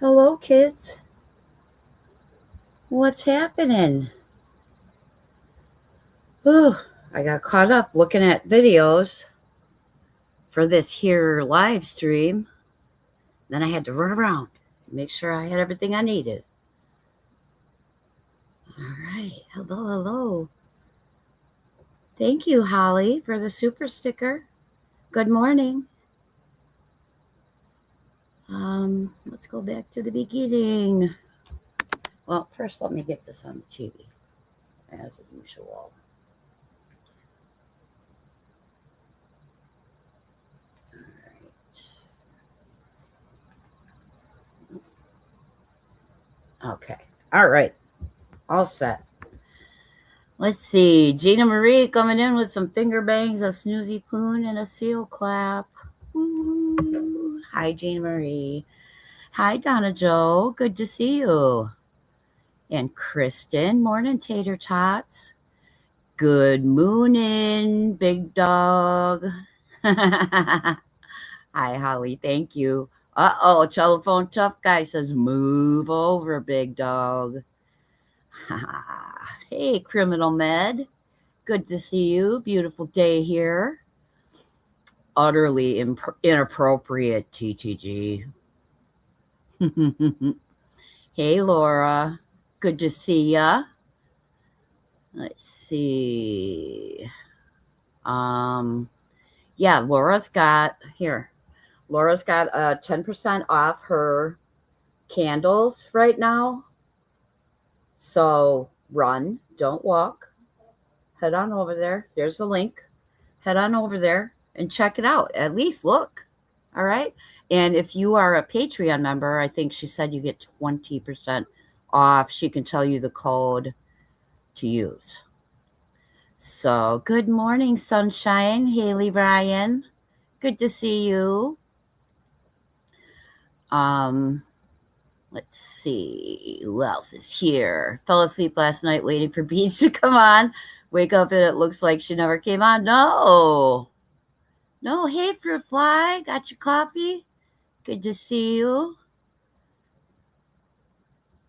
Hello, kids. What's happening? Whew, I got caught up looking at videos for this here live stream. Then I had to run around and make sure I had everything I needed. All right. Hello. Thank you, Holly, for the super sticker. Good morning. Let's go back to the beginning. Well, first, let me get this on the TV, as usual. Okay. All right. All set. Let's see. Gina Marie coming in with some finger bangs, a snoozy poon, and a seal clap. Ooh. Hi, Gina Marie. Hi, Donna Joe. Good to see you. And Kristen. Morning, Tater Tots. Good morning, big dog. Hi, Holly. Thank you. Uh-oh, telephone tough guy says, move over, big dog. Hey, Criminal Med. Good to see you. Beautiful day here. Utterly inappropriate, TTG. Hey, Laura. Good to see ya. Let's see. Yeah, Laura's got 10% off her candles right now. So run, don't walk. Head on over there. There's the link. Head on over there and check it out. At least look. All right. And if you are a Patreon member, I think she said you get 20% off. She can tell you the code to use. So good morning, sunshine. Haley Ryan. Good to see you. Let's see. Who else is here? Fell asleep last night waiting for Beach to come on. Wake up and it looks like she never came on. No, hey, Fruit Fly. Got your coffee? Good to see you.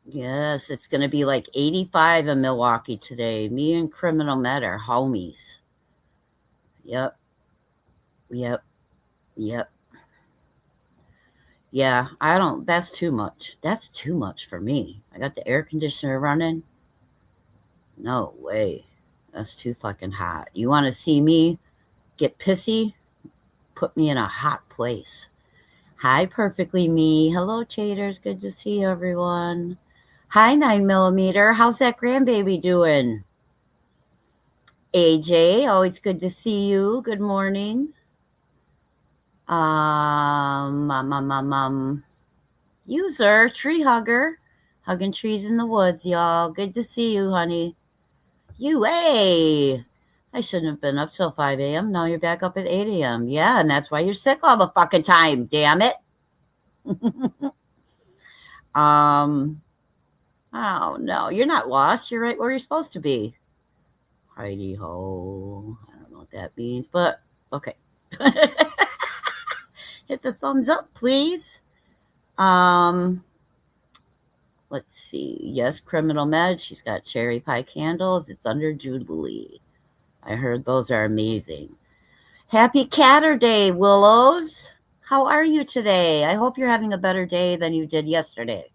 Yes, it's going to be like 85 in Milwaukee today. Me and Criminal Med are homies. Yep. Yeah, that's too much. That's too much for me. I got the air conditioner running. No way. That's too fucking hot. You want to see me get pissy? Put me in a hot place. Hi, Perfectly Me. Hello, Chaters. Good to see everyone. Hi, 9mm. How's that grandbaby doing? AJ, always good to see you. Good morning. User, tree hugger. Hugging trees in the woods, y'all. Good to see you, honey. Hey! I shouldn't have been up till 5 a.m. Now you're back up at 8 a.m. Yeah, and that's why you're sick all the fucking time, damn it. Oh, no, you're not lost. You're right where you're supposed to be. Heidi ho. I don't know what that means, but okay. Hit the thumbs up, please. Let's see. Yes, Criminal Med. She's got cherry pie candles. It's under Jubilee. I heard those are amazing. Happy Catter Day, Willows. How are you today? I hope you're having a better day than you did yesterday.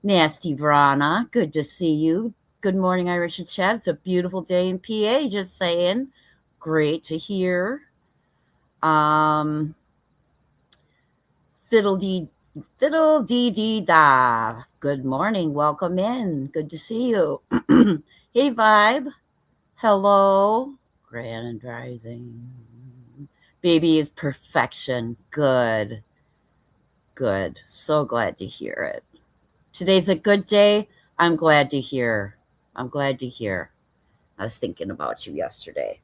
Nasty Vrana, good to see you. Good morning, Irish and Chat. It's a beautiful day in PA, just saying. Great to hear. Fiddle dee dee da. Good morning. Welcome in. Good to see you. Hey, Vibe. Hello. Grand Rising. Baby is perfection. Good. So glad to hear it. Today's a good day. I'm glad to hear. I was thinking about you yesterday.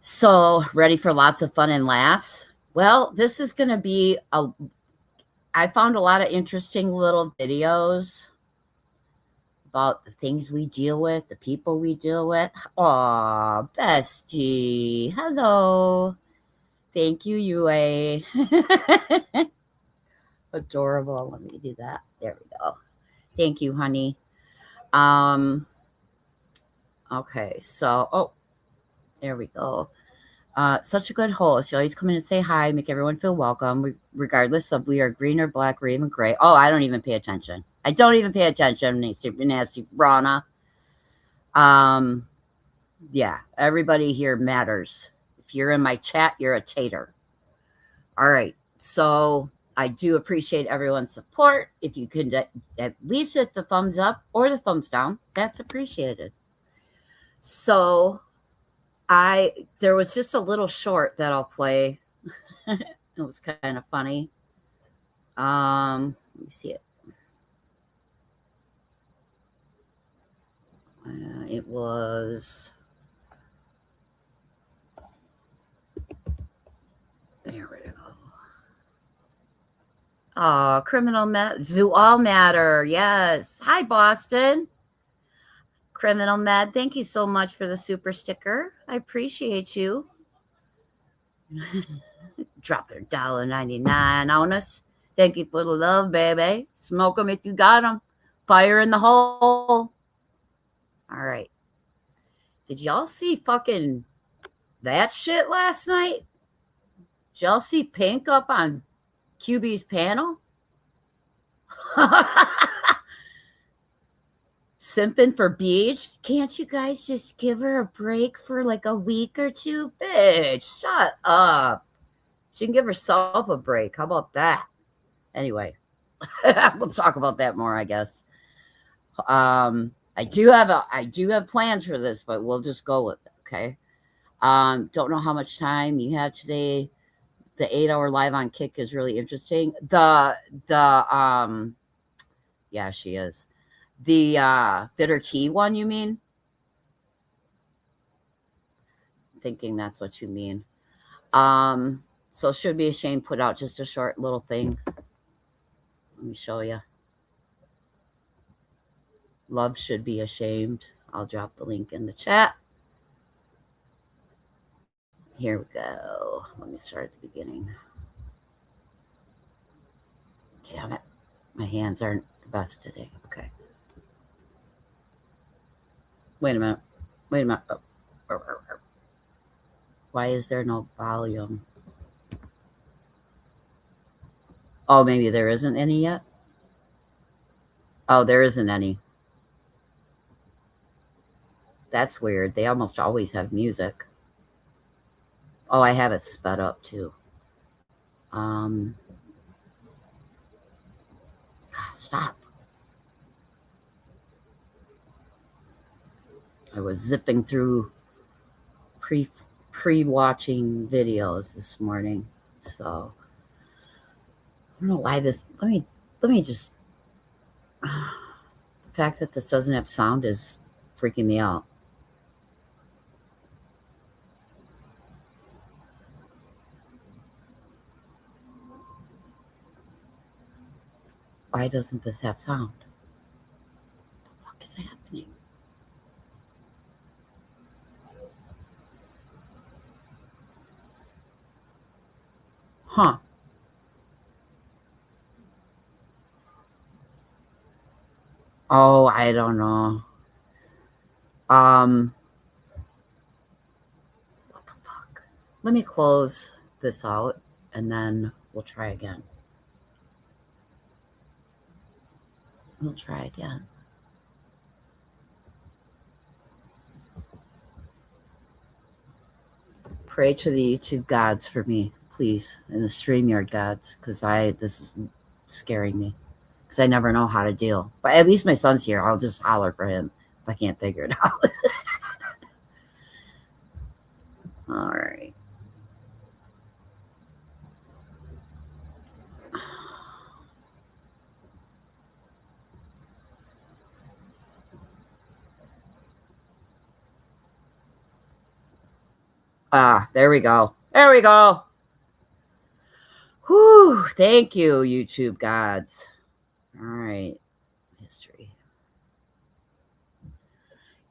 So, ready for lots of fun and laughs? Well, this is going to be I found a lot of interesting little videos about the things we deal with, the people we deal with. Aw, bestie. Hello. Thank you, UA. Adorable. Let me do that. There we go. Thank you, honey. Okay, so there we go. Such a good host. You always come in and say hi, make everyone feel welcome, regardless of we are green or black or even gray. Oh, I don't even pay attention. I don't even pay attention, super nasty Rana. Yeah, everybody here matters. If you're in my chat, you're a tater. All right, so I do appreciate everyone's support. If you could at least hit the thumbs up or the thumbs down, that's appreciated. So there was just a little short that I'll play. It was kind of funny. Let me see it. It was. There we go. Oh, Zoo all matter. Yes. Hi, Boston. Criminal Med, thank you so much for the super sticker. I appreciate you. Drop it $1.99 on us. Thank you for the love, baby. Smoke them if you got them. Fire in the hole. All right. Did y'all see fucking that shit last night? Did y'all see Pink up on QB's panel? Simping for Beach? Can't you guys just give her a break for like a week or two? Bitch, shut up. She can give herself a break. How about that? Anyway, we'll talk about that more, I guess. I do have plans for this, but we'll just go with it, okay? Don't know how much time you have today. The 8-hour live on Kick is really interesting. Yeah, she is. The bitter tea one, you mean? Thinking that's what you mean. So Should Be Ashamed put out just a short little thing. Let me show you. Love Should Be Ashamed. I'll drop the link in the chat. Here we go. Let me start at the beginning. Damn it. My hands aren't the best today. Okay. Wait a minute. Why is there no volume? Oh, maybe there isn't any yet? Oh, there isn't any. That's weird. They almost always have music. Oh, I have it sped up too. God, stop. I was zipping through pre-watching videos this morning. So I don't know why this. Let me just. The fact that this doesn't have sound is freaking me out. Why doesn't this have sound? What the fuck is happening? Huh. Oh, I don't know. What the fuck? Let me close this out and then we'll try again. We'll try again. Pray to the YouTube gods for me, please, and the StreamYard gods, because this is scaring me. Because I never know how to deal. But at least my son's here. I'll just holler for him if I can't figure it out. All right. There we go. There we go. Whew. Thank you, YouTube gods. All right. History.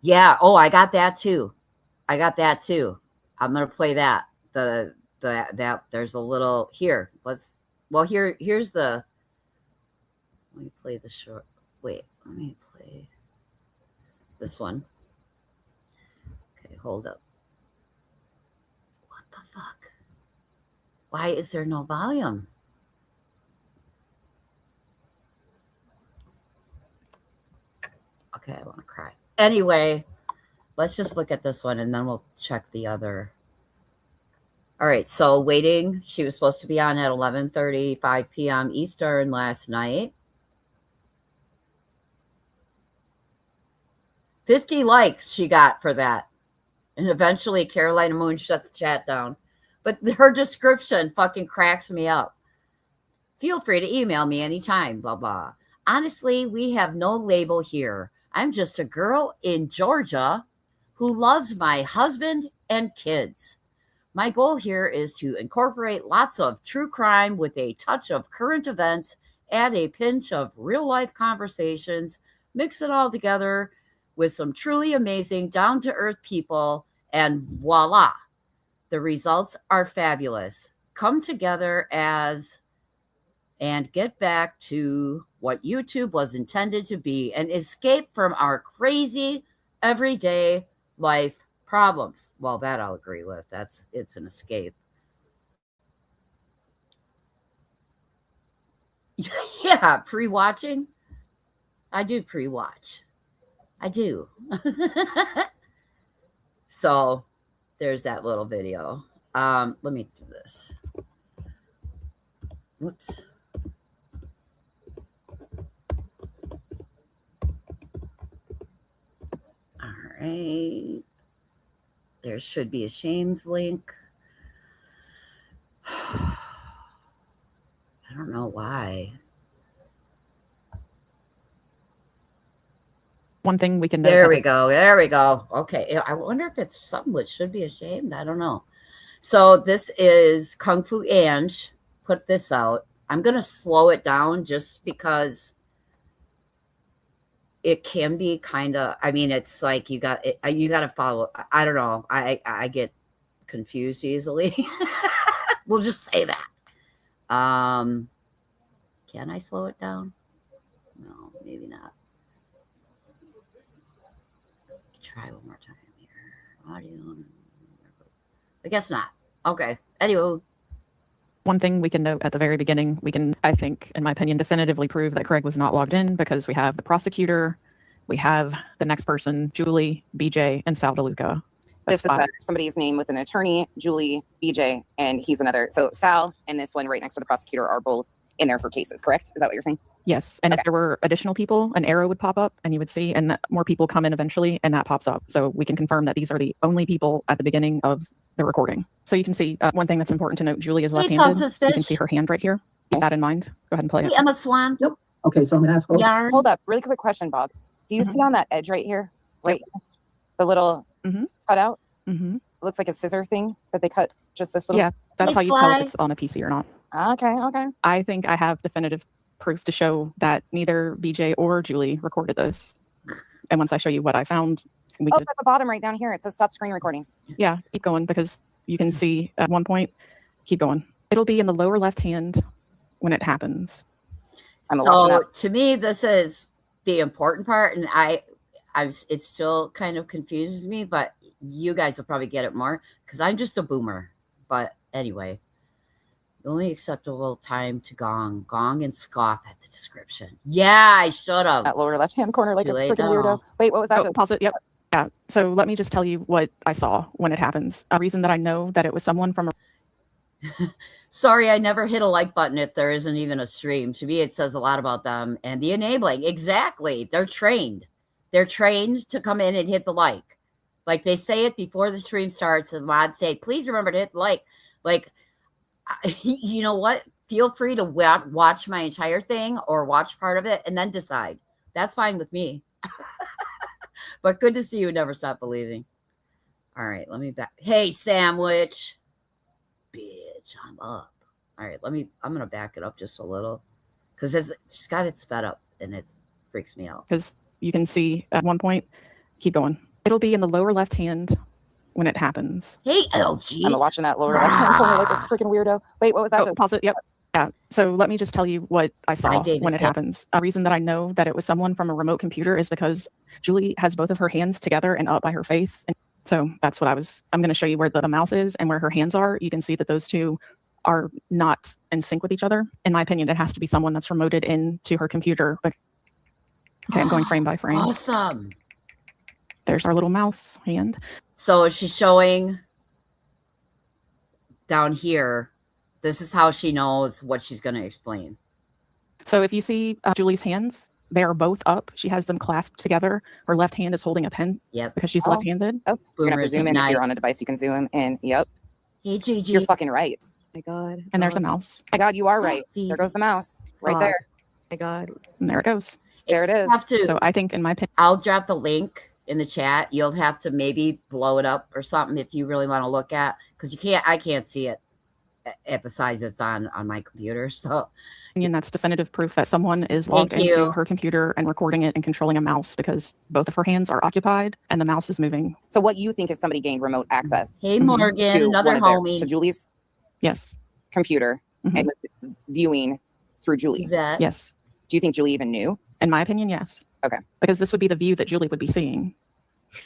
Yeah. Oh, I got that too. I'm going to play that. The that there's a little here. Here's the. Let me play the short. Wait, let me play this one. Okay, hold up. What the fuck? Why is there no volume? Okay, I want to cry. Anyway, let's just look at this one and then we'll check the other. All right, so waiting. She was supposed to be on at 11:35 p.m. Eastern last night. 50 likes she got for that. And eventually Carolina Moon shut the chat down. But her description fucking cracks me up. Feel free to email me anytime, blah, blah. Honestly, we have no label here. I'm just a girl in Georgia who loves my husband and kids. My goal here is to incorporate lots of true crime with a touch of current events, add a pinch of real-life conversations, mix it all together with some truly amazing, down-to-earth people, and voila, the results are fabulous. Come together and get back to what YouTube was intended to be, an escape from our crazy, everyday life problems. Well, that I'll agree with. It's an escape. Yeah, pre-watching. I do pre-watch. I do. So there's that little video. Let me do this. Whoops. All right. There should be a shames link. I don't know why. One thing we can know. There we go. There we go. Okay. I wonder if it's something which should be ashamed. I don't know. So this is Kung Fu Ange. Put this out. I'm going to slow it down just because it can be kind of, I mean, it's like you got to follow. I don't know. I get confused easily. We'll just say that. Can I slow it down? No, maybe not. Try one more time here. Audio. I guess not. Okay. Anyway. One thing we can note at the very beginning, we can, I think, in my opinion, definitively prove that Craig was not logged in because we have the prosecutor, we have the next person, Julie, BJ, and Sal DeLuca. This is somebody's name with an attorney, Julie, BJ, and he's another. So Sal and this one right next to the prosecutor are both in there for cases, correct? Is that what you're saying? Yes. And if there were additional people, an arrow would pop up and you would see, and that more people come in eventually, and that pops up. So we can confirm that these are the only people at the beginning of the recording. So you can see one thing that's important to note, Julie is left-handed. You can see her hand right here. Keep that in mind. Go ahead and play it. Emma Swan. Yep. Okay, so I'm going to ask. Hold up. Really quick question, Bob. Do you see on that edge right here? Right. Yep. The little cutout? Mm-hmm. It looks like a scissor thing that they cut just this little. Yeah, that's how you tell if it's on a PC or not. Okay. I think I have definitive proof to show that neither BJ or Julie recorded this. And once I show you what I found, at the bottom right down here, it says stop screen recording. Yeah, keep going because you can see at one point, keep going. It'll be in the lower left hand when it happens. So to me, this is the important part, and it still kind of confuses me, but you guys will probably get it more because I'm just a boomer. But anyway, the only acceptable time to gong and scoff at the description. Yeah, I should have. That lower left-hand corner like a freaking weirdo. Wait, what was that? Oh, pause it. Yep. Yeah. So let me just tell you what I saw when it happens. A reason that I know that it was someone from Sorry, I never hit a like button if there isn't even a stream. To me, it says a lot about them and the enabling. Exactly. They're trained. They're trained to come in and hit the like. Like they say it before the stream starts, and mods say, please remember to hit the like. Like, you know what? Feel free to watch my entire thing or watch part of it and then decide. That's fine with me. But good to see you. Never stop believing. All right, let me back. Hey, sandwich. Bitch, I'm up. All right, I'm going to back it up just a little because it's got it sped up and it freaks me out. Because you can see at one point, keep going. It'll be in the lower left hand when it happens. Hey, LG. I'm watching that lower left-hand corner like a freaking weirdo. Wait, what was that? Oh, pause it. Yep. Yeah. So let me just tell you what I saw Davis, when it yeah. happens. A reason that I know that it was someone from a remote computer is because Julie has both of her hands together and up by her face. And so that's what I'm going to show you where the mouse is and where her hands are. You can see that those two are not in sync with each other. In my opinion, it has to be someone that's remoted into her computer. Okay, I'm going frame by frame. Awesome. There's our little mouse hand. So she's showing down here. This is how she knows what she's going to explain. So if you see Julie's hands, they are both up. She has them clasped together. Her left hand is holding a pen Yep. because she's Oh. left-handed. Oh, you're gonna have to Boomers zoom in at if you're night. on a device. You can zoom in. Yep, Hey, Gigi. you're fucking right. My God. And there's a mouse. My God, you are right. Happy. There goes the mouse right God. there. My God. And there it goes. There it is. Have to. So I think in my opinion, I'll drop the link in the chat. You'll have to maybe blow it up or something if you really want to look at, because you can't. I can't see it. Besides, it's on my computer. So that's definitive proof that someone is logged Thank into you. her computer and recording it and controlling a mouse because both of her hands are occupied and the mouse is moving. So what you think is somebody gained remote access hey, Mhm. Morgan, to another one of their, homie. to Julie's Yes. computer Mhm. and was viewing through Julie? That Yes. Do you think Julie even knew? In my opinion, yes. Okay. Because this would be the view that Julie would be seeing.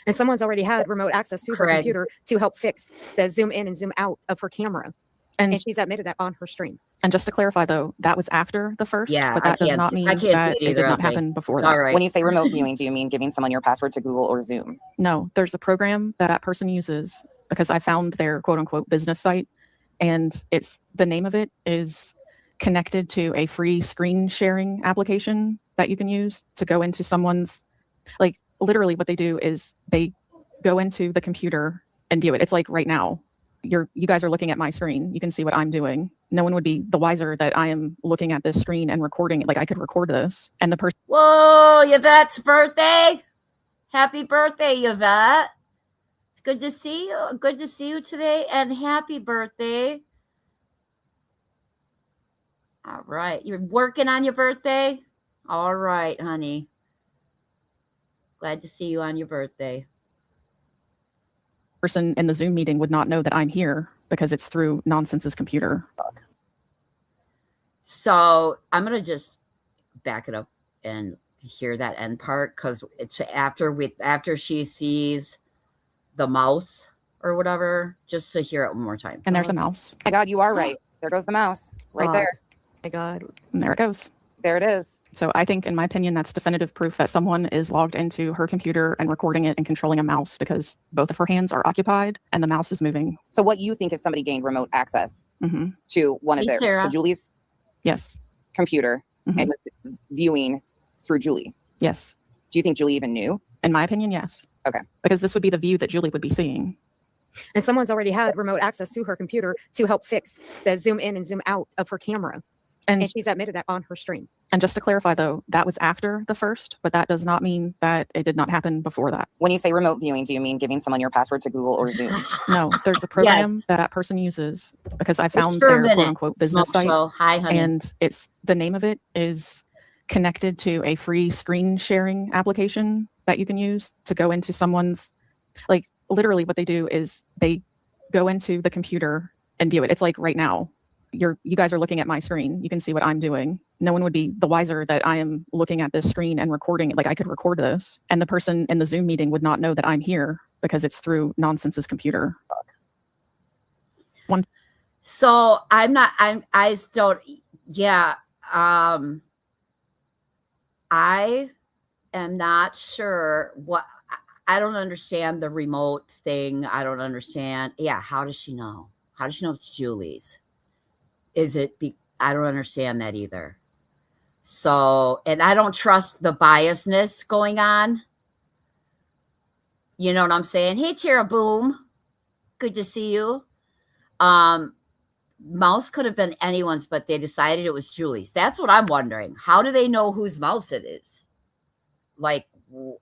And someone's already had remote access to her Craig. computer to help fix the zoom in and zoom out of her camera. And And she's admitted that on her stream. and just to clarify though, that was after the first, Yeah, but I that does can't not see- mean I can't see that it it either, did not LJ. happen before all that. right. When you say remote viewing, do you mean giving someone your password to Google or Zoom? No, there's a program that that person uses because I found their quote unquote business site, and it's the name of it is connected to a free screen sharing application that you can use to go into someone's, like literally what they do is they go into the computer and view it. It's like right now, you guys are looking at my screen. You can see what I'm doing. No one would be the wiser that I am looking at this screen and recording it. Like I could record this, and the person. Whoa, Yvette's birthday. Happy birthday, Yvette. It's good to see you. Good to see you today, and happy birthday. All right. You're working on your birthday? All right, honey. Glad to see you on your birthday. person in the Zoom meeting would not know that I'm here because it's through Nonsense's computer. So I'm going to just back it up and hear that end part, because it's after she sees the mouse or whatever, just to hear it one more time. And there's a mouse. My God, you are right. There goes the mouse right God. there. My God. And there it goes. There it is. So I think, in my opinion, that's definitive proof that someone is logged into her computer and recording it and controlling a mouse because both of her hands are occupied and the mouse is moving. So what you think is somebody gained remote access Hmm. to one of Hey, their, Sarah. to Julie's Yes. computer Mhm. and was viewing through Julie? Yes. Do you think Julie even knew? In my opinion, yes. Okay. Because this would be the view that Julie would be seeing. And someone's already had remote access to her computer to help fix the zoom in and zoom out of her camera. And And she's admitted that on her stream. and just to clarify, though, that was after the first, but that does not mean that it did not happen before that. When you say remote viewing, do you mean giving someone your password to Google or Zoom? No, there's a program Yes. that that person uses because I Just found for a their minute. quote unquote business Smoke site. show. Hi, honey. And it's the name of it is connected to a free screen sharing application that you can use to go into someone's, like literally what they do is they go into the computer and view it. It's like right now, you guys are looking at my screen. You can see what I'm doing. No one would be the wiser that I am looking at this screen and recording it. Like I could record this, and the person in the Zoom meeting would not know that I'm here because it's through Nonsense's computer. So I don't, yeah. I am not sure I don't understand the remote thing. I don't understand. Yeah. How does she know? How does she know it's Julie's? I don't understand that either. So, and I don't trust the biasness going on. You know what I'm saying? Hey, Tara Boom. Good to see you. Mouse could have been anyone's, but they decided it was Julie's. That's what I'm wondering. How do they know whose mouse it is? Like,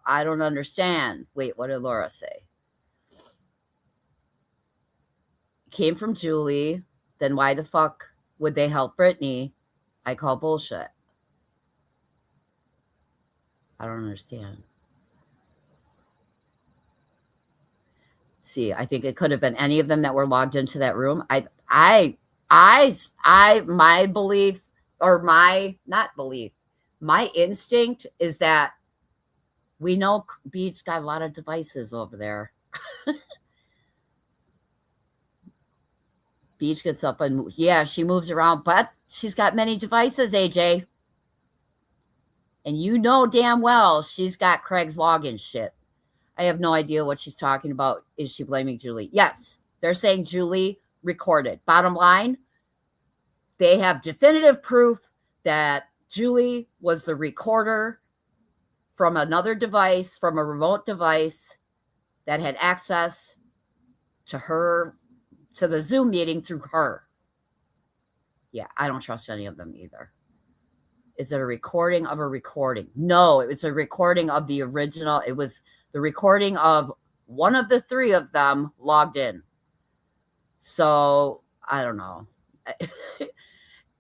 I don't understand. Wait, what did Laura say? Came from Julie. Then why the fuck would they help Brittany? I call bullshit. I don't understand. See, I think it could have been any of them that were logged into that room. My belief, or not belief, my instinct is that we know Beach got a lot of devices over there. Beach gets up and she moves around, but she's got many devices, AJ. And you know damn well she's got Craig's login shit. I have no idea what she's talking about. Is she blaming Julie? Yes, they're saying Julie recorded. Bottom line, they have definitive proof that Julie was the recorder from another device, from a remote device that had access to her, to the Zoom meeting through her. Yeah, I don't trust any of them either. Is it a recording of a recording? No, it was a recording of the original. It was the recording of one of the three of them logged in. So I don't know.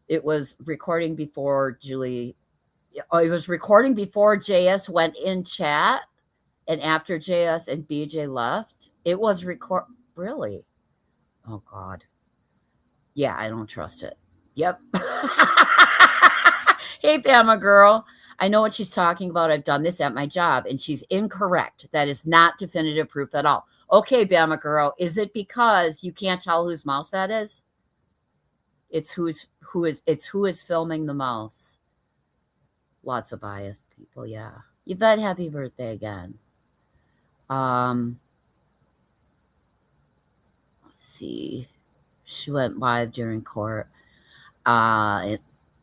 It was recording before Julie. It was recording before JS went in chat and after JS and BJ left. It was really. Oh God. Yeah, I don't trust it. Yep. Hey, Bama girl. I know what she's talking about. I've done this at my job, and she's incorrect. That is not definitive proof at all. Okay, Bama girl. Is it because you can't tell whose mouse that is? It's who is filming the mouse. Lots of biased people, yeah. Yvette, happy birthday again. Let's see. She went live during court.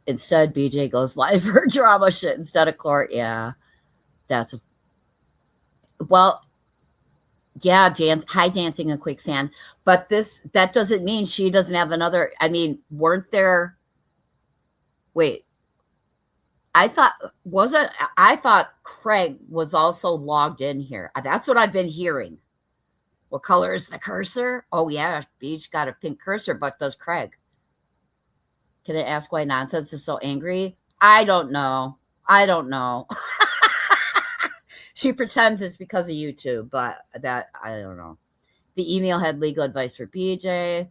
Instead, BJ goes live for drama shit instead of court. Yeah, hi, Dancing in Quicksand. But that doesn't mean she doesn't have another. I mean, weren't there? Wait, I thought Craig was also logged in here. That's what I've been hearing. What color is the cursor? Oh yeah, Beach got a pink cursor, but does Craig? Can I ask why Nonsense is so angry? I don't know. She pretends it's because of YouTube, but that, I don't know. The email had legal advice for BJ.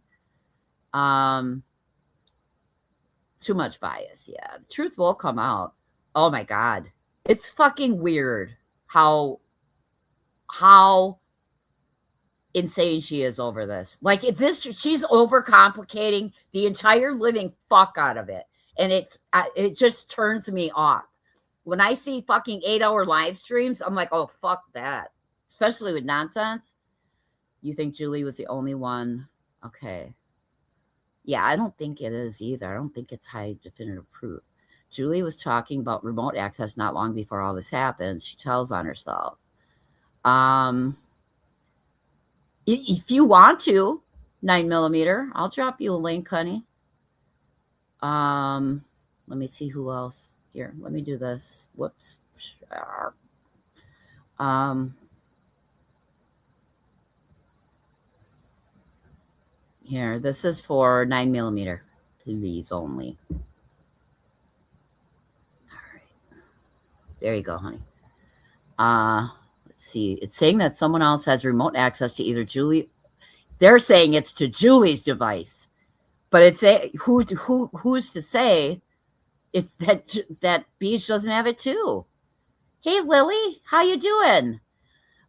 Too much bias. Yeah, the truth will come out. Oh my God. It's fucking weird how insane she is over this. Like she's overcomplicating the entire living fuck out of it. And it just turns me off. When I see fucking 8-hour live streams, I'm like, oh, fuck that. Especially with Nonsense. You think Julie was the only one? Okay. Yeah, I don't think it is either. I don't think it's high definitive proof. Julie was talking about remote access not long before all this happens. She tells on herself. If you want to, 9mm, I'll drop you a link, honey. Let me see who else. Here, let me do this. Whoops. Here, this is for 9mm. Please only. All right. There you go, honey. Let's see. It's saying that someone else has remote access to either Julie. They're saying it's to Julie's device, but it's who's to say if that Beach doesn't have it too? Hey, Lily, how you doing?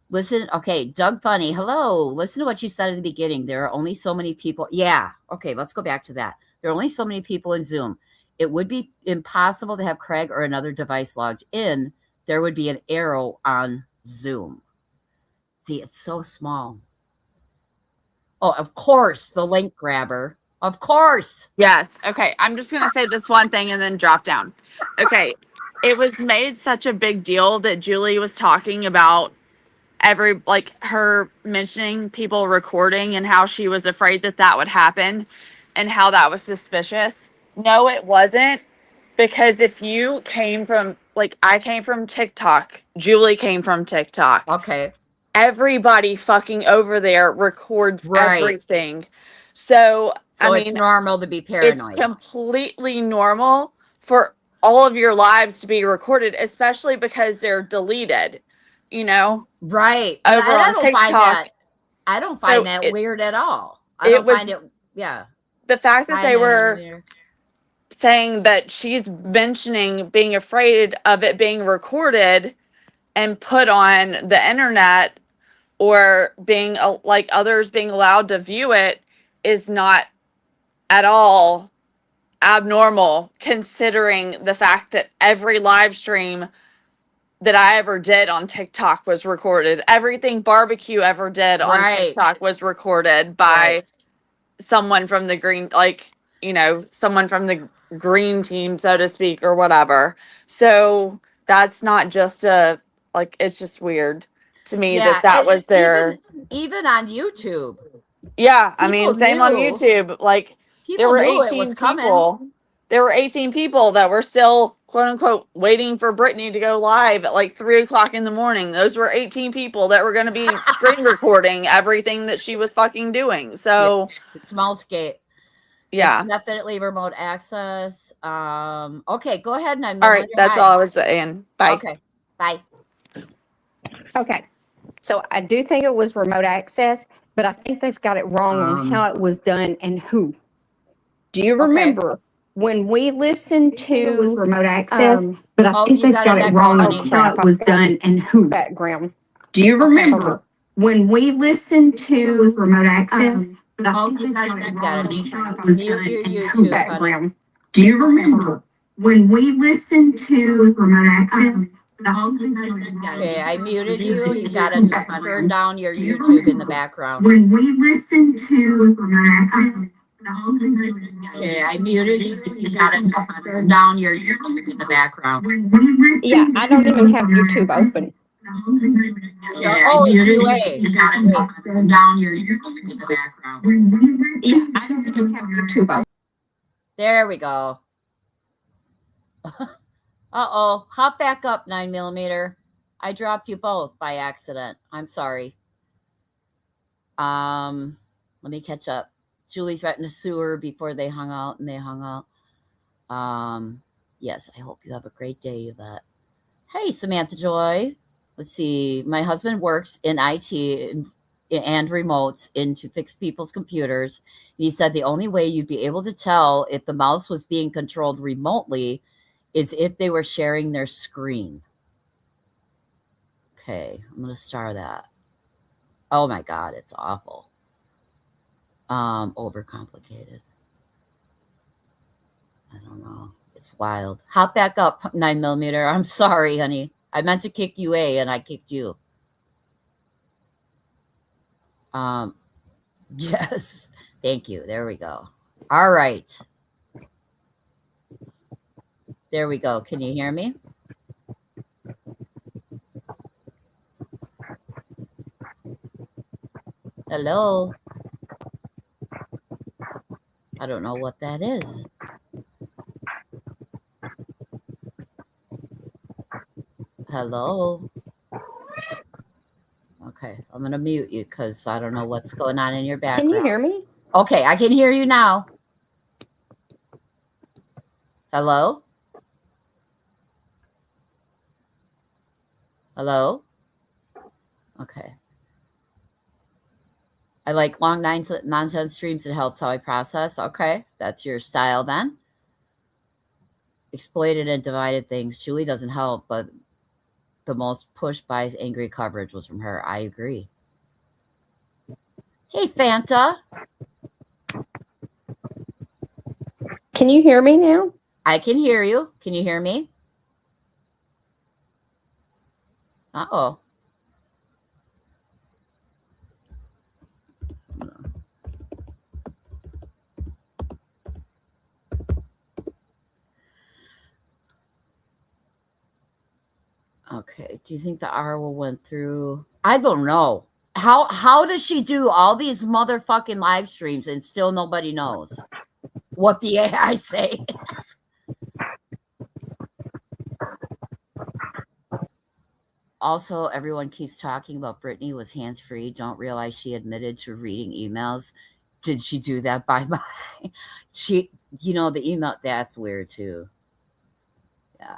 Listen, okay, Doug Funny, hello. Listen to what you said in the beginning. There are only so many people. Yeah, okay, let's go back to that. There are only so many people in Zoom. It would be impossible to have Craig or another device logged in. There would be an arrow on Zoom. See, it's so small. Oh, of course, the link grabber. Of course. Yes. Okay. I'm just going to say this one thing and then drop down. Okay. It was made such a big deal that Julie was talking about her mentioning people recording and how she was afraid that would happen and how that was suspicious. No, it wasn't. Because if you came from, I came from TikTok, Julie came from TikTok. Okay. Everybody fucking over there records everything. So I mean, it's normal to be paranoid. It's completely normal for all of your lives to be recorded, especially because they're deleted, Right. Over on TikTok. I don't find So that weird at all. I it don't was- find it. Yeah. The fact that Hi, they were 9mm. saying that she's mentioning being afraid of it being recorded and put on the internet, or being like others being allowed to view it, is not at all abnormal, considering the fact that every live stream that I ever did on TikTok was recorded. Everything barbecue ever did on Right. TikTok was recorded by Right. someone from the green, like, someone from the green team, so to speak, or whatever. So that's not just it's just weird to me Yeah. that and was their. even on YouTube. Yeah, I People mean, same on knew- YouTube. Like, People there were knew it 18 was coming. people. There were 18 people that were still, quote unquote, waiting for Brittany to go live at like 3:00 in the morning. Those were 18 people that were going to be screen recording everything that she was fucking doing. So, It's Mousegate. yeah. It's definitely remote access. Okay, go ahead, 9mm. All right, that's all I was saying. Bye. Okay, bye. Okay. So I do think it was remote access, but I think they've got it wrong on how it was done and who. Do you remember when we listened to remote access, but I Oh, think you they've got got an it echo, wrong honey. on how it was done and who. background? Do you Okay, remember when we listened to remote access, but I Oh, think you they've got got an it echo, wrong honey. on how it was Mute done your and YouTube, who. honey. Background. Do you remember when we listened to remote access? But I think they've got it wrong Okay, I on muted how you. it You was gotta done. turn down your Do you YouTube in the remember background. when we listened to remote access? But I think they've got it wrong Okay, I muted you. You gotta turn down your YouTube in the background. when we listened Yeah, I don't to even have remote YouTube access. open. Yeah, oh, it's UA. You gotta turn down your YouTube in the background. When we Yeah, listen I don't even have YouTube open. There we go. Uh-oh. Hop back up, 9mm. I dropped you both by accident. I'm sorry. Let me catch up. Julie threatened to sue her before they hung out, and they hung out. Yes, I hope you have a great day, Yvette. Hey, Samantha Joy. Let's see. My husband works in IT and remotes to fix people's computers. He said the only way you'd be able to tell if the mouse was being controlled remotely is if they were sharing their screen. Okay, I'm going to star that. Oh my God, it's awful. Overcomplicated. I don't know. It's wild. Hop back up, 9mm. I'm sorry, honey. I meant to kick you and I kicked you. Yes. Thank you. There we go. All right. There we go. Can you hear me? Hello. I don't know what that is. Hello. Okay, I'm going to mute you because I don't know what's going on in your background. Can you hear me? Okay, I can hear you now. Hello? Hello? Okay. I like long nonsense streams. It helps how I process. Okay, that's your style then. Exploited and divided things. Julie doesn't help, but the most pushed by angry coverage was from her. I agree. Hey, Fanta. Can you hear me now? I can hear you. Can you hear me? Uh-oh. Okay. Do you think the Arwa went through? I don't know. How does she do all these motherfucking live streams and still nobody knows what the AI say? Also, everyone keeps talking about Brittany was hands-free. Don't realize she admitted to reading emails. Did she do that by my? The email, that's weird too. Yeah.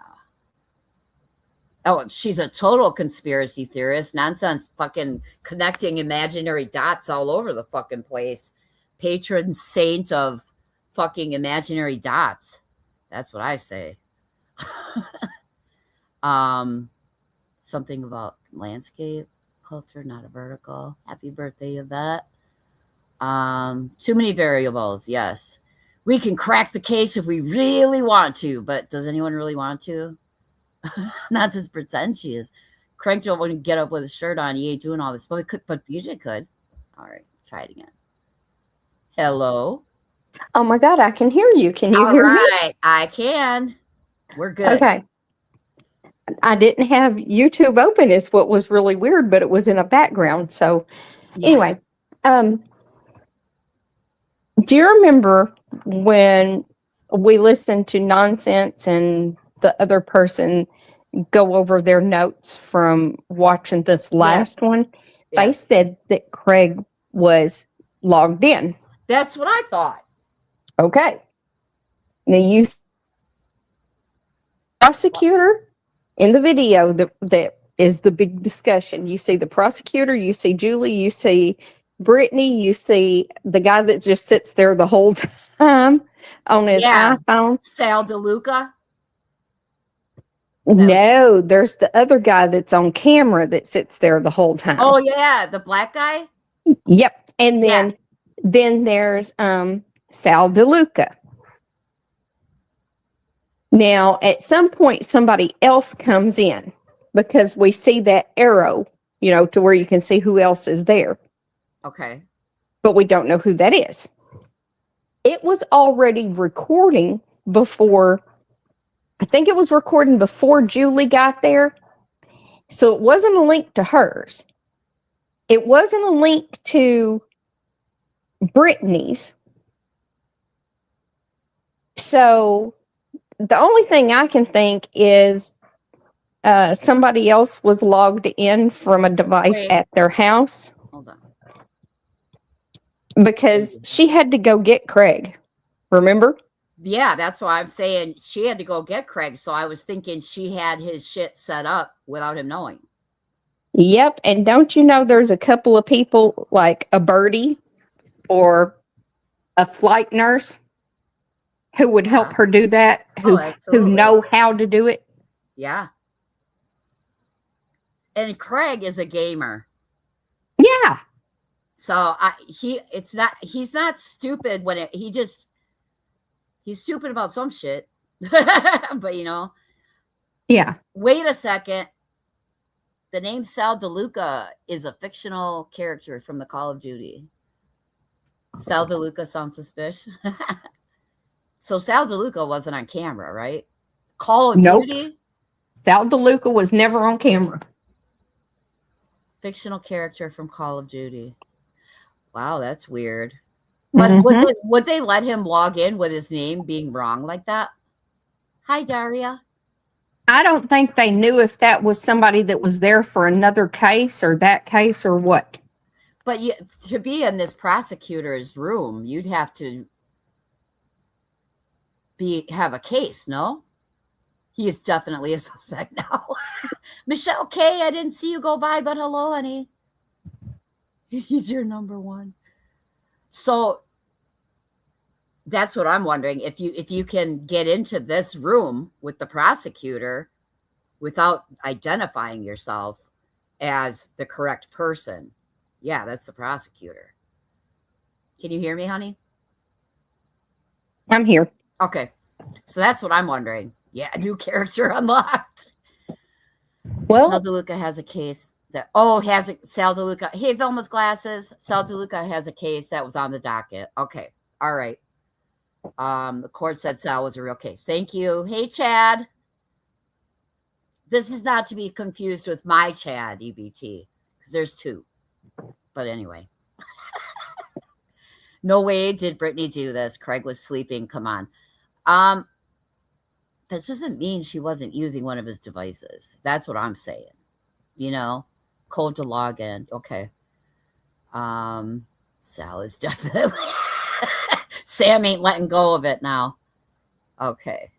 Oh, she's a total conspiracy theorist. Nonsense, fucking connecting imaginary dots all over the fucking place. Patron saint of fucking imaginary dots. That's what I say. Something about landscape culture, not a vertical. Happy birthday, Yvette. Too many variables. Yes, we can crack the case if we really want to, but does anyone really want to? Not just pretend she is. Crank don't want to get up with a shirt on. He ain't doing all this, but BJ could. All right, try it again. Hello. Oh my God, I can hear you. Can you All hear me? right, I can. We're good. Okay. I didn't have YouTube open is what was really weird, but it was in a background. So Yeah. anyway, do you remember when we listened to nonsense and the other person go over their notes from watching this last one? Yeah. They said that Craig was logged in. That's what I thought. Okay. Now you prosecutor in the video that is the big discussion. You see the prosecutor, you see Julie, you see Brittany, you see the guy that just sits there the whole time on his iPhone. Sal DeLuca. No, there's the other guy that's on camera that sits there the whole time. Oh yeah, the black guy. Yep. And then there's Sal DeLuca. Now, at some point, somebody else comes in because we see that arrow, to where you can see who else is there. Okay. But we don't know who that is. It was already recording before, I think it was recording before Julie got there. So it wasn't a link to hers. It wasn't a link to Brittany's. So the only thing I can think is somebody else was logged in from a device at their house. Hold on. Because she had to go get Craig. Remember? Yeah, that's why I'm saying she had to go get Craig. So I was thinking she had his shit set up without him knowing. Yep. And don't you know there's a couple of people like a birdie or a flight nurse who would help her do that, who know how to do it? Yeah. And Craig is a gamer. Yeah. So he's not stupid when he's stupid about some shit. But Yeah. Wait a second. The name Sal DeLuca is a fictional character from the Call of Duty. Sal DeLuca sounds suspicious. So Sal DeLuca wasn't on camera, right? Call of Duty? Sal DeLuca was never on camera. Fictional character from Call of Duty. Wow, that's weird. But would they let him log in with his name being wrong like that? Hi, Daria. I don't think they knew if that was somebody that was there for another case or that case or what. But to be in this prosecutor's room, you'd have to have a case, no? He is definitely a suspect now. Michelle K, I didn't see you go by, but hello, honey. He's your number one. So that's what I'm wondering. If you can get into this room with the prosecutor without identifying yourself as the correct person. Yeah, that's the prosecutor. Can you hear me, honey? I'm here. Okay. So that's what I'm wondering. Yeah, new character unlocked. Well, Sal DeLuca has a case that Sal DeLuca. Hey, Velma's glasses. Sal DeLuca has a case that was on the docket. Okay. All right. The court said Sal was a real case. Thank you. Hey, Chad. This is not to be confused with my Chad, EBT, because there's two. But anyway. No way did Brittany do this. Craig was sleeping. Come on. That doesn't mean she wasn't using one of his devices. That's what I'm saying. Code to log in. Okay. Sal is definitely Sam ain't letting go of it now. Okay.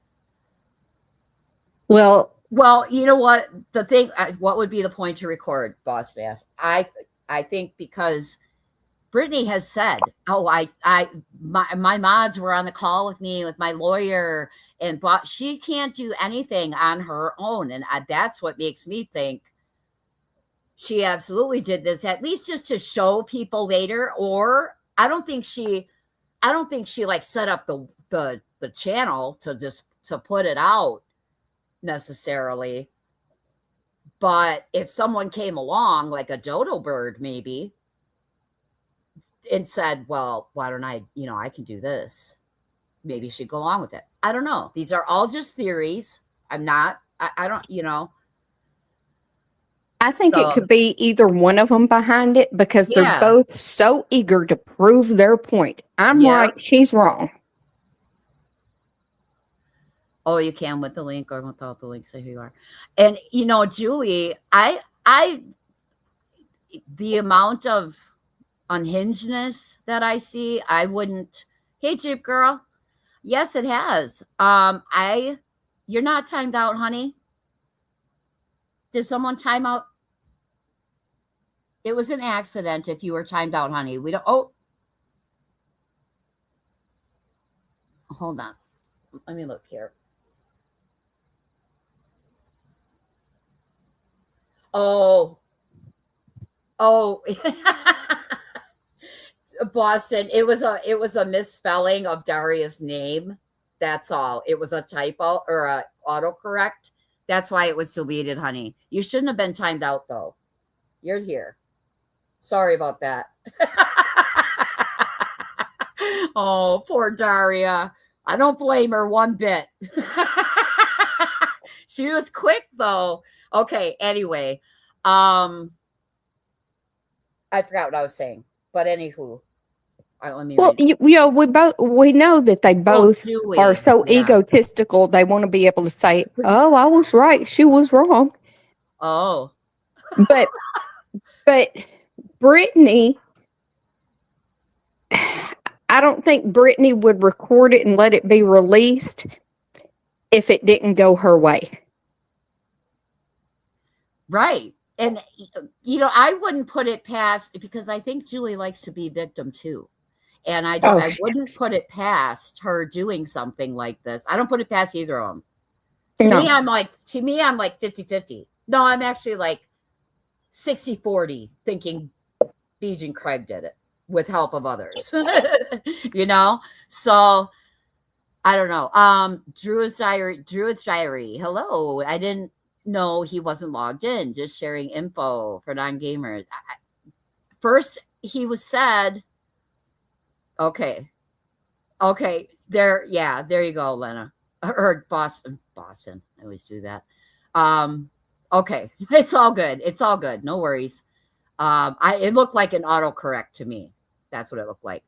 Well, Well, you know what? The thing, what would be the point to record, Boss asked? I think because Brittany has said, "Oh, my mods were on the call with me with my lawyer, and but she can't do anything on her own," and that's what makes me think she absolutely did this, at least just to show people later. Or I don't think she like set up the channel to just to put it out necessarily. But if someone came along, like a dodo bird maybe, and said, well, why don't I, I can do this, maybe she'd go along with it. I don't know. These are all just theories. I don't. I think it So, could be either one of them behind it because they're yeah. both so eager to prove their point. I'm Yeah. right, she's wrong. Oh, you can with the link or without the link, say who you are. And Julie, the amount of unhingedness that I see, I wouldn't. Hey, Jeep girl. Yes, it has. You're not timed out, honey. Did someone time out? It was an accident if you were timed out, honey. We don't. Oh, hold on. Let me look here. Oh. Boston. It was a misspelling of Daria's name. That's all. It was a typo or a autocorrect. That's why it was deleted, honey. You shouldn't have been timed out though. You're here. Sorry about that. Oh, poor Daria. I don't blame her one bit. She was quick though. Okay, anyway. I forgot what I was saying. But anywho. Let me Well, read. we know that they both Julie. are so Yeah. egotistical. They want to be able to say, "Oh, I was right. She was wrong." Oh. But Brittany, I don't think Brittany would record it and let it be released if it didn't go her way. Right. And I wouldn't put it past, because I think Julie likes to be victim too. And I wouldn't put it past her doing something like this. I don't put it past either of them. To me, I'm like 50-50. No, I'm actually like 60-40, thinking Beej and Craig did it with help of others. So I don't know. Druid's Diary. Hello. I didn't know he wasn't logged in, just sharing info for non-gamers. First, he was said, okay. There you go, Lena. Or Boston. I always do that. Okay. It's all good. No worries. It looked like an autocorrect to me. That's what it looked like.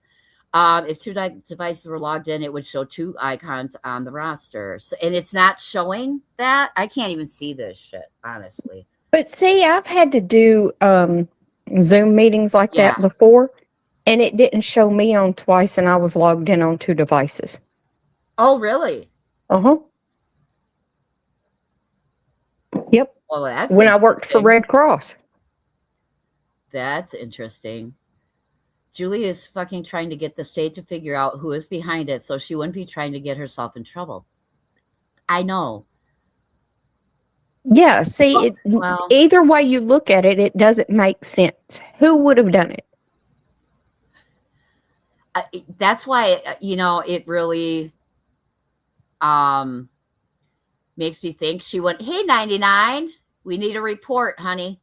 If two devices were logged in, it would show two icons on the roster. So, and it's not showing that. I can't even see this shit, honestly. But see, I've had to do Zoom meetings like that before, and it didn't show me on twice, and I was logged in on two devices. Oh, really? Uh-huh. Yep. Well, that's when I worked for Red Cross. That's interesting. Julie is fucking trying to get the state to figure out who is behind it so she wouldn't be trying to get herself in trouble. I know. Yeah, see, either way you look at it, it doesn't make sense. Who would have done it? That's why, it really makes me think. She went, hey, 99, we need a report, honey.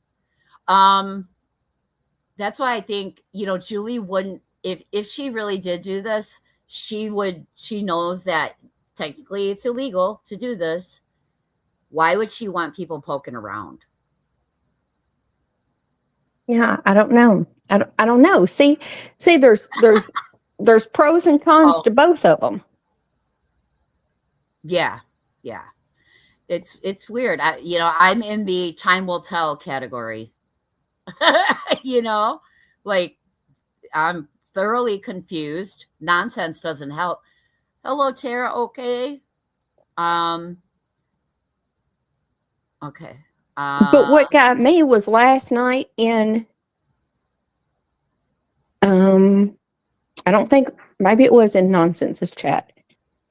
That's why I think, Julie wouldn't, if she really did do this, she knows that technically it's illegal to do this. Why would she want people poking around? Yeah, I don't know. I don't know. See, there's pros and cons to both of them. Yeah. It's weird. I'm in the time will tell category. Like I'm thoroughly confused. Nonsense doesn't help. Hello, Tara. Okay. Okay. But what got me was last night in, I don't think, maybe it was in Nonsense's chat,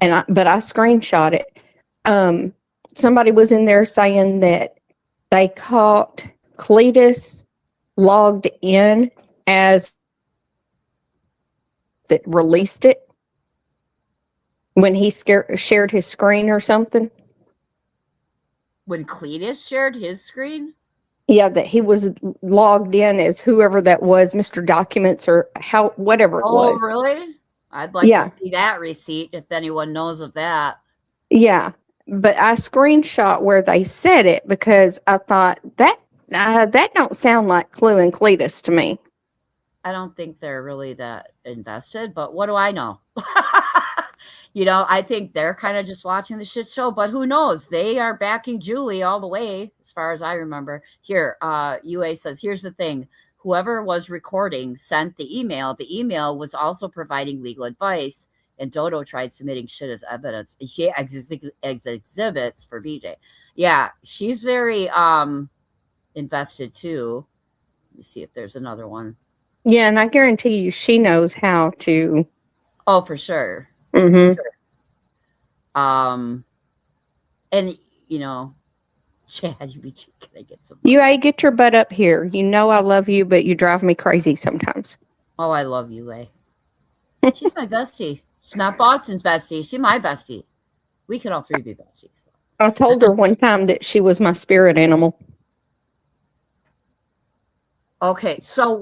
but I screenshot it. Somebody was in there saying that they caught Cletus logged in as that released it when he shared his screen or something. When Cletus shared his screen? Yeah, that he was logged in as whoever that was, Mr. Documents or whatever it was. Oh, really? I'd like to see that receipt if anyone knows of that. Yeah, but I screenshot where they said it because I thought that don't sound like Clue and Cletus to me. I don't think they're really that invested, but what do I know? I think they're kind of just watching the shit show, but who knows? They are backing Julie all the way, as far as I remember. Here, UA says, here's the thing. Whoever was recording sent the email. The email was also providing legal advice, and Dodo tried submitting shit as evidence. She exhibits for BJ. Yeah, she's very invested too. Let me see if there's another one. Yeah, and I guarantee you she knows how to. Oh, for sure. Mm-hmm. Sure. And Chad, can I get some? Get your butt up here. You know I love you, but you drive me crazy sometimes. Oh, I love you, She's my bestie. She's not Boston's bestie. She's my bestie. We can all three be besties. I told her one time that she was my spirit animal. Okay, so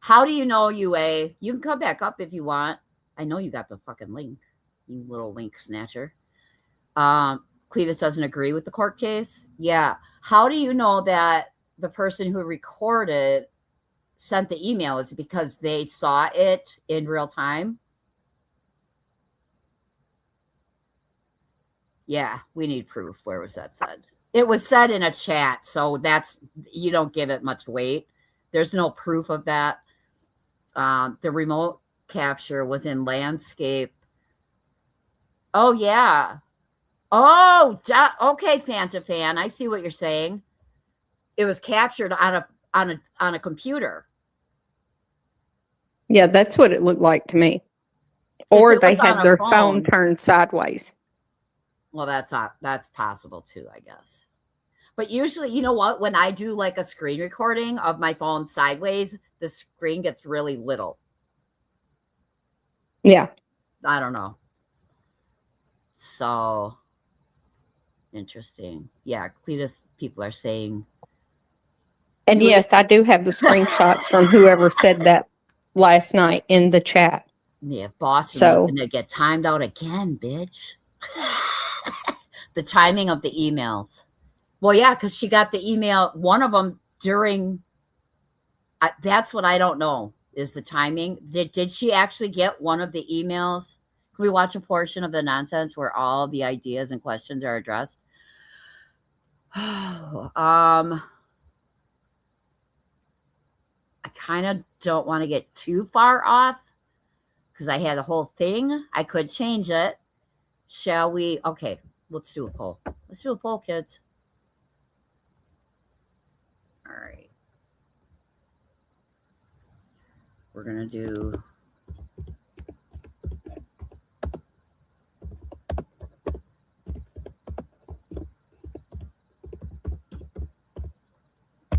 how do you know, UA? You can come back up if you want. I know you got the fucking link, you little link snatcher. Cletus doesn't agree with the court case. Yeah. How do you know that the person who recorded sent the email? Is it because they saw it in real time? Yeah, we need proof. Where was that said? It was said in a chat, so you don't give it much weight. There's no proof of that. The remote capture was in landscape. Oh, yeah. Oh, okay, Fanta fan. I see what you're saying. It was captured on a computer. Yeah, that's what it looked like to me. Or they had their phone turned sideways. Well, that's possible too, I guess. But usually, you know what? When I do like a screen recording of my phone sideways, the screen gets really little. Yeah. I don't know. So interesting. Yeah, Cletus people are saying. And yes, I do have the screenshots from whoever said that last night in the chat. Yeah, Boston going to get timed out again, bitch. The timing of the emails. Well, yeah, because she got the email, one of them during, that's what I don't know, is the timing. Did she actually get one of the emails? Can we watch a portion of the nonsense where all the ideas and questions are addressed? I kind of don't want to get too far off because I had the whole thing. I could change it. Shall we? Okay, let's do a poll. Let's do a poll, kids. All right. We're going to do.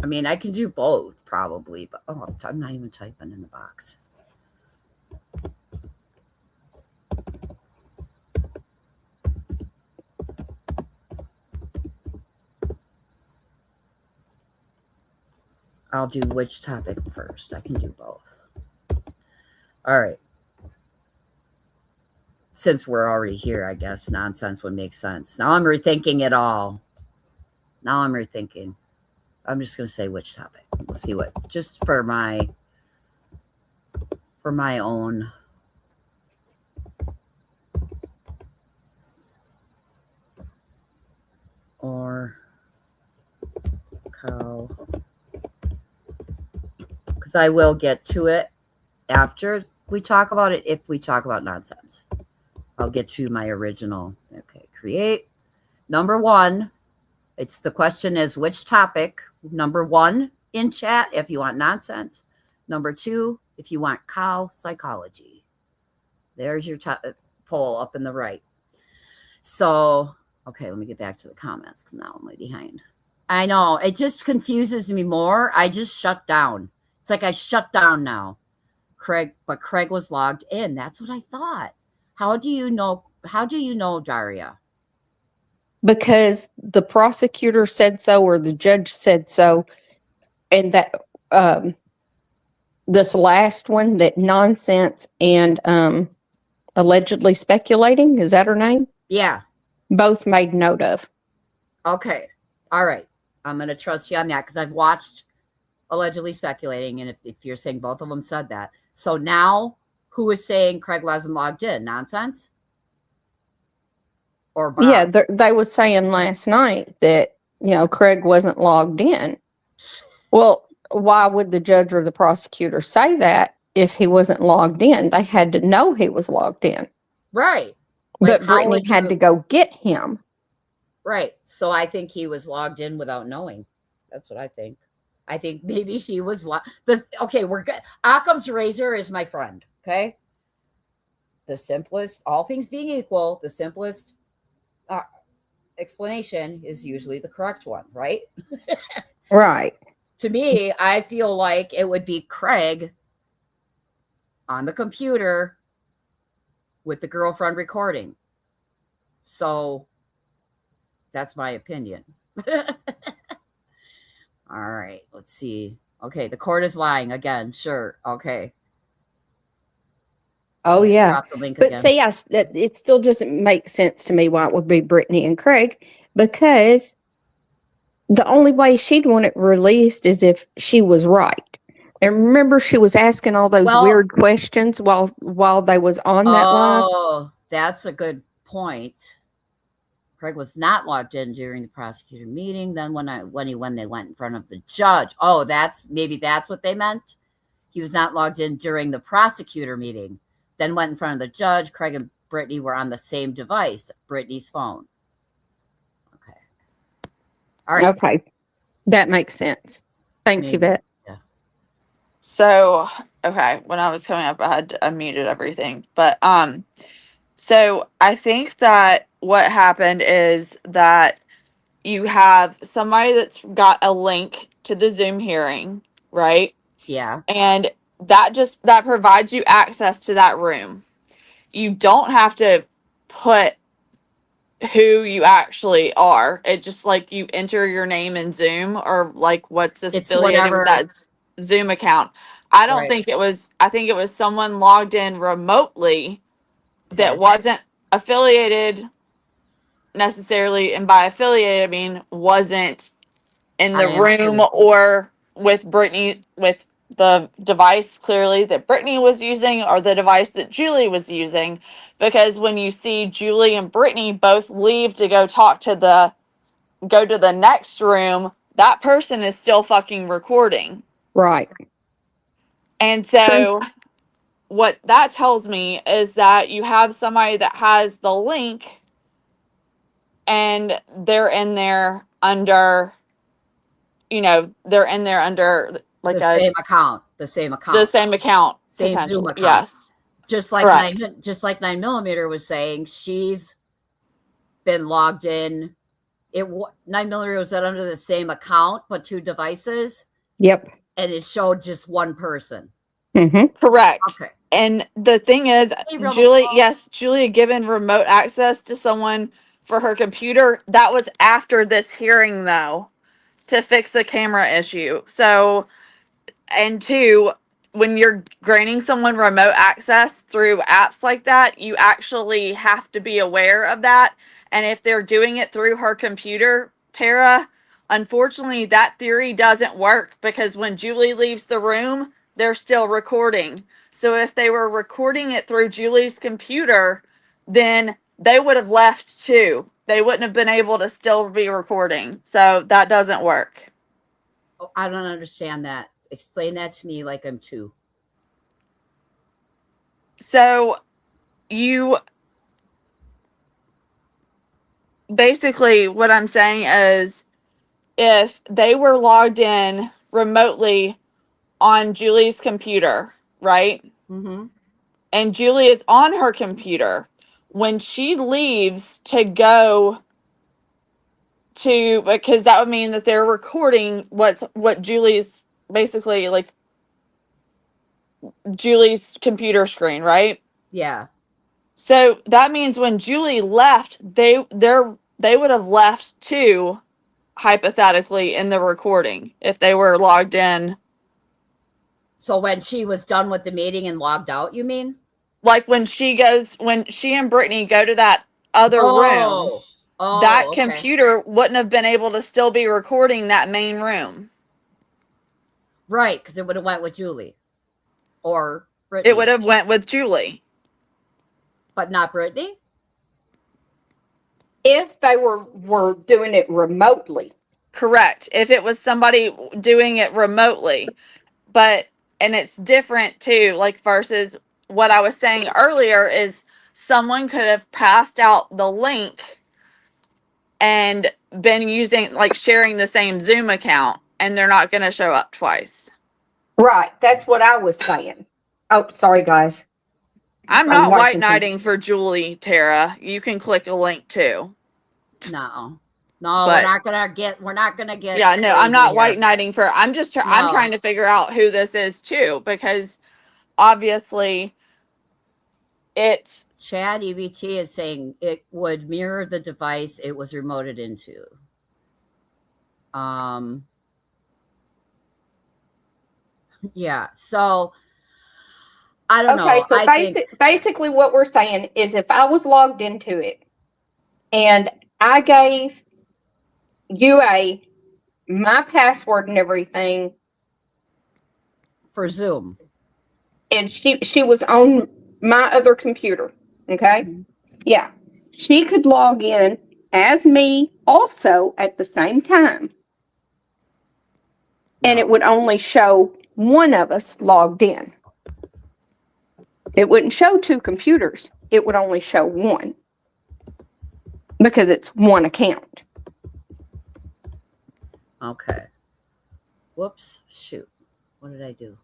I mean, I can do both probably, but I'm not even typing in the box. I'll do which topic first. I can do both. All right. Since we're already here, I guess nonsense would make sense. Now I'm rethinking it all. I'm just going to say which topic. We'll see what, just for my own. Or cow. Because I will get to it after we talk about it. If we talk about nonsense, I'll get to my original. Okay, create. Number 1 It's the question is which topic? Number 1 in chat if you want nonsense. Number 2 if you want cow psychology. There's your poll up in the right. So, okay, let me get back to the comments because now I'm way behind. I know, it just confuses me more. I just shut down. It's like I shut down now. Craig was logged in. That's what I thought. How do you know, Daria? Because the prosecutor said so or the judge said so, and that this last one, that nonsense and allegedly speculating, is that her name? Yeah. Both made note of. Okay. All right. I'm going to trust you on that because I've watched allegedly speculating, and if you're saying both of them said that. So now who is saying Craig wasn't logged in? Nonsense? Or Bob? Yeah, they was saying last night that, Craig wasn't logged in. Well, why would the judge or the prosecutor say that if he wasn't logged in? They had to know he was logged in. Right. But Brittany had to go get him. Right. So I think he was logged in without knowing. That's what I think. I think maybe she was okay, we're good. Occam's razor is my friend. Okay. The simplest, all things being equal, the simplest explanation is usually the correct one, right? Right. To me, I feel like it would be Craig on the computer with the girlfriend recording. So that's my opinion. All right, let's see. Okay, the court is lying again. Sure. Okay. Oh, yeah. Drop the link But again. see, it still doesn't make sense to me why it would be Brittany and Craig, because the only way she'd want it released is if she was right. And remember, she was asking all those weird questions while they was on that live. Oh, that's a good point. Craig was not logged in during the prosecutor meeting. Then when they went in front of the judge. Oh, maybe that's what they meant. He was not logged in during the prosecutor meeting. Then went in front of the judge. Craig and Brittany were on the same device, Brittany's phone. Okay. All right. Okay. That makes sense. Thanks, Maybe. Yvette. Yeah. So, okay, when I was coming up, I had unmuted everything. But so I think that what happened is that you have somebody that's got a link to the Zoom hearing, right? Yeah. And that provides you access to that room. You don't have to put who you actually are. It just like you enter your name in Zoom or like what's affiliated with that Zoom account. I don't think it was, I think it was someone logged in remotely that wasn't affiliated necessarily. And by affiliated, I mean wasn't in the room or with Brittany, with the device clearly that Brittany was using or the device that Julie was using. Because when you see Julie and Brittany both leave to go to the next room, that person is still fucking recording. Right. And so what that tells me is that you have somebody that has the link and they're in there under, they're in there under like the same account. The same account. Same Zoom account. Yes. Just like 9mm was saying, she's been logged in. 9mm was under the same account, but 2 devices. Yep. And it showed just one person. Mm-hmm. Correct. Okay. And the thing is, Julie had given remote access to someone for her computer. That was after this hearing, though, to fix the camera issue. So, and 2, when you're granting someone remote access through apps like that, you actually have to be aware of that. And if they're doing it through her computer, Tara, unfortunately, that theory doesn't work because when Julie leaves the room, they're still recording. So if they were recording it through Julie's computer, then they would have left too. They wouldn't have been able to still be recording. So that doesn't work. Oh, I don't understand that. Explain that to me like I'm 2. So you basically, what I'm saying is if they were logged in remotely on Julie's computer, right? Mm-hmm. And Julie is on her computer. When she leaves to go to, because that would mean that they're recording what Julie's basically like Julie's computer screen, right? Yeah. So that means when Julie left, they would have left too, hypothetically, in the recording if they were logged in. So when she was done with the meeting and logged out, you mean? Like when she and Brittany go to that other room, that Okay. computer wouldn't have been able to still be recording that main room. Right, because it would have went with Julie or Brittany. It would have went with Julie. But not Brittany? If they were doing it remotely. Correct. If it was somebody doing it remotely. And it's different too, like versus what I was saying earlier is someone could have passed out the link and been using, like, sharing the same Zoom account, and they're not going to show up twice. Right. That's what I was saying. Oh, sorry, guys. I'm not watching white knighting for Julie, Tara. You can click a link too. No, But- we're not gonna get. Yeah, no, I'm crazy not here. white knighting for. I'm No. trying to figure out who this is too, because obviously it's Chad EBT is saying it would mirror the device it was remoted into. Yeah. So I don't know. Okay, so I think basically what we're saying is if I was logged into it and I gave UA my password and everything, for Zoom. and she was on my other computer, okay? Mm-hmm. Yeah. She could log in as me also at the same time. And it would only show one of us logged in. It wouldn't show two computers. It would only show one. Because it's one account. Okay. Whoops. Shoot. What did I do?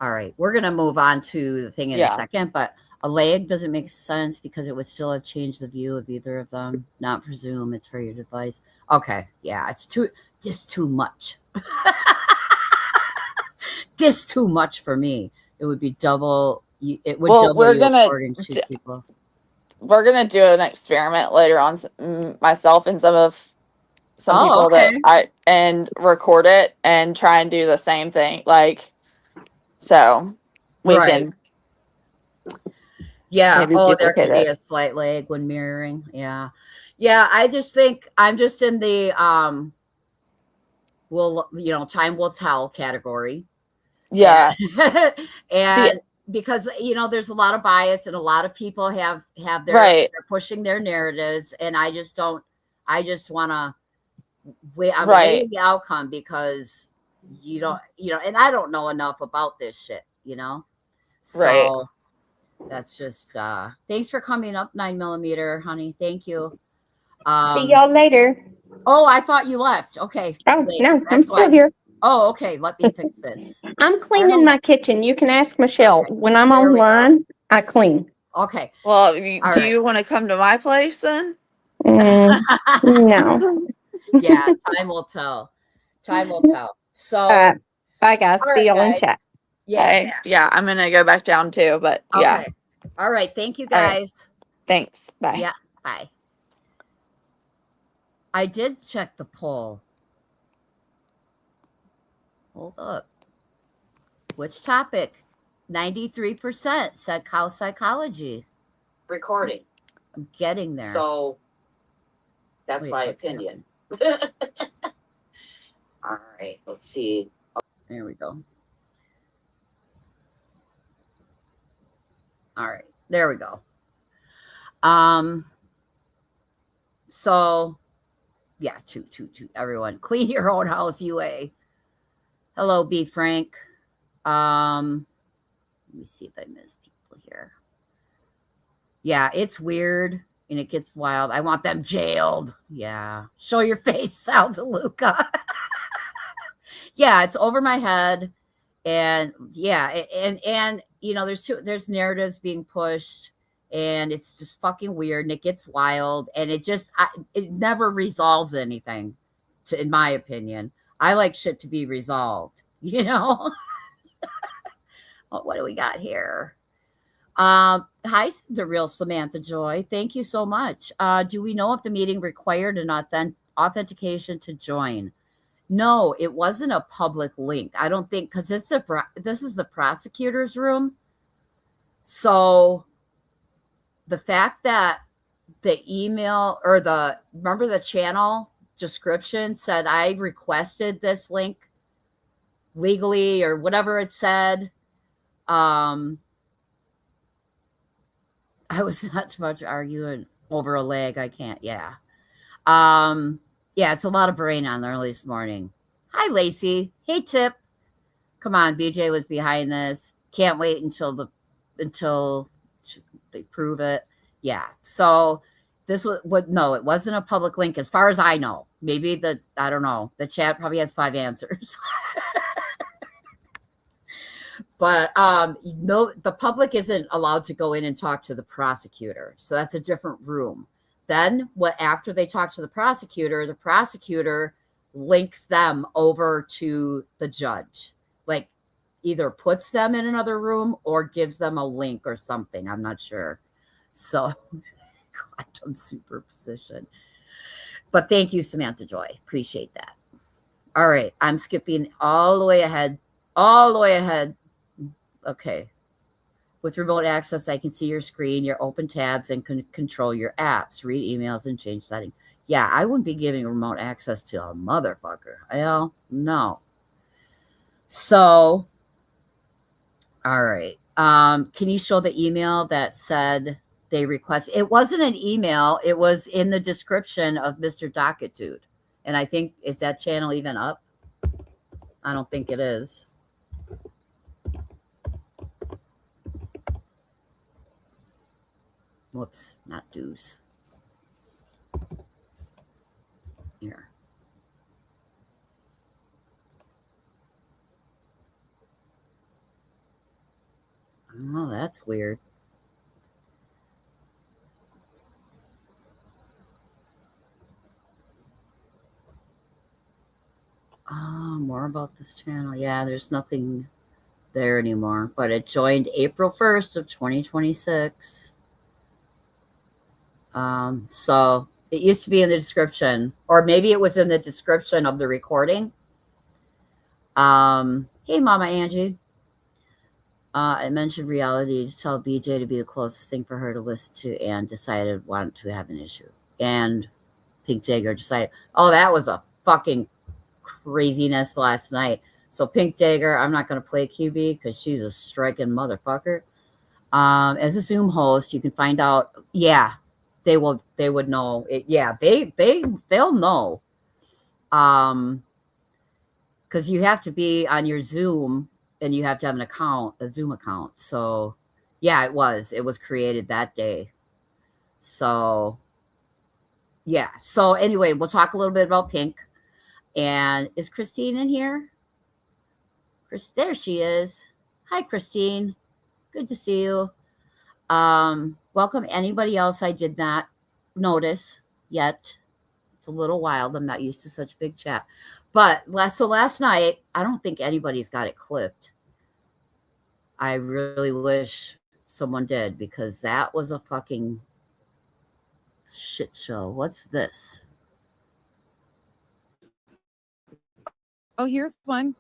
All right. We're going to move on to the thing in a second, but a lag doesn't make sense because it would still have changed the view of either of them. Not for Zoom. It's for your device. Okay. Yeah. It's just too much. Just too much for me. It would be double. It would double we're you gonna according to people. we're gonna do an experiment later on, myself and some people that and record it and try and do the same thing, like, so we can. Yeah. maybe There duplicate could be it. a slight lag when mirroring. Yeah. Yeah. I just think I'm just in the time will tell category. Yeah. And because there's a lot of bias and a lot of people have their Right. they're pushing their narratives, and I just want to wait. I'm Right. waiting the outcome because and I don't know enough about this shit, so Right. that's just thanks for coming up, 9mm, honey. Thank you. See y'all later. Oh, I thought you left. Okay. Oh, Wait, no, I'm that's still why- here. Oh, okay. Let me fix this. I'm cleaning my kitchen. You can ask Michelle. Okay. When I'm There we go. online, I clean. Okay. Well, All do right. you want to come to my place then? No. Yeah, time will tell. Time will tell. So, Bye, guys. all See right, y'all in guys. chat. Yeah. Okay. Yeah, I'm gonna go back down too, but yeah. Okay. All right. Thank you, All right. guys. Thanks. Bye. Yeah. Bye. I did check the poll. Hold up. Which topic? 93% said cow psychology. Recording. I'm getting there. So that's Wait, my what's opinion. All right, let's see. There we go. All right, there we go. So yeah, two. Everyone, clean your own house, UA. Hello, B Frank. Let me see if I missed people here. Yeah, it's weird. and it gets wild. I want them jailed. Yeah. Show your face, Sal DeLuca. Yeah, it's over my head. And yeah, and you know, there's narratives being pushed, and it's just fucking weird, and it gets wild, and it never resolves anything, in my opinion. I like shit to be resolved, you know. What do we got here? Hi, the real Samantha Joy. Thank you so much. Do we know if the meeting required an authentication to join? No, it wasn't a public link. I don't think, because this is the prosecutor's room. So the fact that the email or remember the channel description said I requested this link legally or whatever it said. I was not too much arguing over a leg. I can't. Yeah. Yeah, it's a lot of brain on early this morning. Hi, Lacey. Hey, Tip. Come on, BJ was behind this. Can't wait until they prove it. Yeah. So this no, it wasn't a public link as far as I know. Maybe I don't know. The chat probably has 5 answers. But no, the public isn't allowed to go in and talk to the prosecutor. So that's a different room. Then after they talk to the prosecutor links them over to the judge. Like either puts them in another room or gives them a link or something. I'm not sure. So quantum superposition. But thank you, Samantha Joy. Appreciate that. All right. I'm skipping all the way ahead. Okay. With remote access, I can see your screen, your open tabs, and can control your apps, read emails, and change settings. Yeah, I wouldn't be giving remote access to a motherfucker. Well, no. So, all right. Can you show the email that said they request? It wasn't an email. It was in the description of Mr. Dockitude. And I think, is that channel even up? I don't think it is. Whoops, not dues. Here. Oh, that's weird. Oh, more about this channel. Yeah, there's nothing there anymore, but it joined April 1st of 2026. So it used to be in the description, or maybe it was in the description of the recording. Hey, Mama Angie. I mentioned reality to tell BJ to be the closest thing for her to listen to and decided wanted to have an issue. And Pink Dagger decided, oh, that was a fucking craziness last night. So Pink Dagger, I'm not going to play QB because she's a striking motherfucker. As a Zoom host, you can find out. Yeah, they would know it. Yeah, they'll know. Because you have to be on your Zoom and you have to have a Zoom account. So yeah, it was created that day. So yeah. So anyway, we'll talk a little bit about Pink. And is Christine in here? There she is. Hi, Christine. Good to see you. Welcome anybody else I did not notice yet. It's a little wild. I'm not used to such big chat. But last night, I don't think anybody's got it clipped. I really wish someone did, because that was a fucking shit show. What's this? Oh, here's one.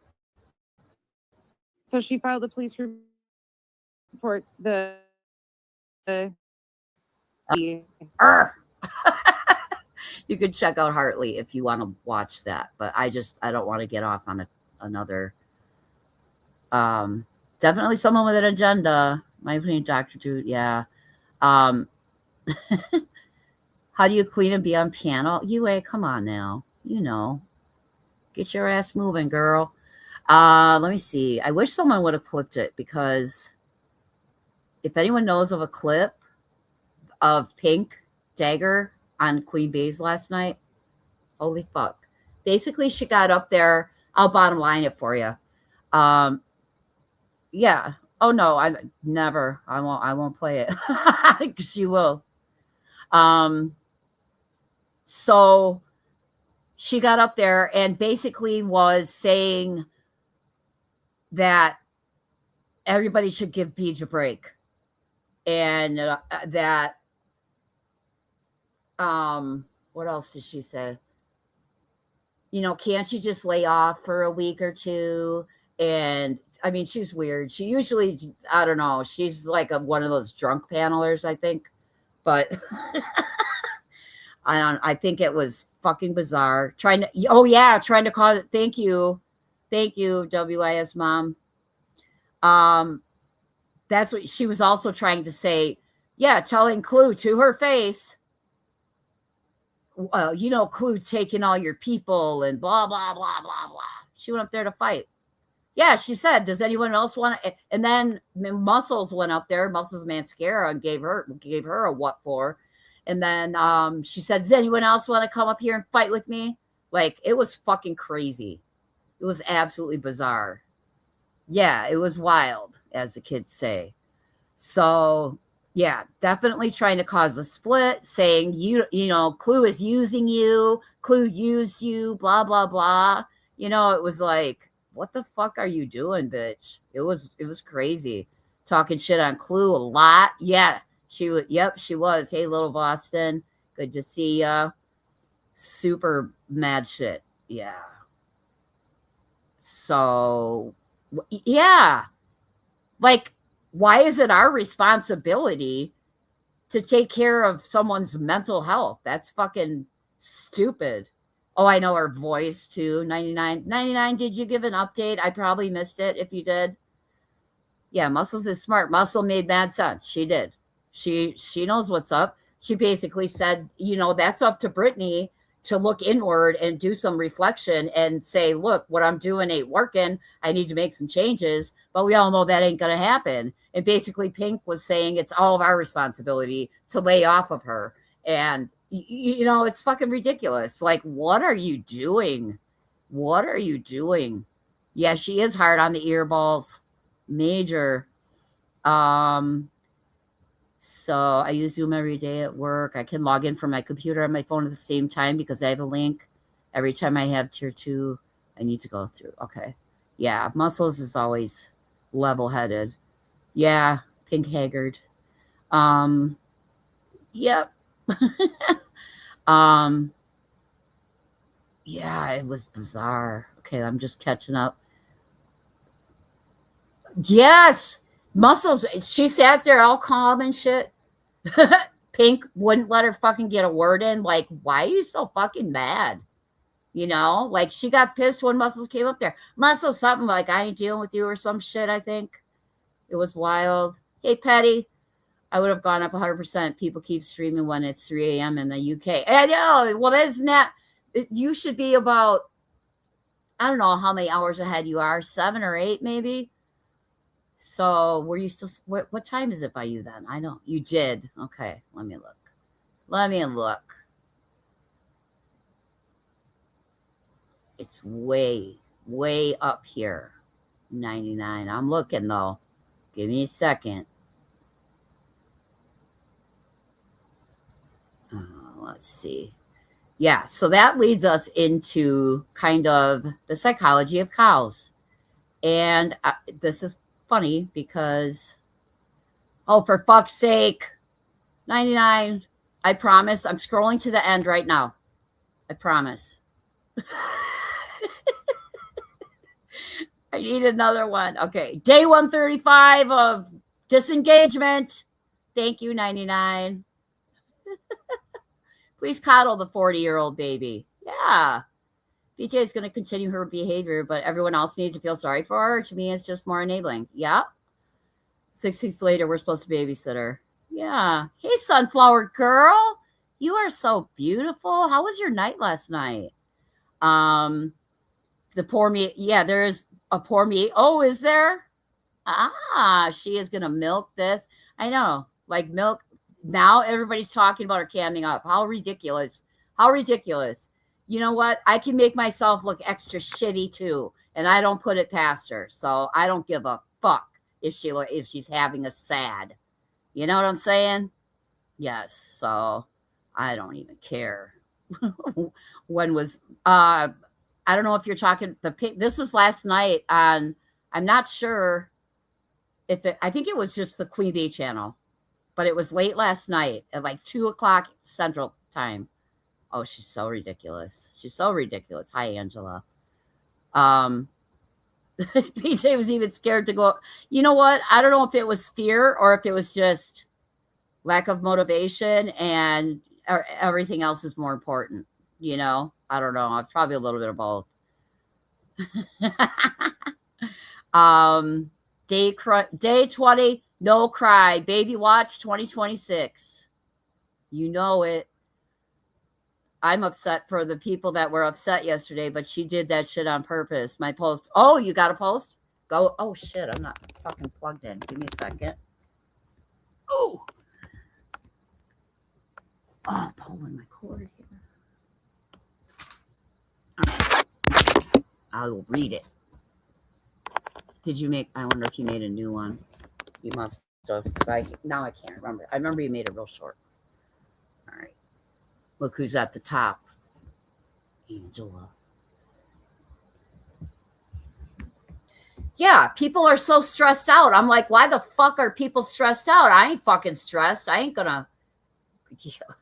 So she filed a police report. You could check out Hartley if you want to watch that, but I don't want to get off on another. Definitely someone with an agenda. My opinion, Dr. Dude. Yeah. How do you clean and be on panel? UA, come on now. Get your ass moving, girl. Let me see. I wish someone would have clipped it, because if anyone knows of a clip of Pink dagger on Queen Bee's last night. Holy fuck. Basically, she got up there. I'll bottom line it for you. Yeah. Oh no, I never. I won't play it. She will. So she got up there and basically was saying that everybody should give Beach a break. And that what else did she say? Can't you just lay off for a week or two? And I mean, she's weird. She usually, I don't know, she's like one of those drunk panelers, I think. But I think it was fucking bizarre. Trying to cause it. Thank you, WIS mom. That's what she was also trying to say. Yeah, telling Clue to her face. Well, Clue's taking all your people and blah, blah, blah, blah, blah. She went up there to fight. Yeah, she said, does anyone else want to? And then Muscles went up there, Muscles Mascara, and gave her a what for. And then she said, does anyone else want to come up here and fight with me? Like, it was fucking crazy. It was absolutely bizarre. Yeah, it was wild, as the kids say. So, yeah, definitely trying to cause a split, saying, Clue is using you. Clue used you, blah, blah, blah. It was like, what the fuck are you doing, bitch? It was crazy. Talking shit on Clue a lot. Yeah, she was. Hey, little Boston. Good to see ya. Super mad shit. Yeah. So, yeah. Like, why is it our responsibility to take care of someone's mental health? That's fucking stupid. Oh, I know her voice too. 99, did you give an update? I probably missed it if you did. Yeah, Muscles is smart. Muscle made mad sense. She did. She knows what's up. She basically said, that's up to Brittany to look inward and do some reflection and say, look, what I'm doing ain't working. I need to make some changes. But we all know that ain't going to happen. And basically Pink was saying it's all of our responsibility to lay off of her. And it's fucking ridiculous. Like, what are you doing? What are you doing? Yeah, she is hard on the earballs. Major. So I use Zoom every day at work. I can log in from my computer and my phone at the same time because I have a link. Every time I have tier 2, I need to go through. Okay. Yeah, Muscles is always level-headed. Yeah, Pink Haggard. Yep. Yeah, it was bizarre. Okay, I'm just catching up. Yes, Muscles. She sat there all calm and shit. Pink wouldn't let her fucking get a word in. Like, why are you so fucking mad? Like, she got pissed when Muscles came up there. Muscles, something like, I ain't dealing with you or some shit, I think. It was wild. Hey, Petty. I would have gone up 100%. People keep streaming when it's 3 a.m. in the UK. I know. Well, isn't that, you should be about, I don't know how many hours ahead you are, 7 or 8 maybe. So were you still, what time is it by you then? I don't, you did. Okay, let me look. It's way, way up here. 99. I'm looking though. Give me a second. Let's see. Yeah, so that leads us into kind of the psychology of cows. And this is funny because, oh, for fuck's sake, 99, I promise. I'm scrolling to the end right now. I promise. I need another one. Okay, day 135 of disengagement. Thank you, 99. Please coddle the 40-year-old baby. Yeah. BJ is going to continue her behavior, but everyone else needs to feel sorry for her. To me, it's just more enabling. Yeah. 6 weeks later, we're supposed to babysit her. Yeah. Hey, sunflower girl. You are so beautiful. How was your night last night? The poor me. Yeah, there's a poor me. Oh, is there? She is going to milk this. I know. Like milk. now everybody's talking about her camming up. How ridiculous. How ridiculous. You know what? I can make myself look extra shitty too, and I don't put it past her. So I don't give a fuck if she's having a sad. You know what I'm saying? Yes. So I don't even care. When was I don't know if you're talking this was last night on, I'm not sure if I think it was just the Queen Bee channel, but it was late last night at like 2:00 Central Time. Oh, she's so ridiculous. She's so ridiculous. Hi, Angela. PJ was even scared to go. You know what? I don't know if it was fear or if it was just lack of motivation and everything else is more important. You know, I don't know. It's probably a little bit of both. Day 20, no cry. Baby watch 2026. You know it. I'm upset for the people that were upset yesterday, but she did that shit on purpose. My post. Oh, you got a post? Go. Oh, shit. I'm not fucking plugged in. Give me a second. Oh. Oh, pulling my cord here. Right. I will read it. Did you make, I wonder if you made a new one. You must have. Now I can't remember. I remember you made it real short. All right. Look who's at the top. Angela. Yeah, people are so stressed out. I'm like, why the fuck are people stressed out? I ain't fucking stressed. I ain't gonna.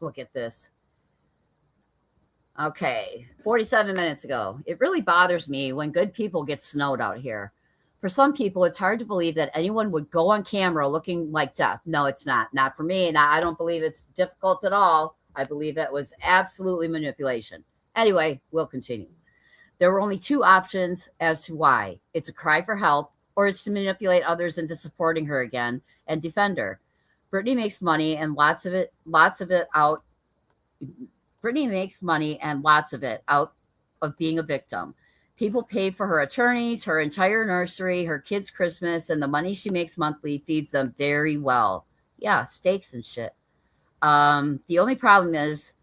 Look at this. Okay, 47 minutes ago. It really bothers me when good people get snowed out here. For some people, it's hard to believe that anyone would go on camera looking like death. No, it's not. Not for me. And I don't believe it's difficult at all. I believe that was absolutely manipulation. Anyway, we'll continue. There were only two options as to why. It's a cry for help, or it's to manipulate others into supporting her again and defend her. Brittany makes money and lots of it out. Brittany makes money and lots of it out of being a victim. People pay for her attorneys, her entire nursery, her kids' Christmas, and the money she makes monthly feeds them very well. Yeah, steaks and shit. The only problem is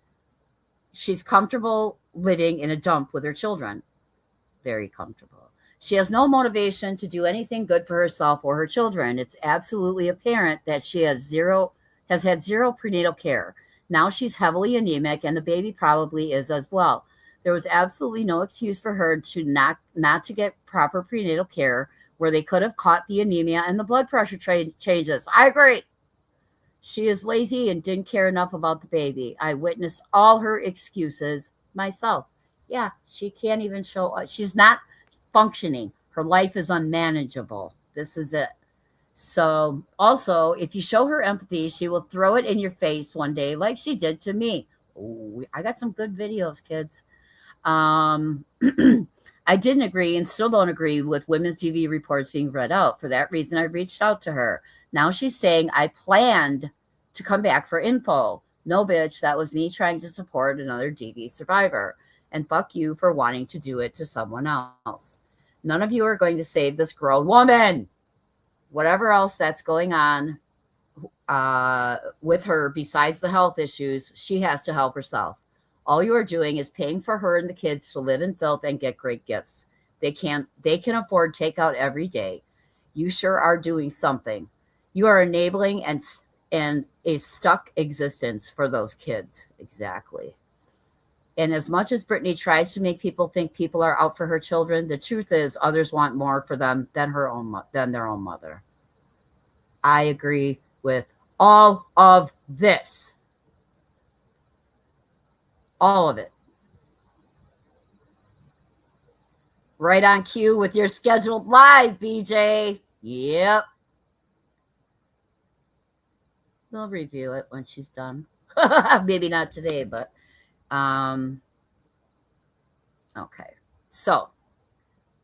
she's comfortable living in a dump with her children. Very comfortable. She has no motivation to do anything good for herself or her children. It's absolutely apparent that she has had zero prenatal care. Now she's heavily anemic, and the baby probably is as well. There was absolutely no excuse for her to not to get proper prenatal care where they could have caught the anemia and the blood pressure changes. I agree. She is lazy and didn't care enough about the baby. I witnessed all her excuses myself. Yeah, she can't even show up. She's not functioning. Her life is unmanageable. This is it. So also, if you show her empathy, she will throw it in your face one day like she did to me. Ooh, I got some good videos, kids. I didn't agree and still don't agree with women's TV reports being read out. For that reason, I reached out to her. Now she's saying I planned to come back for info. No, bitch, that was me trying to support another DV survivor. And fuck you for wanting to do it to someone else. None of you are going to save this grown woman. Whatever else that's going on with her besides the health issues, she has to help herself. All you are doing is paying for her and the kids to live in filth and get great gifts. They can afford takeout every day. You sure are doing something. You are enabling and a stuck existence for those kids. Exactly. And as much as Brittany tries to make people think people are out for her children, the truth is others want more for them than their own mother. I agree with all of this. All of it. Right on cue with your scheduled live, BJ. Yep. We'll review it when she's done. Maybe not today, but okay. So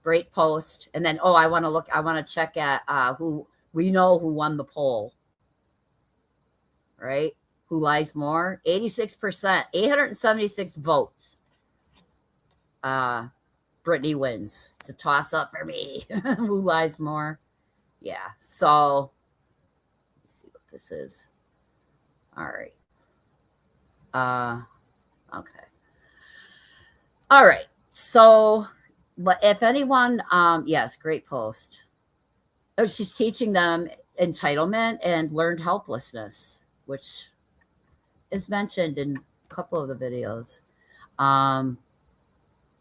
great post. And then I want to check at who we know who won the poll. Right? Who lies more? 86%, 876 votes. Brittany wins. It's a toss up for me. Who lies more? Yeah. So let's see what this is. All right. Okay. All right. So, but if anyone, yes, great post. Oh, she's teaching them entitlement and learned helplessness, which is mentioned in a couple of the videos.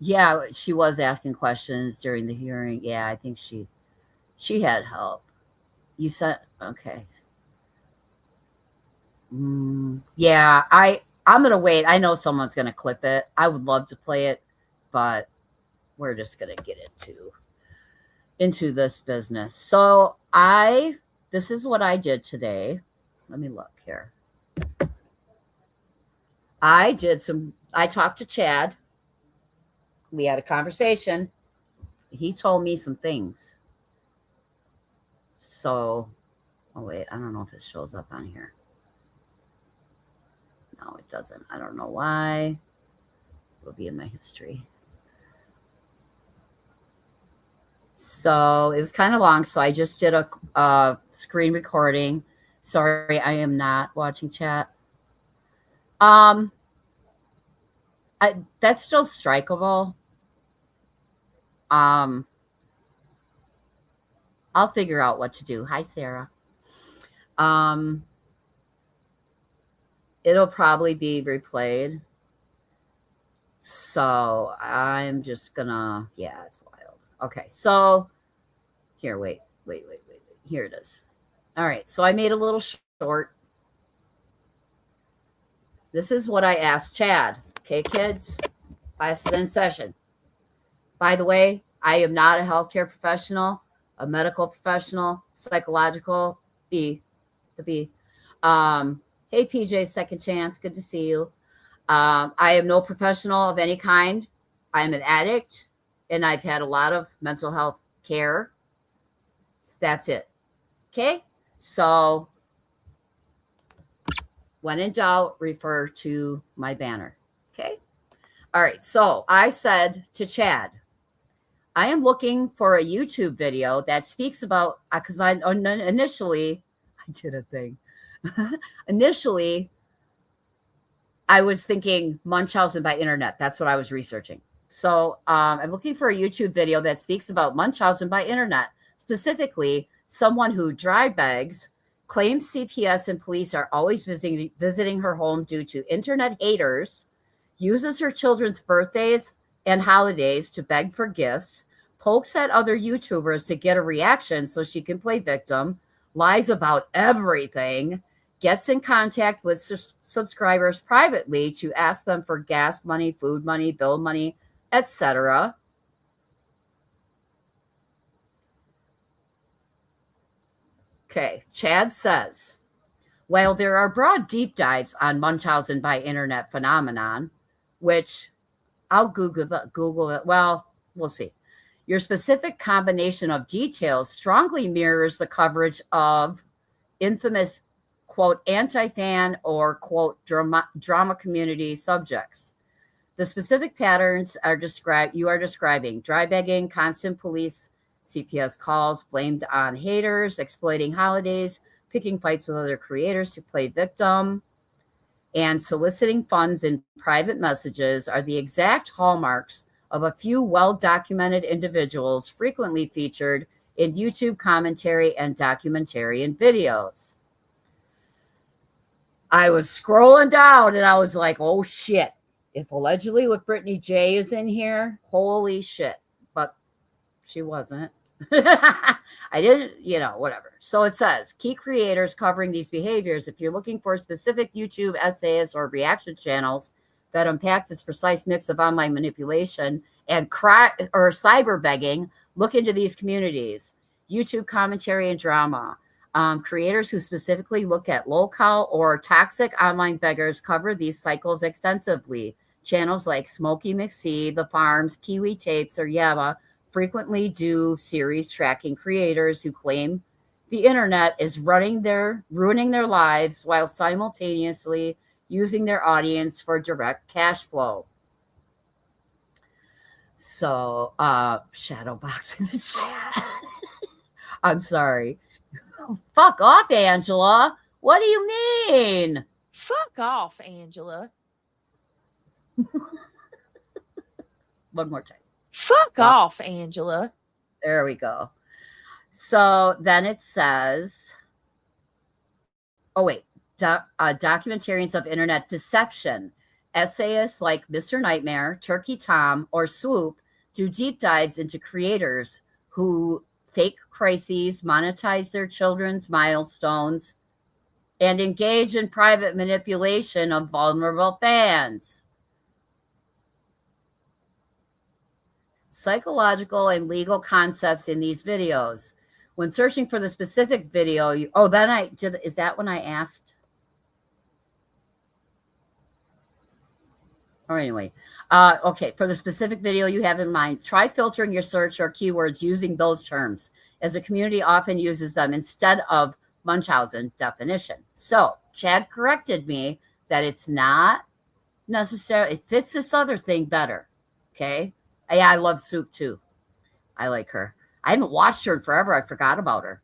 Yeah, she was asking questions during the hearing. Yeah, I think she had help. You said okay. Yeah, I'm gonna wait. I know someone's gonna clip it. I would love to play it, but we're just gonna get into this business. So this is what I did today. Let me look here. I talked to Chad. We had a conversation. He told me some things. So, oh wait, I don't know if it shows up on here. No, it doesn't. I don't know why. It'll be in my history. So it was kind of long. So I just did a screen recording. Sorry, I am not watching chat. That's still strikeable. I'll figure out what to do. Hi, Sarah. It'll probably be replayed. So I'm just gonna, yeah, it's wild. Okay, so here, wait. Here it is. All right, so I made a little short. This is what I asked Chad. Okay, kids, class is in session. By the way, I am not a healthcare professional, a medical professional, psychological, the B. Hey, PJ, second chance. Good to see you. I am no professional of any kind. I'm an addict, and I've had a lot of mental health care. That's it. Okay? So when in doubt, refer to my banner. Okay? All right. So I said to Chad, I am looking for a YouTube video that speaks about, because initially, I did a thing. Initially, I was thinking Munchausen by internet. That's what I was researching. So I'm looking for a YouTube video that speaks about Munchausen by internet, specifically someone who dry begs, claims CPS and police are always visiting her home due to internet haters, uses her children's birthdays and holidays to beg for gifts, pokes at other YouTubers to get a reaction so she can play victim, lies about everything, gets in contact with subscribers privately to ask them for gas money, food money, bill money, etc. Okay, Chad says, while there are broad deep dives on Munchausen by internet phenomenon, which I'll Google it. Well, we'll see. Your specific combination of details strongly mirrors the coverage of infamous, quote, anti-fan or, quote, drama community subjects. The specific patterns you are describing: dry begging, constant police CPS calls, blamed on haters, exploiting holidays, picking fights with other creators to play victim, and soliciting funds in private messages are the exact hallmarks of a few well-documented individuals frequently featured in YouTube commentary and documentarian videos. I was scrolling down and I was like, oh shit. If allegedly with Brittany J is in here, holy shit. But she wasn't. I didn't, whatever. So it says, key creators covering these behaviors. If you're looking for specific YouTube essays or reaction channels that unpack this precise mix of online manipulation and cyber begging, look into these communities. YouTube commentary and drama. Creators who specifically look at low-cal or toxic online beggars cover these cycles extensively. Channels like Smokey McSee, The Farms, Kiwi Tapes, or Yava frequently do series tracking creators who claim the internet is ruining their lives while simultaneously using their audience for direct cash flow. So, shadow box in the chat. I'm sorry. Fuck off, Angela. What do you mean? Fuck off, Angela. One more time. Fuck off, Angela. There we go. So then it says, oh, wait. Documentarians of internet deception. Essayists like Mr. Nightmare, Turkey Tom, or Swoop do deep dives into creators who fake crises, monetize their children's milestones, and engage in private manipulation of vulnerable fans. Psychological and legal concepts in these videos. When searching for the specific video, is that when I asked? Or anyway, okay, for the specific video you have in mind, try filtering your search or keywords using those terms, as the community often uses them instead of Munchausen definition. So Chad corrected me that it's not necessarily, it fits this other thing better. Okay. Yeah, I love Soup too. I like her. I haven't watched her in forever. I forgot about her.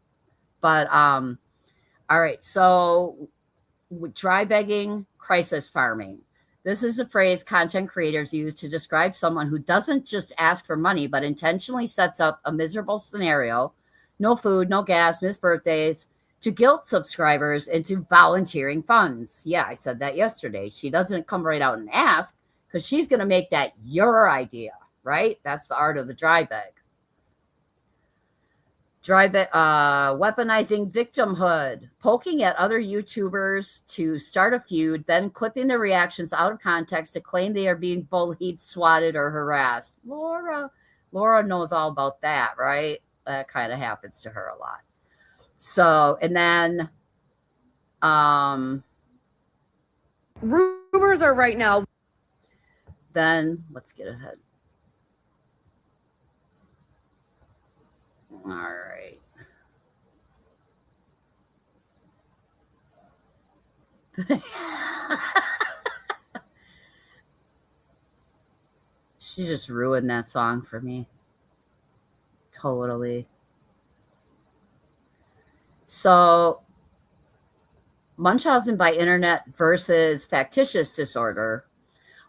But all right. So dry begging, crisis farming. This is a phrase content creators use to describe someone who doesn't just ask for money, but intentionally sets up a miserable scenario, no food, no gas, missed birthdays, to guilt subscribers into volunteering funds. Yeah, I said that yesterday. She doesn't come right out and ask because she's going to make that your idea, right? That's the art of the dry beg. Weaponizing victimhood, poking at other YouTubers to start a feud, then clipping their reactions out of context to claim they are being bullied, swatted, or harassed. Laura knows all about that, right? That kind of happens to her a lot. So, and then rumors are right now. Then let's get ahead. All right. She just ruined that song for me. Totally. So, Munchausen by internet versus factitious disorder.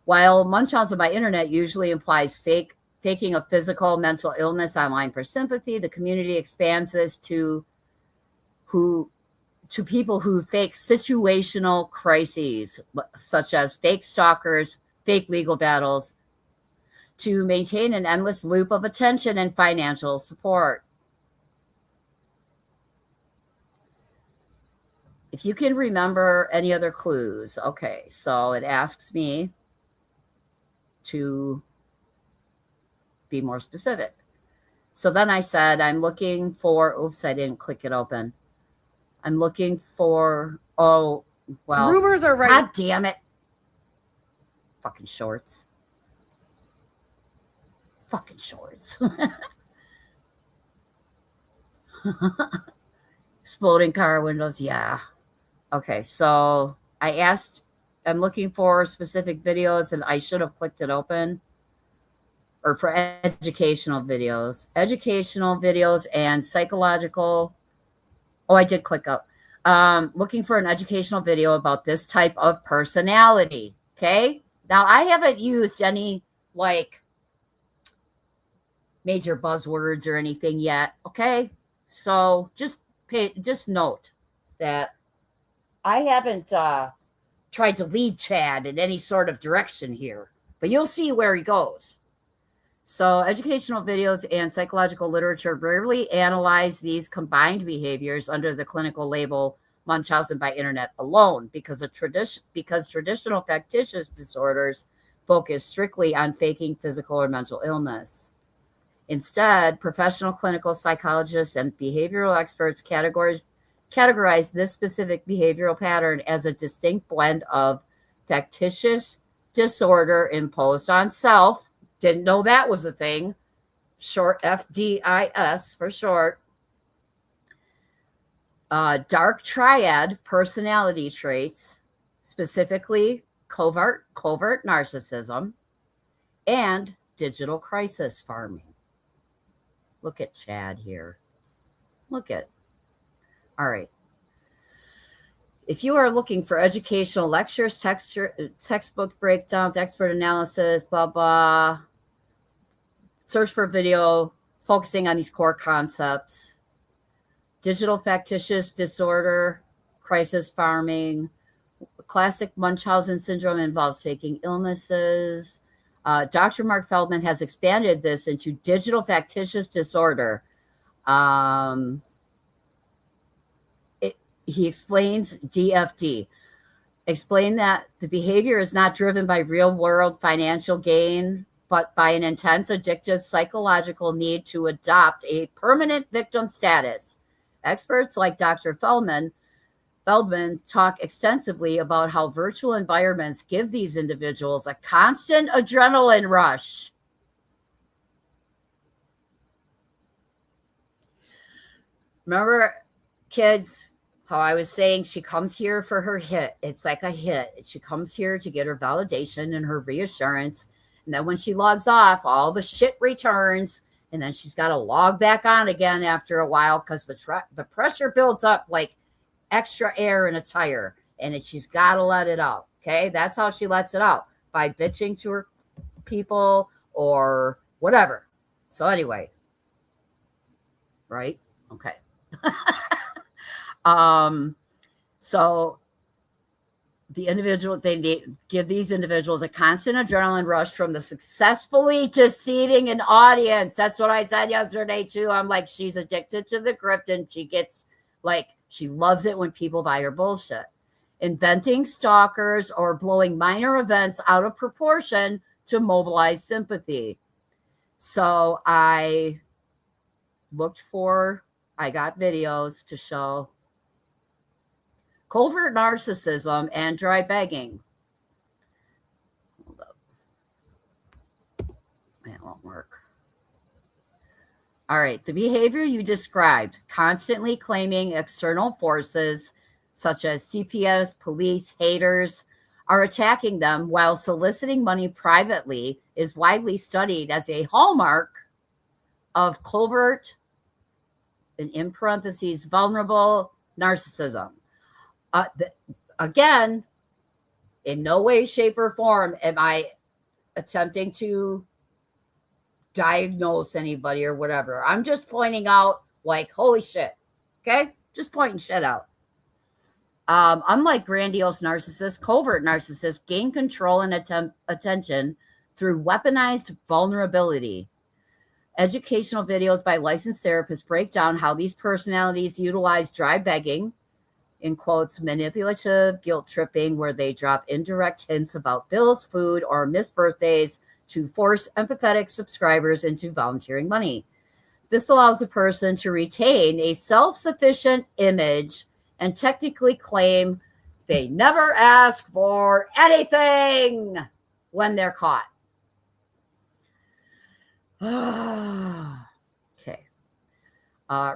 While Munchausen by internet usually implies faking a physical mental illness online for sympathy, the community expands this to people who fake situational crises, such as fake stalkers, fake legal battles, to maintain an endless loop of attention and financial support. If you can remember any other clues. Okay, so it asks me to be more specific. So then I said, I'm looking for, oops, I didn't click it open. I'm looking for, rumors are right. God damn it. Fucking shorts. Exploding car windows. Yeah. Okay. So I'm looking for specific videos and I should have clicked it open. Or for educational videos and psychological. Oh, I did click up. Looking for an educational video about this type of personality. Okay. Now I haven't used any major buzzwords or anything yet. Okay. So just note that I haven't tried to lead Chad in any sort of direction here, but you'll see where he goes. So educational videos and psychological literature rarely analyze these combined behaviors under the clinical label Munchausen by internet alone, because traditional factitious disorders focus strictly on faking physical or mental illness. Instead, professional clinical psychologists and behavioral experts categorize this specific behavioral pattern as a distinct blend of factitious disorder imposed on self. Didn't know that was a thing. Short FDIS for short. Dark triad personality traits, specifically covert narcissism, and digital crisis farming. Look at Chad here. All right. If you are looking for educational lectures, textbook breakdowns, expert analysis, blah, blah, search for video focusing on these core concepts. Digital factitious disorder, crisis farming. Classic Munchausen syndrome involves faking illnesses. Dr. Mark Feldman has expanded this into digital factitious disorder. He explains DFD. Explain that the behavior is not driven by real-world financial gain, but by an intense addictive psychological need to adopt a permanent victim status. Experts like Dr. Feldman talk extensively about how virtual environments give these individuals a constant adrenaline rush. Remember, kids, how I was saying she comes here for her hit. It's like a hit. She comes here to get her validation and her reassurance. And then when she logs off, all the shit returns. And then she's got to log back on again after a while because the pressure builds up like extra air in a tire. And she's got to let it out. Okay? That's how she lets it out, by bitching to her people or whatever. So anyway. Right? Okay. So the individual, they give these individuals a constant adrenaline rush from the successfully deceiving an audience. That's what I said yesterday too. I'm like, she's addicted to the grift, and she gets like, she loves it when people buy her bullshit. Inventing stalkers or blowing minor events out of proportion to mobilize sympathy. So I got videos to show covert narcissism and dry begging. Hold up. That won't work. All right. The behavior you described, constantly claiming external forces such as CPS, police, haters, are attacking them while soliciting money privately, is widely studied as a hallmark of covert, and in parentheses, vulnerable narcissism. Again, in no way, shape, or form am I attempting to diagnose anybody or whatever. I'm just pointing out, like, holy shit. Okay? Just pointing shit out. Unlike grandiose narcissists, covert narcissists gain control and attention through weaponized vulnerability. Educational videos by licensed therapists break down how these personalities utilize dry begging, in quotes, manipulative guilt tripping, where they drop indirect hints about bills, food, or missed birthdays to force empathetic subscribers into volunteering money. This allows the person to retain a self-sufficient image and technically claim they never ask for anything when they're caught. Okay.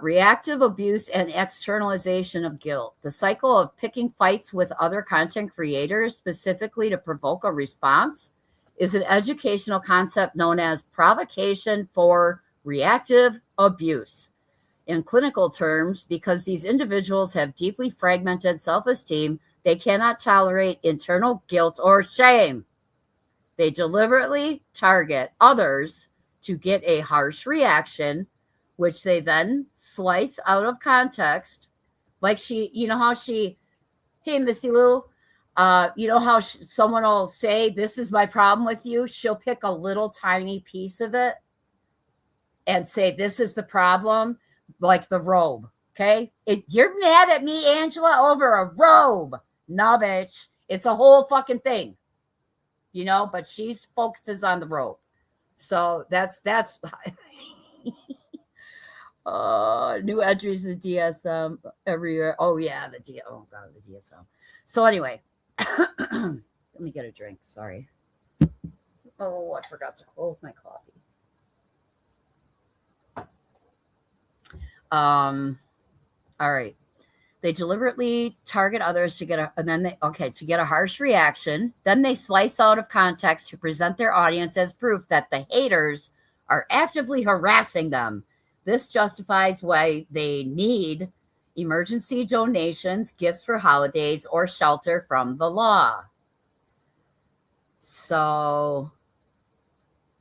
Reactive abuse and externalization of guilt. The cycle of picking fights with other content creators, specifically to provoke a response, is an educational concept known as provocation for reactive abuse. In clinical terms, because these individuals have deeply fragmented self-esteem, they cannot tolerate internal guilt or shame. They deliberately target others to get a harsh reaction, which they then slice out of context. Like hey, Missy Lou, you know how someone will say, this is my problem with you? She'll pick a little tiny piece of it and say, this is the problem, like the robe, okay? You're mad at me, Angela, over a robe. No, bitch. It's a whole fucking thing, but she focuses on the robe. So that's new entries in the DSM every year. Oh yeah, the DSM. So anyway, let me get a drink. Sorry. Oh, I forgot to close my coffee. All right. They deliberately target others to get a harsh reaction. Then they slice out of context to present their audience as proof that the haters are actively harassing them. This justifies why they need emergency donations, gifts for holidays, or shelter from the law. So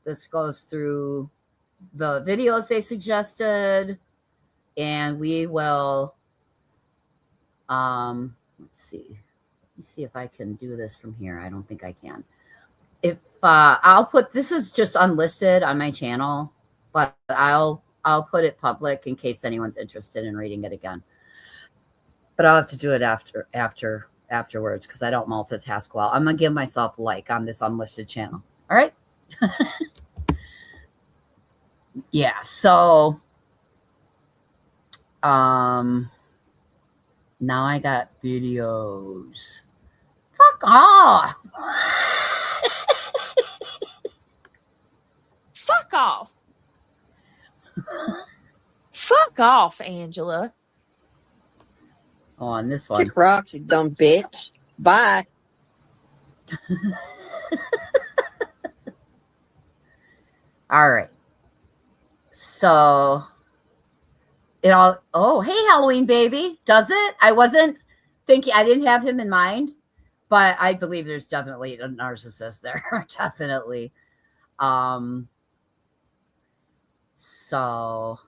this goes through the videos they suggested, and we will, let's see. Let me see if I can do this from here. I don't think I can. If I'll put, this is just unlisted on my channel, but I'll put it public in case anyone's interested in reading it again. But I'll have to do it afterwards because I don't multitask well. I'm gonna give myself a like on this unlisted channel. All right. Yeah. So now I got videos. Fuck off. Fuck off. Fuck off, Angela. Oh, on this one. Kick rocks, you dumb bitch. Bye. All right. So it all, oh, hey, Halloween baby. Does it? I wasn't thinking, I didn't have him in mind, but I believe there's definitely a narcissist there. Definitely. So, all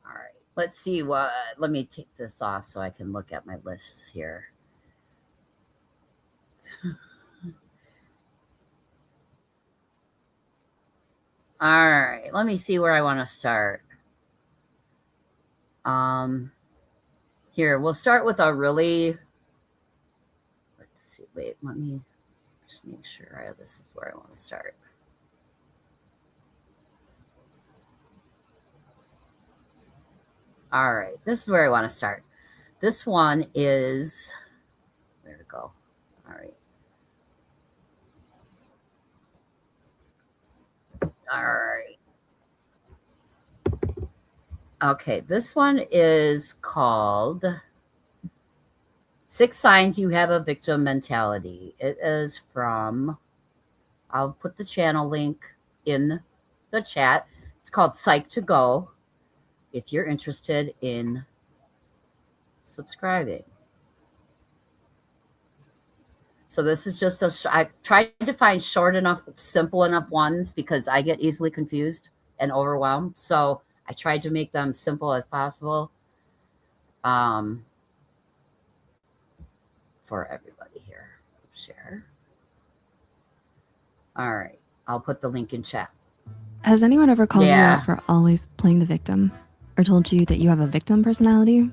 right, let's see what, let me take this off so I can look at my lists here. All right, let me see where I want to start. Here, we'll start with a really, let's see, wait, let me just make sure this is where I want to start. All right, this is where I want to start. This one is, where to go? All right. All right. Okay, this one is called 6 Signs You Have a Victim Mentality. It is from, I'll put the channel link in the chat. It's called Psych to Go, if you're interested in subscribing. So this is just I tried to find short enough, simple enough ones because I get easily confused and overwhelmed. So I tried to make them simple as possible for everybody here. Share. All right. I'll put the link in chat. Has anyone ever called you out for always playing the victim or told you that you have a victim personality?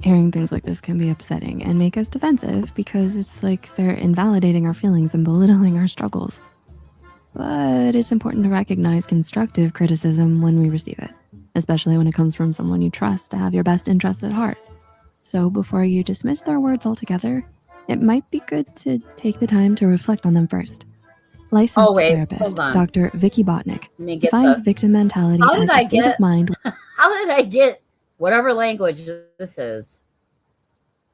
Hearing things like this can be upsetting and make us defensive because it's like they're invalidating our feelings and belittling our struggles. But it's important to recognize constructive criticism when we receive it, especially when it comes from someone you trust to have your best interest at heart. So before you dismiss their words altogether, it might be good to take the time to reflect on them first. Licensed therapist Dr. Vicky Botnick defines victim mentality as a state of mind. How did I get whatever language this is?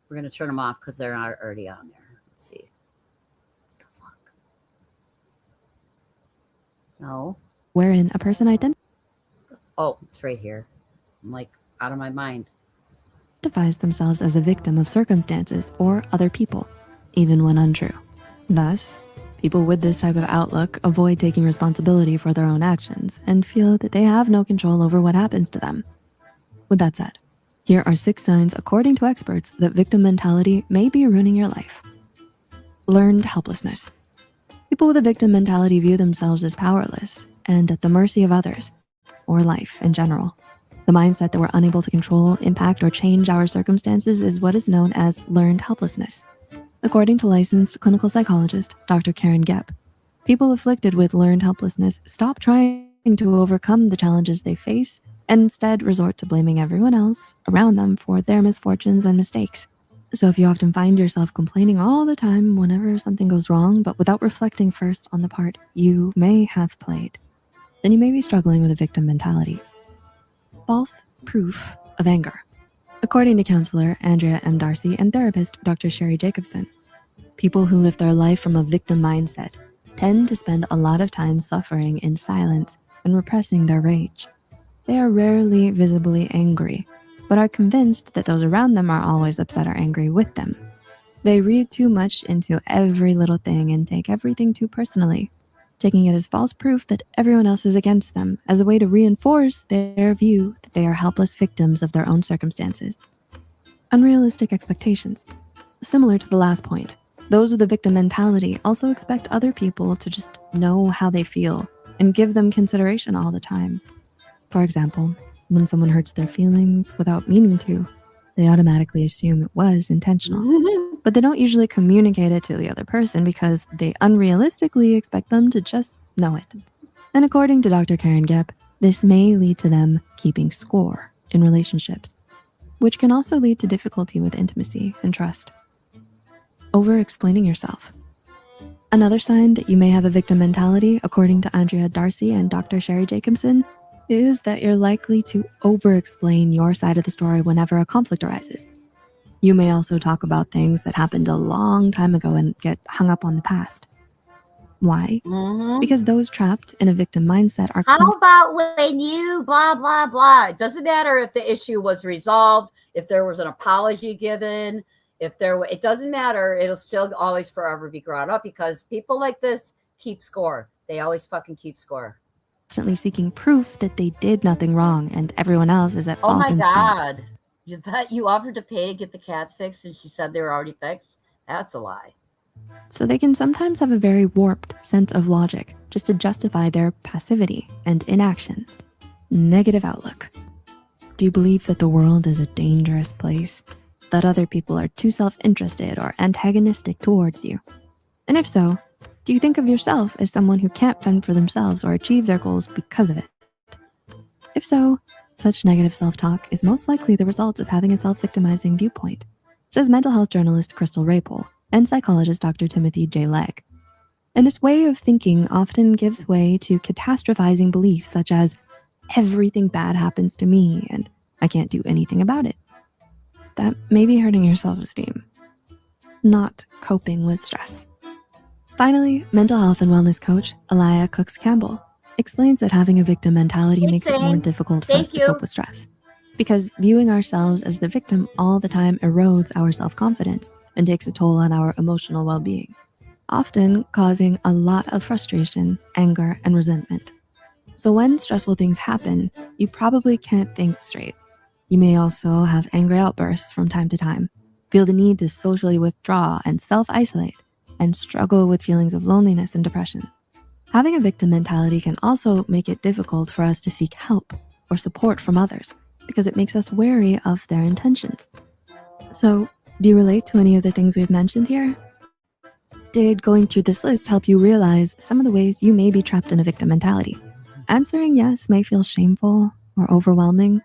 We're going to turn them off because they're not already on there. Let's see. No. Wherein a person identifies. Oh, it's right here. I'm like out of my mind. Identifies themselves as a victim of circumstances or other people, even when untrue. Thus, people with this type of outlook avoid taking responsibility for their own actions and feel that they have no control over what happens to them. With that said, here are 6 signs, according to experts, that victim mentality may be ruining your life. Learned helplessness. People with a victim mentality view themselves as powerless and at the mercy of others, or life in general. The mindset that we're unable to control, impact, or change our circumstances is what is known as learned helplessness. According to licensed clinical psychologist Dr. Karen Gepp, people afflicted with learned helplessness stop trying to overcome the challenges they face and instead resort to blaming everyone else around them for their misfortunes and mistakes. So if you often find yourself complaining all the time whenever something goes wrong, but without reflecting first on the part you may have played, then you may be struggling with a victim mentality. False proof of anger. According to counselor Andrea M. Darcy and therapist Dr. Sherry Jacobson, people who live their life from a victim mindset tend to spend a lot of time suffering in silence and repressing their rage. They are rarely visibly angry, but are convinced that those around them are always upset or angry with them. They read too much into every little thing and take everything too personally, taking it as false proof that everyone else is against them as a way to reinforce their view that they are helpless victims of their own circumstances. Unrealistic expectations. Similar to the last point, those with a victim mentality also expect other people to just know how they feel and give them consideration all the time. For example, when someone hurts their feelings without meaning to, they automatically assume it was intentional. But they don't usually communicate it to the other person because they unrealistically expect them to just know it. And according to Dr. Karen Gepp, this may lead to them keeping score in relationships, which can also lead to difficulty with intimacy and trust. Over-explaining yourself. Another sign that you may have a victim mentality, according to Andrea Darcy and Dr. Sherry Jacobson, is that you're likely to over-explain your side of the story whenever a conflict arises. You may also talk about things that happened a long time ago and get hung up on the past. Why? Because those trapped in a victim mindset are How about when you blah, blah, blah? It doesn't matter if the issue was resolved, if there was an apology given, it doesn't matter. It'll still always forever be brought up because people like this keep score. They always fucking keep score. constantly seeking proof that they did nothing wrong and everyone else is at Oh fault my instead. God. You offered to pay to get the cats fixed and she said they were already fixed? That's a lie. So they can sometimes have a very warped sense of logic just to justify their passivity and inaction. Negative outlook. Do you believe that the world is a dangerous place? That other people are too self-interested or antagonistic towards you? And if so, do you think of yourself as someone who can't fend for themselves or achieve their goals because of it? If so, such negative self-talk is most likely the result of having a self-victimizing viewpoint, says mental health journalist Crystal Rapol and psychologist Dr. Timothy J. Legg. And this way of thinking often gives way to catastrophizing beliefs such as, everything bad happens to me and I can't do anything about it. That may be hurting your self-esteem, not coping with stress. Finally, mental health and wellness coach Alaya Cooks-Campbell explains that having a victim mentality makes it more difficult for us to cope with stress, because viewing ourselves as the victim all the time erodes our self-confidence and takes a toll on our emotional well-being, often causing a lot of frustration, anger, and resentment. So when stressful things happen, you probably can't think straight. You may also have angry outbursts from time to time, feel the need to socially withdraw and self-isolate, and struggle with feelings of loneliness and depression. Having a victim mentality can also make it difficult for us to seek help or support from others because it makes us wary of their intentions. So, do you relate to any of the things we've mentioned here? Did going through this list help you realize some of the ways you may be trapped in a victim mentality? Answering yes may feel shameful or overwhelming,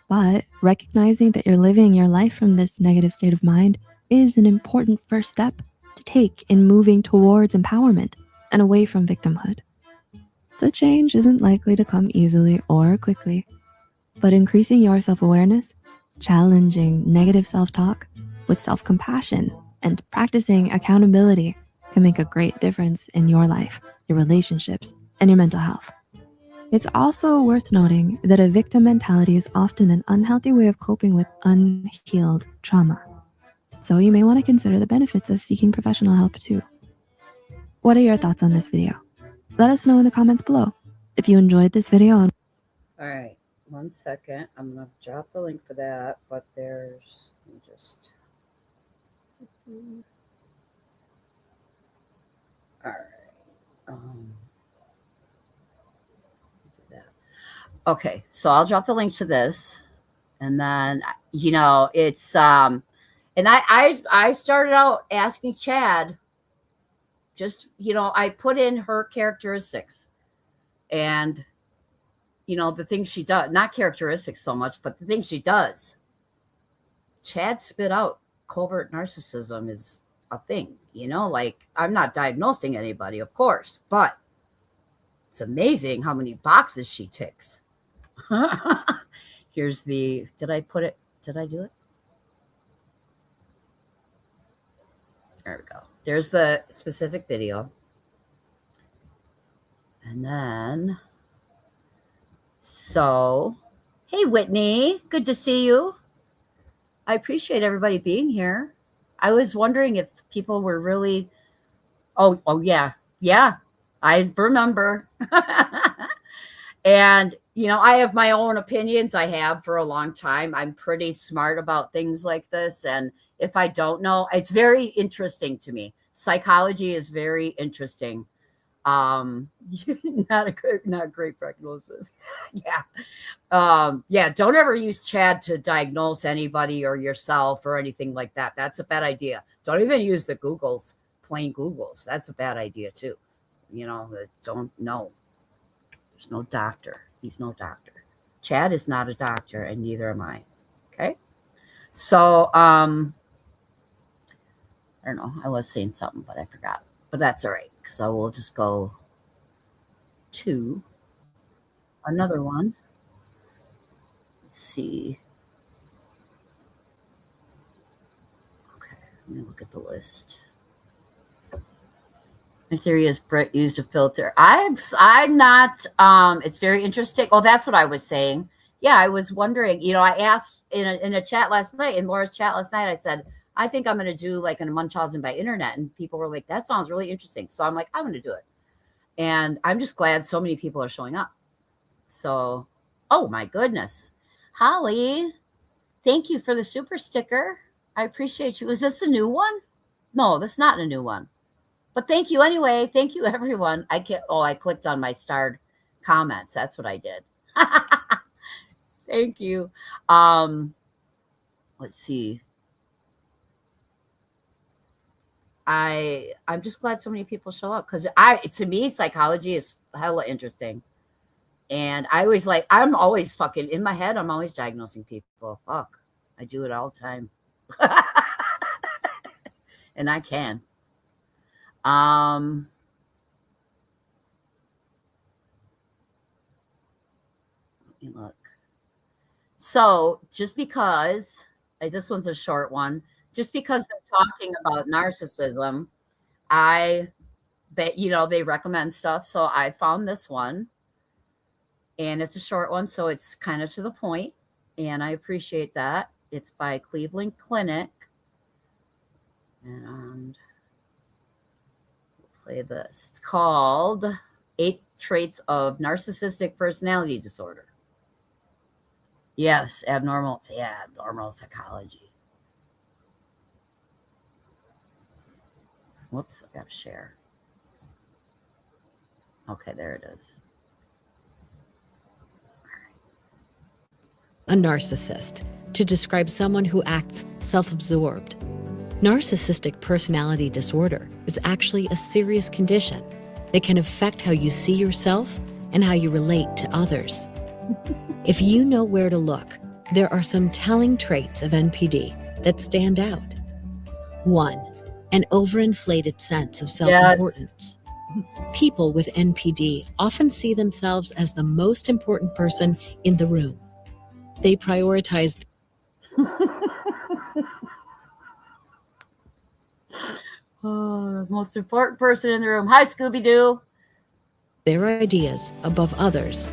but recognizing that you're living your life from this negative state of mind is an important first step to take in moving towards empowerment and away from victimhood. The change isn't likely to come easily or quickly, but increasing your self-awareness, challenging negative self-talk with self-compassion, and practicing accountability can make a great difference in your life, your relationships, and your mental health. It's also worth noting that a victim mentality is often an unhealthy way of coping with unhealed trauma. So you may want to consider the benefits of seeking professional help too. What are your thoughts on this video? Let us know in the comments below. If you enjoyed this video. All right, 1 second. I'm gonna drop the link for that, but there's just. All right. Do that. Okay, so I'll drop the link to this, and then it's and I started out asking Chad. Just I put in her characteristics, and the things she does, not characteristics so much, but the things she does. Chad spit out covert narcissism is a thing, like I'm not diagnosing anybody, of course, but it's amazing how many boxes she ticks. Here's did I do it? There we go. There's the specific video. And then, so Hey, Whitney. Good to see you. I appreciate everybody being here. I was wondering if people were really. Oh yeah. Yeah. I remember. And, I have my own opinions. I have for a long time. I'm pretty smart about things like this. And if I don't know, it's very interesting to me. Psychology is very interesting. Not great prognosis. Yeah. Don't ever use Chad to diagnose anybody or yourself or anything like that. That's a bad idea. Don't even use the plain Googles. That's a bad idea too. Don't know. There's no doctor. He's no doctor. Chad is not a doctor, and neither am I. Okay. So, I don't know. I was saying something, but I forgot. But that's all right, because I will just go to another one. Let's see. Okay, let me look at the list. My theory is Brett used a filter. I'm not. It's very interesting. Oh, that's what I was saying. Yeah, I was wondering. I asked in a chat last night, in Laura's chat last night. I said, I think I'm going to do like a Munchausen by internet, and people were like, that sounds really interesting. So I'm like, I'm going to do it, and I'm just glad so many people are showing up. So, oh my goodness, Holly, thank you for the super sticker. I appreciate you. Is this a new one? No, that's not a new one. But thank you anyway. Thank you, everyone. I clicked on my starred comments. That's what I did. Thank you. Let's see. I'm just glad so many people show up, because to me, psychology is hella interesting. And I'm always fucking in my head. I'm always diagnosing people. Fuck. I do it all the time. And I can. Let me look. So just because this one's a short one, just because they're talking about narcissism, they recommend stuff. So I found this one, and it's a short one, so it's kind of to the point, and I appreciate that. It's by Cleveland Clinic, and play this. It's called 8 Traits of Narcissistic Personality Disorder. Yes, abnormal psychology. Whoops, I gotta share. Okay, there it is. A narcissist, to describe someone who acts self-absorbed. Narcissistic personality disorder is actually a serious condition that can affect how you see yourself and how you relate to others. If you know where to look, there are some telling traits of NPD that stand out. 1, an overinflated sense of self-importance. Yes. People with NPD often see themselves as the most important person in the room. They prioritize most important person in the room. Hi, Scooby-Doo. Their ideas above others,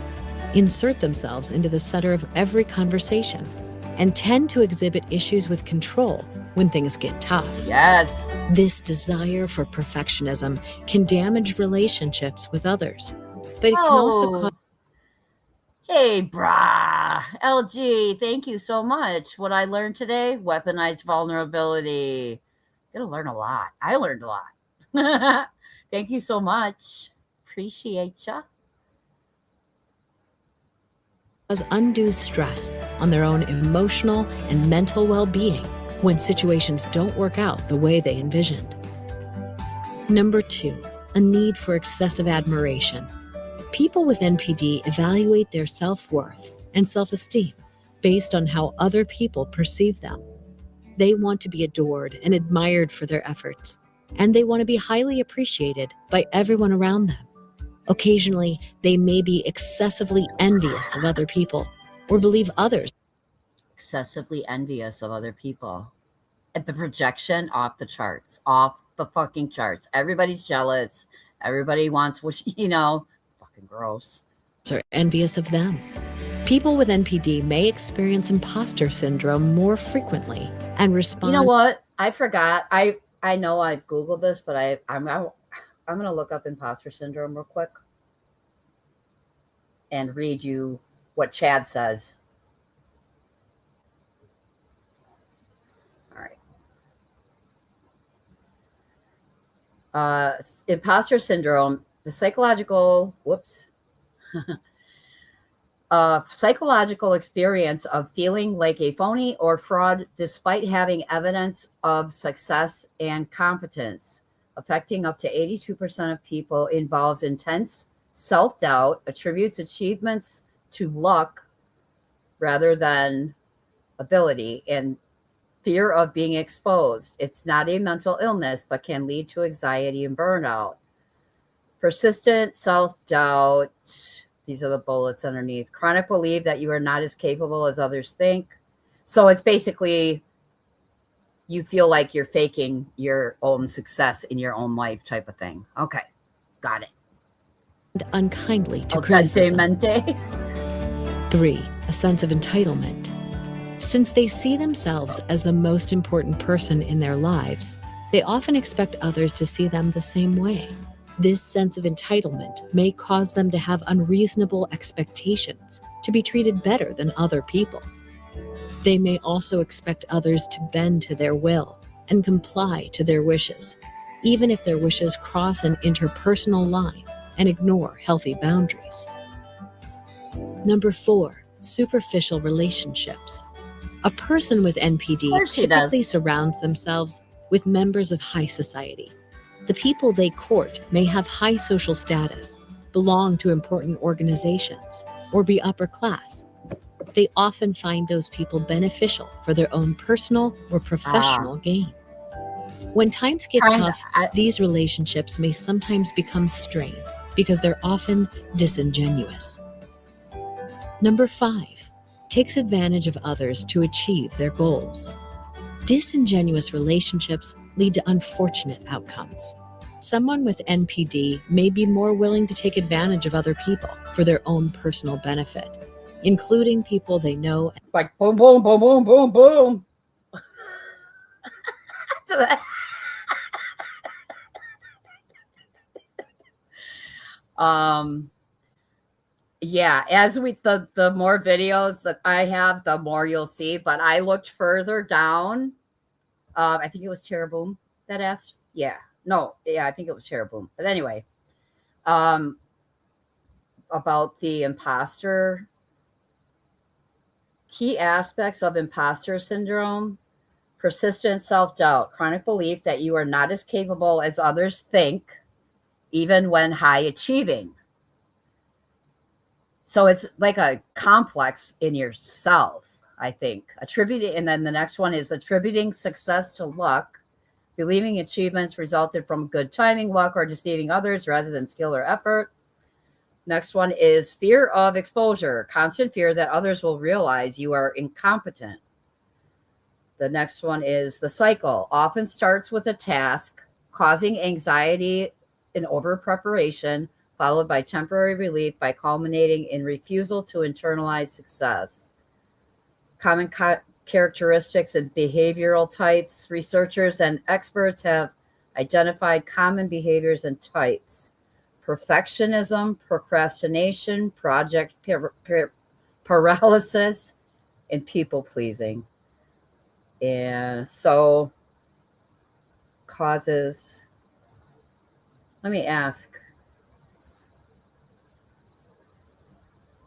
insert themselves into the center of every conversation, and tend to exhibit issues with control when things get tough. Yes. This desire for perfectionism can damage relationships with others, but it can also cause... Hey, brah. LG, thank you so much. What I learned today, weaponized vulnerability. Gonna learn a lot. I learned a lot. Thank you so much. Appreciate ya. Cause undue stress on their own emotional and mental well-being when situations don't work out the way they envisioned. Number 2, a need for excessive admiration. People with NPD evaluate their self-worth and self-esteem based on how other people perceive them. They want to be adored and admired for their efforts, and they want to be highly appreciated by everyone around them. Occasionally, they may be excessively envious of other people or believe others. Excessively envious of other people. At the projection, off the charts. Off the fucking charts. Everybody's jealous. Everybody wants what, fucking gross. Are envious of them. People with NPD may experience imposter syndrome more frequently and respond. You know what? I forgot. I know I've Googled this, but I'm going to look up imposter syndrome real quick and read you what Chad says. All right. Imposter syndrome, the psychological experience of feeling like a phony or fraud despite having evidence of success and competence, affecting up to 82% of people, involves intense self-doubt, attributes achievements to luck rather than ability, and fear of being exposed. It's not a mental illness, but can lead to anxiety and burnout. Persistent self-doubt. These are the bullets underneath. Chronic belief that you are not as capable as others think. So it's basically you feel like you're faking your own success in your own life type of thing. Okay, got it. Unkindly to criticism. 3, a sense of entitlement. Since they see themselves as the most important person in their lives, they often expect others to see them the same way. This sense of entitlement may cause them to have unreasonable expectations to be treated better than other people. They may also expect others to bend to their will and comply to their wishes, even if their wishes cross an interpersonal line and ignore healthy boundaries. 4, superficial relationships. A person with NPD typically surrounds themselves with members of high society. The people they court may have high social status, belong to important organizations, or be upper class. They often find those people beneficial for their own personal or professional gain. When times get tough, these relationships may sometimes become strained because they're often disingenuous. 5, takes advantage of others to achieve their goals. Disingenuous relationships lead to unfortunate outcomes. Someone with NPD may be more willing to take advantage of other people for their own personal benefit, including people they know. Like boom, boom, boom, boom, boom, boom. Yeah, as the more videos that I have, the more you'll see. But I looked further down. I think it was Tara Boom that asked. Yeah, I think it was Tara Boom. But anyway, about the imposter, key aspects of imposter syndrome: persistent self-doubt, chronic belief that you are not as capable as others think, even when high achieving. So it's like a complex in yourself, I think. And then the next one is attributing success to luck, believing achievements resulted from good timing, luck, or deceiving others rather than skill or effort. Next one is fear of exposure, constant fear that others will realize you are incompetent. The next one is the cycle, often starts with a task, causing anxiety and over preparation, followed by temporary relief by culminating in refusal to internalize success. Common characteristics and behavioral types. Researchers and experts have identified common behaviors and types: perfectionism, procrastination, project paralysis, and people pleasing. And so causes, let me ask,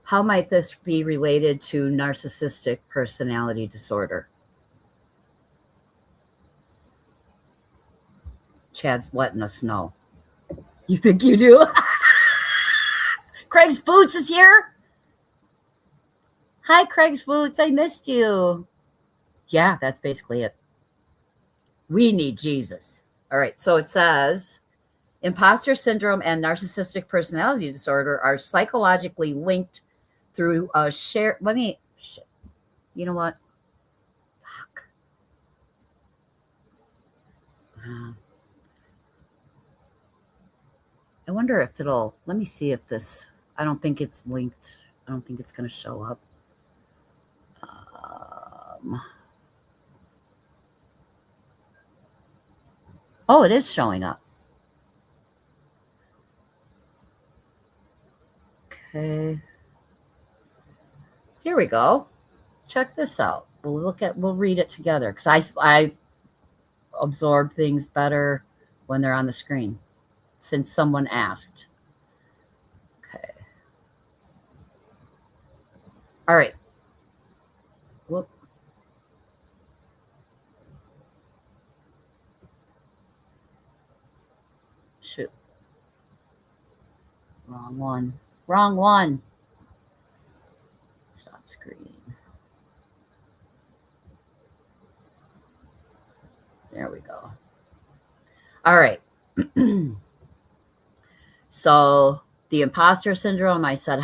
how might this be related to narcissistic personality disorder? Chad's letting us know. You think you do? Craig's Boots is here. Hi, Craig's Boots. I missed you. Yeah, that's basically it. We need Jesus. All right. So it says imposter syndrome and narcissistic personality disorder are psychologically linked through a shared. You know what? Fuck. I wonder if let me see if this, I don't think it's linked. I don't think it's going to show up. Oh, it is showing up. Okay. Here we go. Check this out. We'll read it together because I absorb things better when they're on the screen, since someone asked. Okay. All right. Whoop. Shoot. Wrong one. Wrong one. Stop screen. There we go. All right. So the imposter syndrome, I said,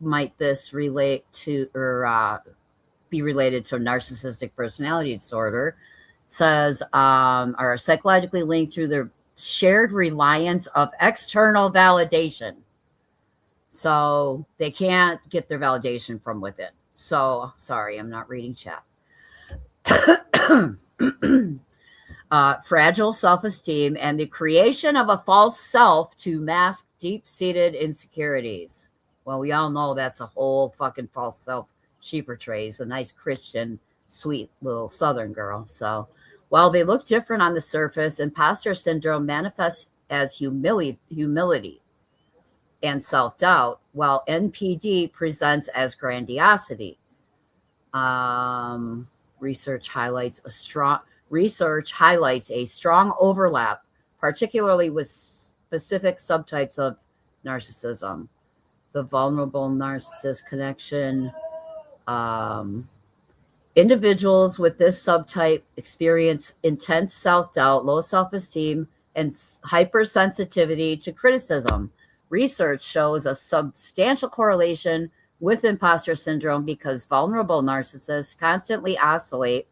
might this relate to or be related to a narcissistic personality disorder? It says are psychologically linked through their shared reliance of external validation. So they can't get their validation from within. So sorry, I'm not reading chat. Fragile self-esteem and the creation of a false self to mask deep-seated insecurities. Well, we all know that's a whole fucking false self she portrays, a nice Christian, sweet little Southern girl. So while they look different on the surface, imposter syndrome manifests as humility and self-doubt, while NPD presents as grandiosity. Research highlights a strong overlap, particularly with specific subtypes of narcissism. The vulnerable narcissist connection. Individuals with this subtype experience intense self-doubt, low self-esteem, and hypersensitivity to criticism. Research shows a substantial correlation with imposter syndrome because vulnerable narcissists constantly oscillate,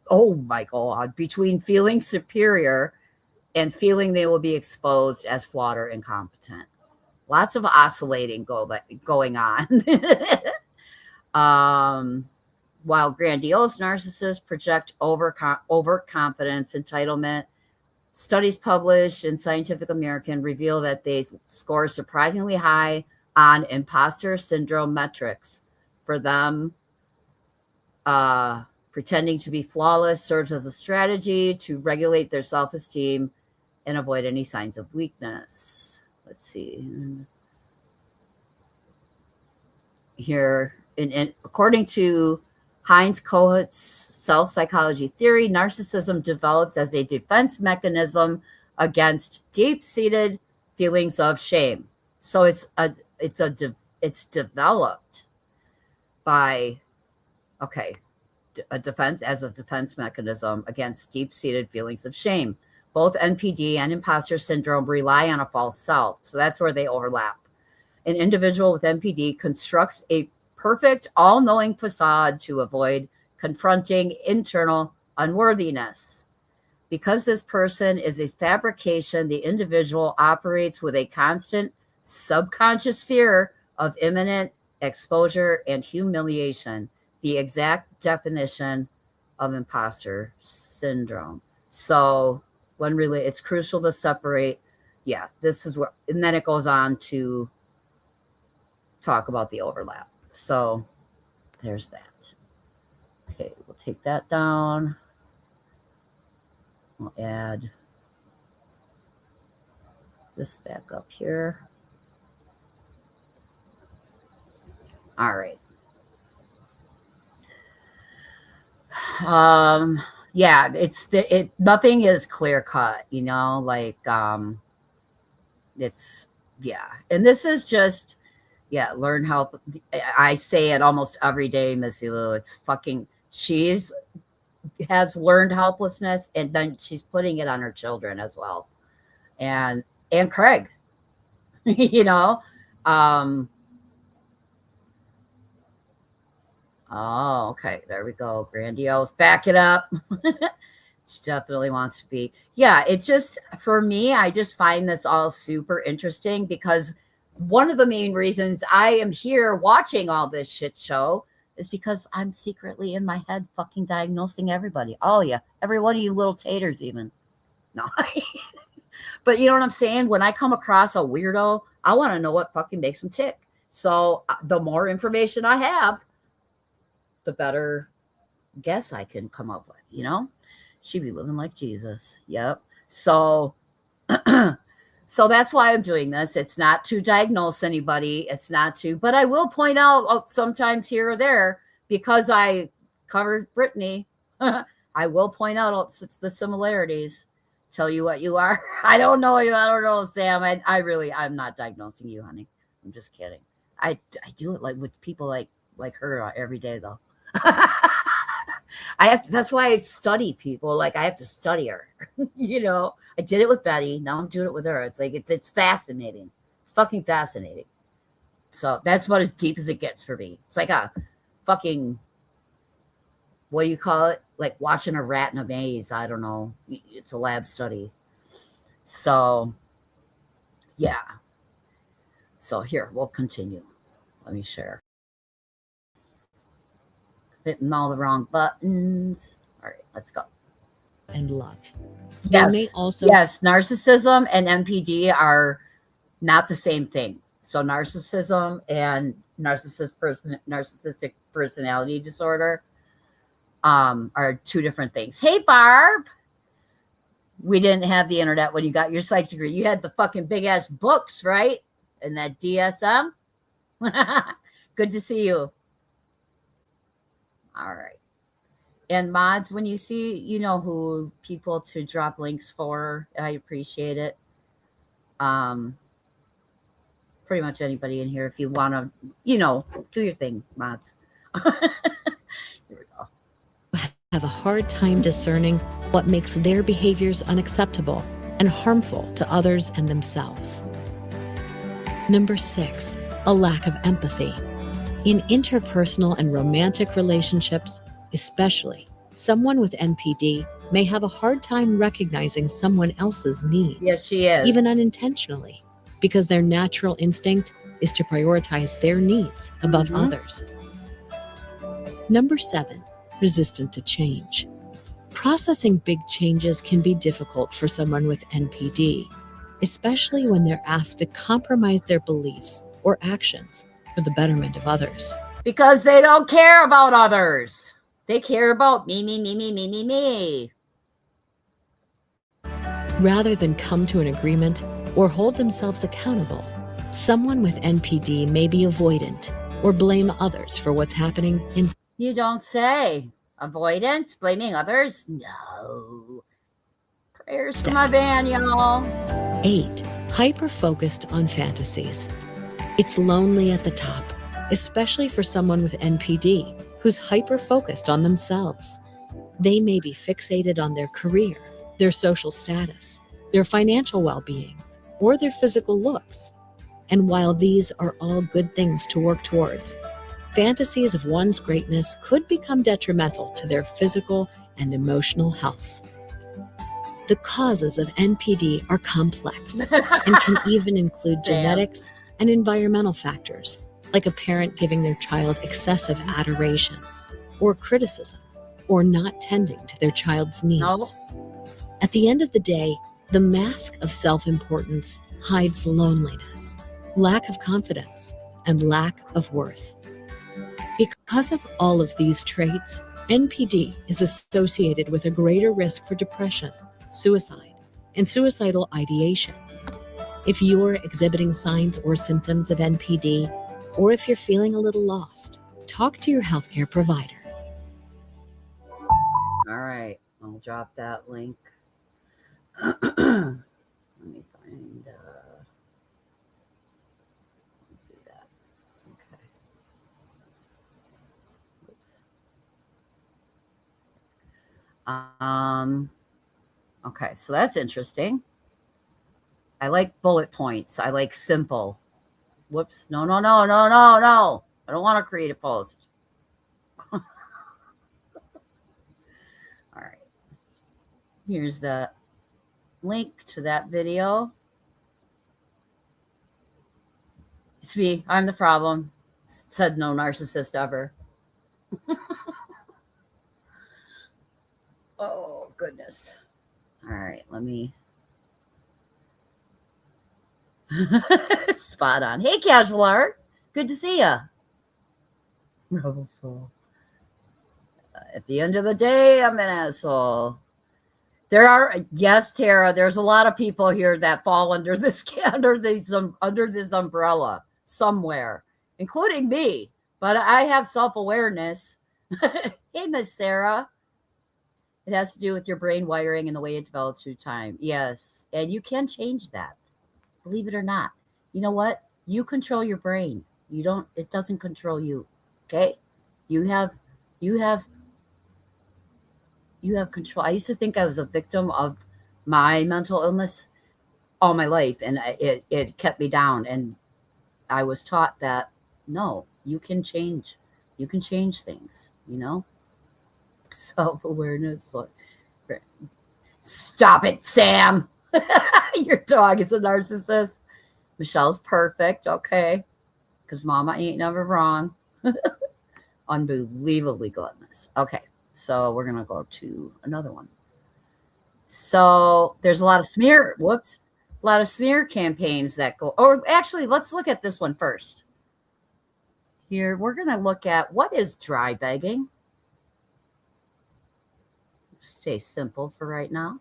oh my God, between feeling superior and feeling they will be exposed as flawed or incompetent. Lots of oscillating going on. While grandiose narcissists project overconfidence, entitlement, studies published in Scientific American reveal that they score surprisingly high on imposter syndrome metrics. For them, pretending to be flawless serves as a strategy to regulate their self-esteem and avoid any signs of weakness. Let's see. Here, according to Heinz Kohut's self-psychology theory, narcissism develops as a defense mechanism against deep-seated feelings of shame. So it's developed by a defense mechanism against deep-seated feelings of shame. Both NPD and imposter syndrome rely on a false self, so that's where they overlap. An individual with NPD constructs a perfect, all-knowing facade to avoid confronting internal unworthiness. Because this person is a fabrication, the individual operates with a constant subconscious fear of imminent exposure and humiliation, the exact definition of imposter syndrome. So it's crucial to separate. Yeah, this is where, and then it goes on to talk about the overlap. So there's that. Okay, we'll take that down. We'll add this back up here. All right. Yeah, nothing is clear cut, it's, yeah. And this is just, learn help. I say it almost every day, Missy Lou. It's fucking, has learned helplessness, and then she's putting it on her children as well. And Craig, oh, okay. There we go. Grandiose. Back it up. She definitely wants to be. Yeah, it just, for me, I just find this all super interesting because one of the main reasons I am here watching all this shit show is because I'm secretly in my head fucking diagnosing everybody. All of you. Every one of you little taters even. No. But you know what I'm saying? When I come across a weirdo, I want to know what fucking makes them tick. So the more information I have, the better guess I can come up with, you know? She'd be living like Jesus. Yep. So so that's why I'm doing this. It's not to diagnose anybody. It's not to, but I will point out sometimes here or there, because I covered Brittany, I will point out the similarities. Tell you what you are. I don't know you. I don't know, Sam. I'm not diagnosing you, honey. I'm just kidding. I do it like with people like her every day though. I have to, that's why I study people. Like I have to study her. You know, I did it with Betty. Now I'm doing it with her. It's like, it's fascinating. It's fucking fascinating. So that's about as deep as it gets for me. It's like a fucking, what do you call it? Like watching a rat in a maze. I don't know. It's a lab study. So yeah. So here, we'll continue. Let me share. Hitting all the wrong buttons. All right, let's go. And love. Yes. They may also Yes, narcissism and NPD are not the same thing. So narcissism and narcissistic personality disorder are two different things. Hey, Barb. We didn't have the internet when you got your psych degree. You had the fucking big ass books, right? And that DSM. Good to see you. All right. And mods, when you see, you know who people to drop links for, I appreciate it. Pretty much anybody in here, if you want to, you know, do your thing, mods. Here we go. have a hard time discerning what makes their behaviors unacceptable and harmful to others and themselves. Number 6, a lack of empathy. In interpersonal and romantic relationships, especially, someone with NPD may have a hard time recognizing someone else's needs. Yes, she is. Even unintentionally, because their natural instinct is to prioritize their needs above others. Number 7, resistant to change. Processing big changes can be difficult for someone with NPD, especially when they're asked to compromise their beliefs or actions for the betterment of others. Because they don't care about others. They care about me, me, me, me, me, me, me. Rather than come to an agreement or hold themselves accountable, someone with NPD may be avoidant or blame others for what's happening in. You don't say. Avoidant? Blaming others? No. Prayers to my van, y'all. 8, hyper-focused on fantasies. It's lonely at the top, especially for someone with NPD who's hyper-focused on themselves. They may be fixated on their career, their social status, their financial well-being, or their physical looks. And while these are all good things to work towards, fantasies of one's greatness could become detrimental to their physical and emotional health. The causes of NPD are complex and can even include genetics and environmental factors, like a parent giving their child excessive adoration or criticism, or not tending to their child's needs. At the end of the day, the mask of self-importance hides loneliness, lack of confidence, and lack of worth. Because of all of these traits, NPD is associated with a greater risk for depression, suicide, and suicidal ideation. If you're exhibiting signs or symptoms of NPD, or if you're feeling a little lost, talk to your healthcare provider. All right, I'll drop that link. Let me find. Do that. Okay. Oops. Okay, so that's interesting. I like bullet points. I like simple. Whoops. No. I don't want to create a post. All right. Here's the link to that video. It's me. I'm the problem. Said no narcissist ever. let me. Spot on. Hey, Casual Art. Good to see ya. Rebel Soul. At the end of the day, I'm an asshole. There are, yes, Tara, there's a lot of people here that fall under this under this umbrella somewhere, including me. But I have self-awareness. Hey, Miss Sarah. It has to do with your brain wiring and the way it develops through time. Yes, and you can change that. Believe it or not. You know what? You control your brain. You don't, it doesn't control you. Okay? You have control. I used to think I was a victim of my mental illness all my life, and it kept me down. And I was taught that no, you can change. You can change things, you know? Self-awareness. Stop it, Sam. Your dog is a narcissist. Michelle's perfect, okay? Because mama ain't never wrong. Unbelievably gluttonous. Okay, so we're going to go to another one. So there's a lot of smear campaigns that go, or actually, let's look at this one first. Here, we're going to look at what is dry begging. Stay simple for right now.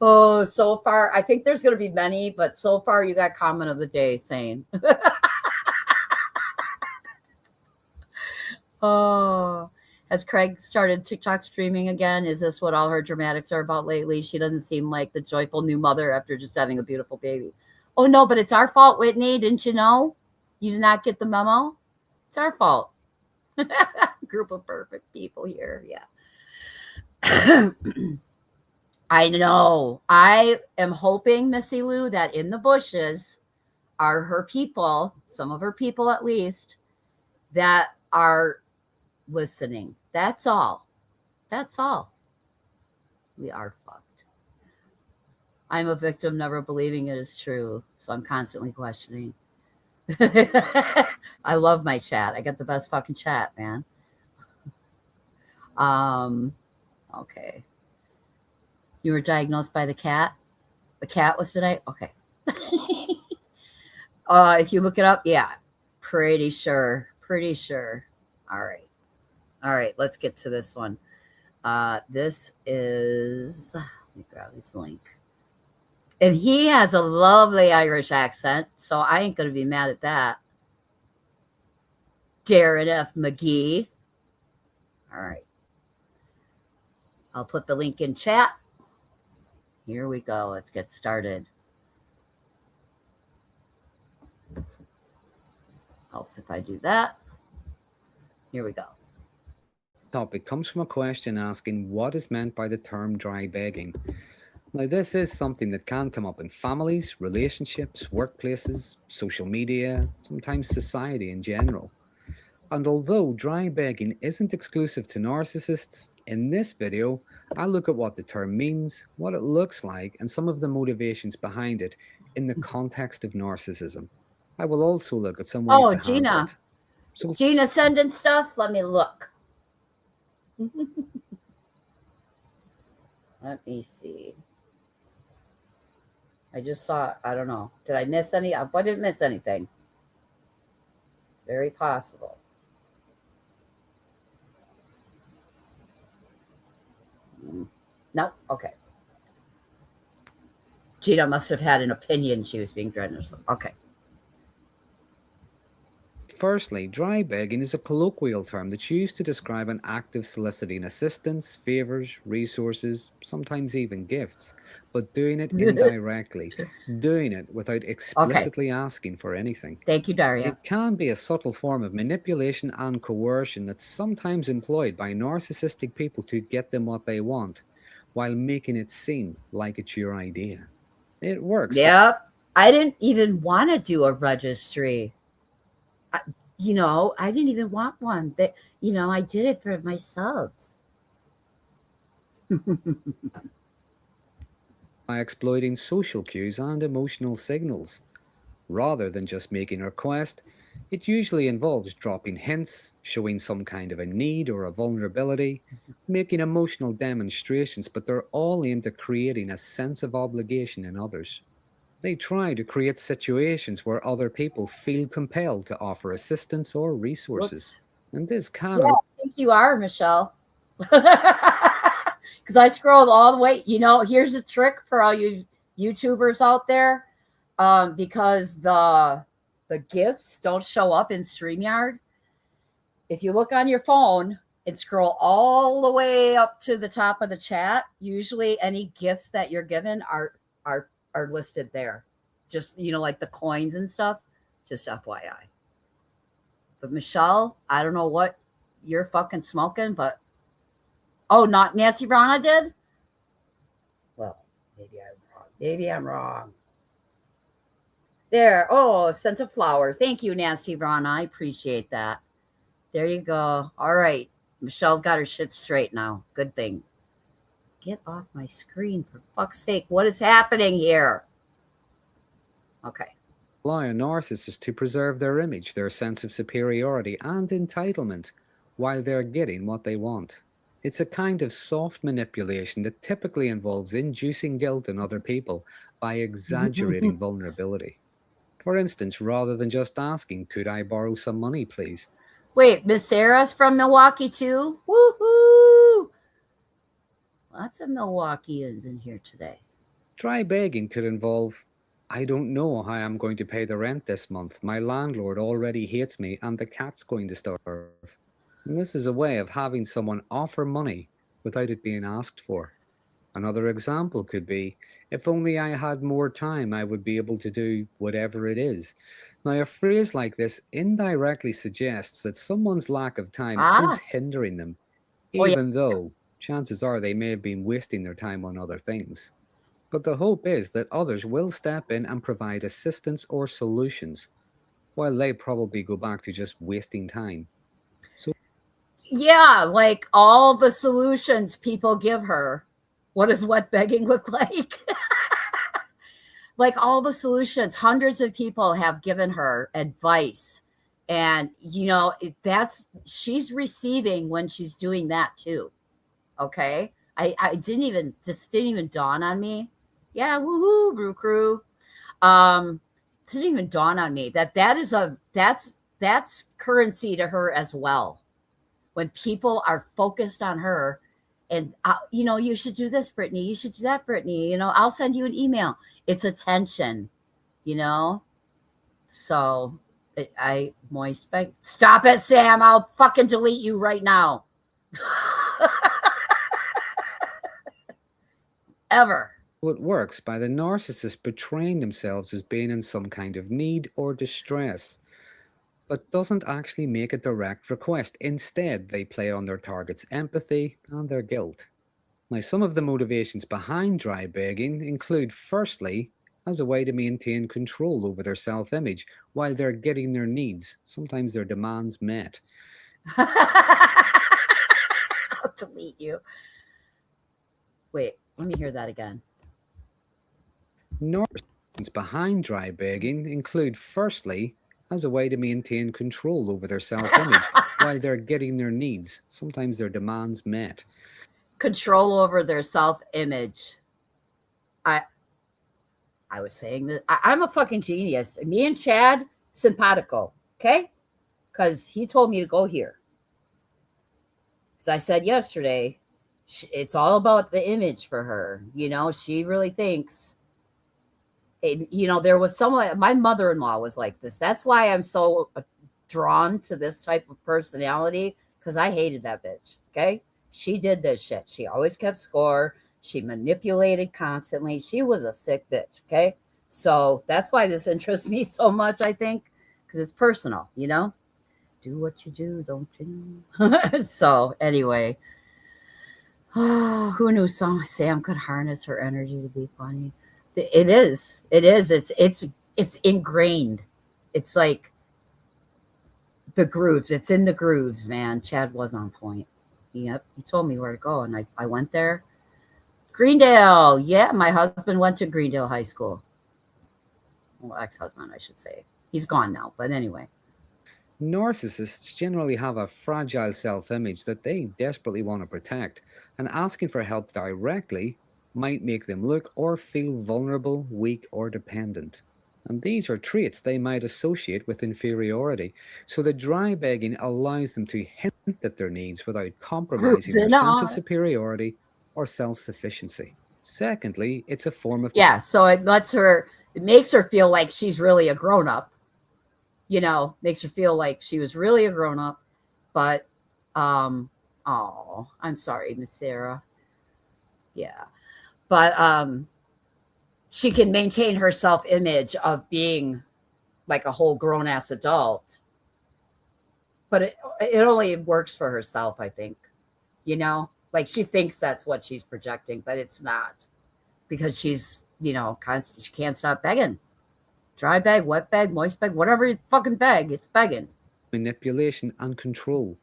Oh, so far, I think there's going to be many, but so far you got comment of the day saying. Oh, has Craig started TikTok streaming again? Is this what all her dramatics are about lately? She doesn't seem like the joyful new mother after just having a beautiful baby. Oh, no, but it's our fault, Whitney. Didn't you know? You did not get the memo? It's our fault. Group of perfect people here. Yeah. I know. I am hoping, Missy Lou, that in the bushes are her people, some of her people at least, that are listening. That's all. That's all. We are fucked. I'm a victim, never believing it is true, so I'm constantly questioning. I love my chat. I got the best fucking chat, man. Okay. You were diagnosed by the cat? The cat was tonight? Okay. If you look it up, yeah. Pretty sure. Pretty sure. All right. All right, let's get to this one. This is, let me grab this link. And he has a lovely Irish accent, so I ain't going to be mad at that. Darren F. McGee. All right. I'll put the link in chat. Here we go. Let's get started. Helps if I do that. Here we go. Topic comes from a question asking what is meant by the term dry begging. Now, this is something that can come up in families, relationships, workplaces, social media, sometimes society in general. And although dry begging isn't exclusive to narcissists, in this video, I'll look at what the term means, what it looks like, and some of the motivations behind it in the context of narcissism. I will also look at some ways to handle it. So, Gina sending stuff? Let me look. Let me see. I just saw, I don't know. Did I miss any? I didn't miss anything. Very possible. No? Okay. Gina must have had an opinion she was being dreaded. Okay. Firstly, dry begging is a colloquial term that's used to describe an act of soliciting assistance, favors, resources, sometimes even gifts, but doing it indirectly, doing it without explicitly asking for anything. Thank you, Daria. It can be a subtle form of manipulation and coercion that's sometimes employed by narcissistic people to get them what they want, while making it seem like it's your idea. It works. Yep. I didn't even want to do a registry. I didn't even want one. I did it for my subs. By exploiting social cues and emotional signals. Rather than just making a request, It usually involves dropping hints, showing some kind of a need or a vulnerability, making emotional demonstrations, but they're all aimed at creating a sense of obligation in others. They try to create situations where other people feel compelled to offer assistance or resources. And this can Yeah, I think you are, Michelle. Because I scrolled all the way. Here's a trick for all you YouTubers out there. Because the GIFs don't show up in StreamYard. If you look on your phone and scroll all the way up to the top of the chat, usually any GIFs that you're given are listed there. Just, like the coins and stuff, just FYI. But Michelle, I don't know what you're fucking smoking, but not Nancy Rana did? Well, maybe I'm wrong. Maybe I'm wrong. There. Oh, scent of flower. Thank you, Nasty Rana. I appreciate that. There you go. All right. Michelle's got her shit straight now. Good thing. Get off my screen, for fuck's sake. What is happening here? Okay. Allow a narcissist to preserve their image, their sense of superiority and entitlement while they're getting what they want. It's a kind of soft manipulation that typically involves inducing guilt in other people by exaggerating vulnerability. For instance, rather than just asking, could I borrow some money, please? Wait, Miss Sarah's from Milwaukee too? Woohoo! Lots of Milwaukeeans in here today. Dry begging could involve, I don't know how I'm going to pay the rent this month. My landlord already hates me and the cat's going to starve. And this is a way of having someone offer money without it being asked for. Another example could be, if only I had more time, I would be able to do whatever it is. Now, a phrase like this indirectly suggests that someone's lack of time is hindering them, even though chances are they may have been wasting their time on other things. But the hope is that others will step in and provide assistance or solutions, while they probably go back to just wasting time. Yeah, like all the solutions people give her. What does wet begging look like? Like all the solutions, hundreds of people have given her advice. And, she's receiving when she's doing that too. Okay. I didn't even dawn on me. Yeah. Woohoo, Brew Crew. It didn't even dawn on me that's currency to her as well. When people are focused on her and, you should do this, Brittany. You should do that, Brittany. I'll send you an email. It's attention, So I moist beg. Stop it, Sam. I'll fucking delete you right now. Ever. It works by the narcissist portraying themselves as being in some kind of need or distress, but doesn't actually make a direct request. Instead, they play on their target's empathy and their guilt. Now, some of the motivations behind dry begging include, firstly, as a way to maintain control over their self-image while they're getting their needs, sometimes their demands, met. I'll delete you. Wait, let me hear that again. Narcissists behind dry begging include, firstly, as a way to maintain control over their self-image while they're getting their needs, sometimes their demands, met. Control over their self-image. I was saying that I'm a fucking genius. Me and Chad, simpatico, okay? Because he told me to go here. As I said yesterday, it's all about the image for her. She really thinks, there was someone, my mother-in-law was like this. That's why I'm so drawn to this type of personality, because I hated that bitch, okay? She did this shit. She always kept score. She manipulated constantly. She was a sick bitch, okay? So that's why this interests me so much, I think, because it's personal, Do what you do, don't you? So anyway, who knew Sam could harness her energy to be funny? It is. It's ingrained. It's like the grooves. It's in the grooves, man. Chad was on point. Yep. He told me where to go, and I went there. Greendale. Yeah, my husband went to Greendale High School. Well, ex-husband, I should say. He's gone now, but anyway. Narcissists generally have a fragile self-image that they desperately want to protect, and asking for help directly might make them look or feel vulnerable, weak, or dependent. And these are traits they might associate with inferiority. So the dry begging allows them to hint at their needs without compromising their sense of superiority or self-sufficiency. Secondly, it's a form of Yeah, so it makes her feel like she's really a grown-up. You know, makes her feel like she was really a grown-up. But, I'm sorry, Miss Sarah. Yeah. But she can maintain her self-image of being like a whole grown-ass adult. But it only works for herself, I think. You know? Like she thinks that's what she's projecting, but it's not. Because she's, you know, she can't stop begging. Dry bag, wet bag, moist bag, whatever you fucking beg, it's begging. Manipulation and control.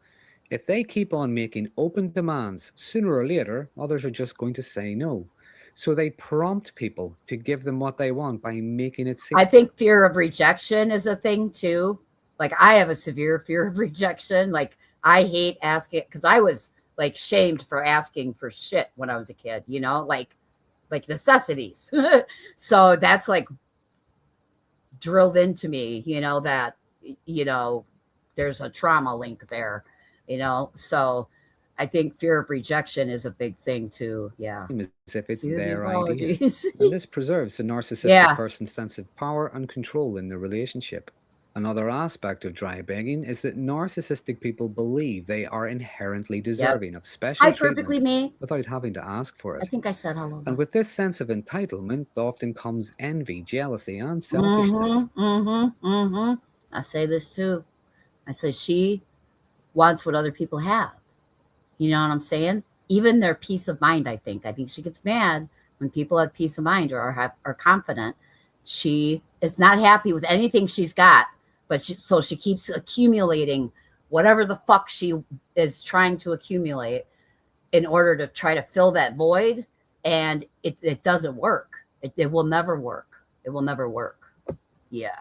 If they keep on making open demands, sooner or later, others are just going to say no. So they prompt people to give them what they want by making it seem. I think fear of rejection is a thing too. Like I have a severe fear of rejection. Like I hate asking, because I was like shamed for asking for shit when I was a kid, you know, like necessities. So that's like drilled into me, you know, that, you know, there's a trauma link there, you know. So I think fear of rejection is a big thing too. Yeah. As if it's their idea. And this preserves the narcissistic person's sense of power and control in the relationship. Another aspect of dry begging is that narcissistic people believe they are inherently deserving of special treatment without having to ask for it. I think I said hello. And with this sense of entitlement often comes envy, jealousy, and selfishness. I say this too. I say she wants what other people have. You know what I'm saying? Even their peace of mind, I think. I think she gets mad when people have peace of mind or are confident. She is not happy with anything she's got, but so she keeps accumulating whatever the fuck she is trying to accumulate in order to try to fill that void. And it doesn't work. It will never work. It will never work. Yeah.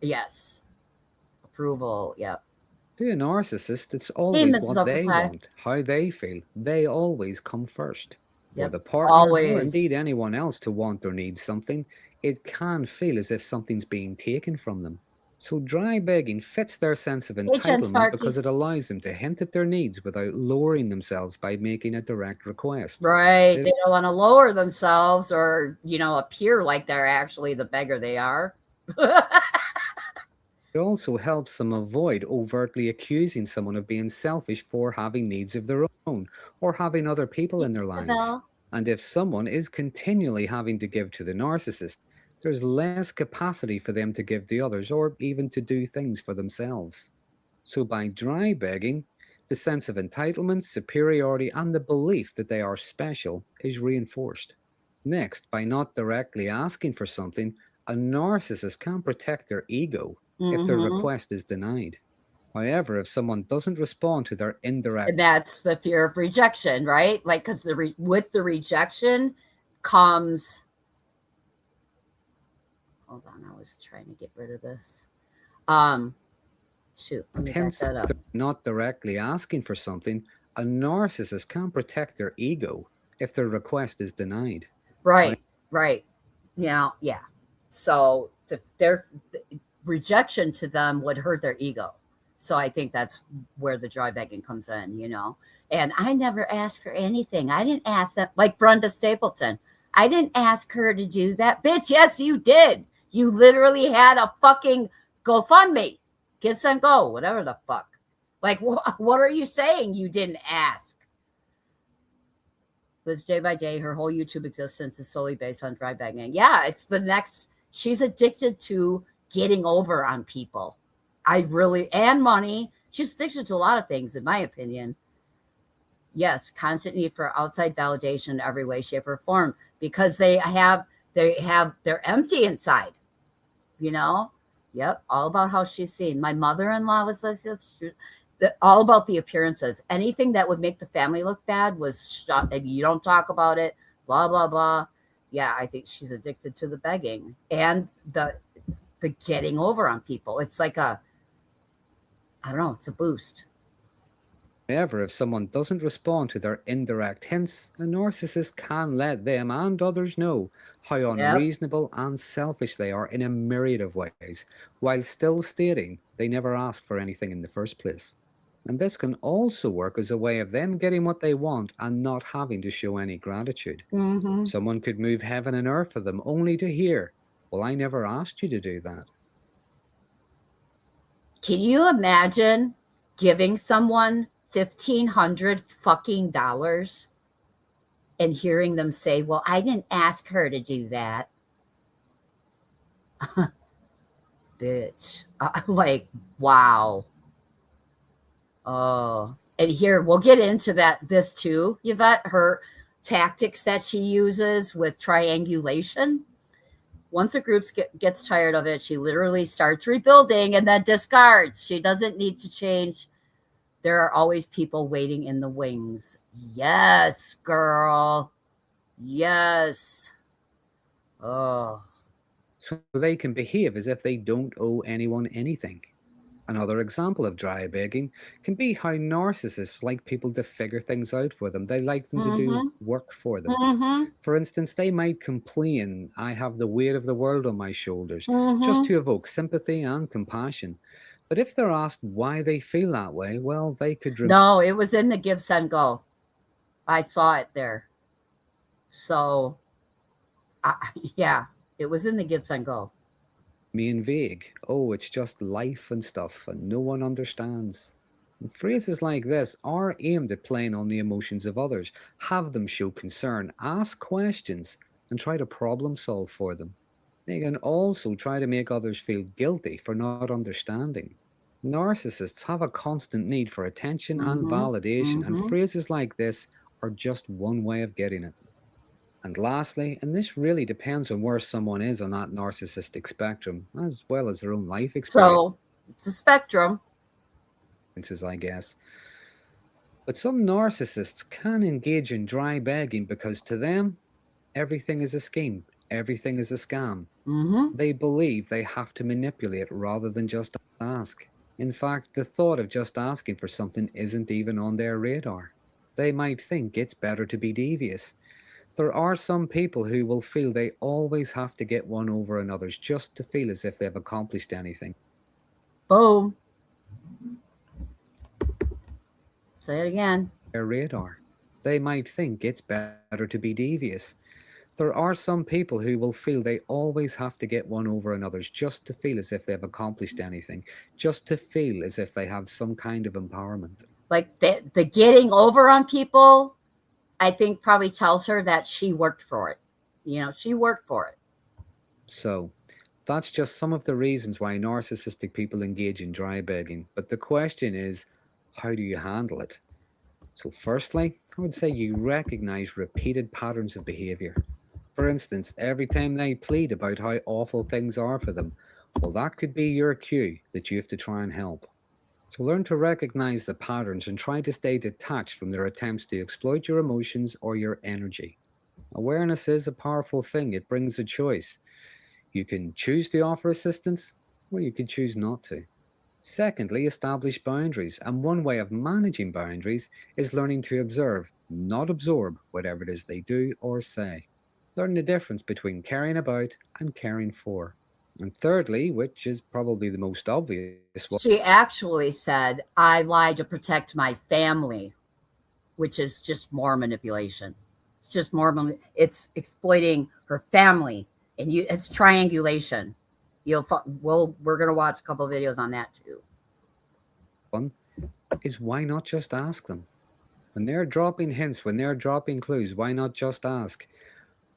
Yes. Approval. Yep. To a narcissist, it's always what they want, how they feel. They always come first. For the partner, or indeed anyone else to want or need something, it can feel as if something's being taken from them. So dry begging fits their sense of entitlement because it allows them to hint at their needs without lowering themselves by making a direct request. Right. They don't want to lower themselves or, you know, appear like they're actually the beggar they are. It also helps them avoid overtly accusing someone of being selfish for having needs of their own or having other people in their lives. And if someone is continually having to give to the narcissist, there's less capacity for them to give to others or even to do things for themselves. So by dry begging, the sense of entitlement, superiority, and the belief that they are special is reinforced. Next, by not directly asking for something, a narcissist can protect their ego if their request is denied. However, if someone doesn't respond to their indirect... And that's the fear of rejection, right? Like, because with the rejection comes... Hold on, I was trying to get rid of this. Shoot, let me back that up. Not directly asking for something, a narcissist can protect their ego if their request is denied. Right. Yeah. So their rejection to them would hurt their ego. So I think that's where the dry begging comes in, you know. And I never asked for anything. I didn't ask that, like Brenda Stapleton. I didn't ask her to do that. Bitch, yes, you did. You literally had a fucking GoFundMe. Kiss and Go, whatever the fuck. Like, what are you saying you didn't ask? Lives day by day. Her whole YouTube existence is solely based on dry begging. Yeah, it's the next. She's addicted to getting over on people. And money. She's addicted to a lot of things, in my opinion. Yes, constant need for outside validation in every way, shape, or form, because they're empty inside, you know? Yep, all about how she's seen. My mother-in-law was like, that's true. All about the appearances. Anything that would make the family look bad was shot. Maybe you don't talk about it, blah, blah, blah. Yeah, I think she's addicted to the begging and the getting over on people. It's like I don't know, it's a boost. However, if someone doesn't respond to their indirect hints, a narcissist can let them and others know how unreasonable and selfish they are in a myriad of ways, while still stating they never asked for anything in the first place. And this can also work as a way of them getting what they want and not having to show any gratitude. Mm-hmm. Someone could move heaven and earth for them only to hear, "Well, I never asked you to do that." Can you imagine giving someone $1,500 fucking dollars and hearing them say, "Well, I didn't ask her to do that." Bitch. Like, wow. Oh, and here we'll get into this too, Yvette, her tactics that she uses with triangulation. Once a group gets tired of it, she literally starts rebuilding and then discards. She doesn't need to change. There are always people waiting in the wings. Yes, girl. Yes. Oh. So they can behave as if they don't owe anyone anything. Another example of dry begging can be how narcissists like people to figure things out for them. They like them to do work for them. For instance, they might complain, "I have the weight of the world on my shoulders," just to evoke sympathy and compassion. But if they're asked why they feel that way, well, they could... No, it was in the Give, Send, Go. I saw it there. So, yeah, it was in the Give, Send, Go. Remain vague. "Oh, it's just life and stuff, and no one understands." And phrases like this are aimed at playing on the emotions of others, have them show concern, ask questions, and try to problem solve for them. They can also try to make others feel guilty for not understanding. Narcissists have a constant need for attention and validation, and phrases like this are just one way of getting it. And lastly, and this really depends on where someone is on that narcissistic spectrum, as well as their own life experience. So, it's a spectrum. I guess. But some narcissists can engage in dry begging because to them, everything is a scheme, everything is a scam. They believe they have to manipulate rather than just ask. In fact, the thought of just asking for something isn't even on their radar. They might think it's better to be devious. There are some people who will feel they always have to get one over on others just to feel as if they've accomplished anything. Boom. Say it again. Their radar. They might think it's better to be devious. There are some people who will feel they always have to get one over on others just to feel as if they've accomplished anything, just to feel as if they have some kind of empowerment. Like the getting over on people, I think probably tells her that she worked for it. You know, she worked for it. So, that's just some of the reasons why narcissistic people engage in dry begging. But the question is, how do you handle it? So firstly, I would say you recognize repeated patterns of behavior. For instance, every time they plead about how awful things are for them, well, that could be your cue that you have to try and help. So learn to recognize the patterns and try to stay detached from their attempts to exploit your emotions or your energy. Awareness is a powerful thing. It brings a choice. You can choose to offer assistance, or you can choose not to. Secondly, establish boundaries. And one way of managing boundaries is learning to observe, not absorb, whatever it is they do or say. Learn the difference between caring about and caring for. And thirdly, which is probably the most obvious one, she actually said, "I lied to protect my family," which is just more manipulation. It's just more, it's exploiting her family, and it's triangulation. We're going to watch a couple of videos on that too. One is, why not just ask them? When they're dropping hints, when they're dropping clues, why not just ask?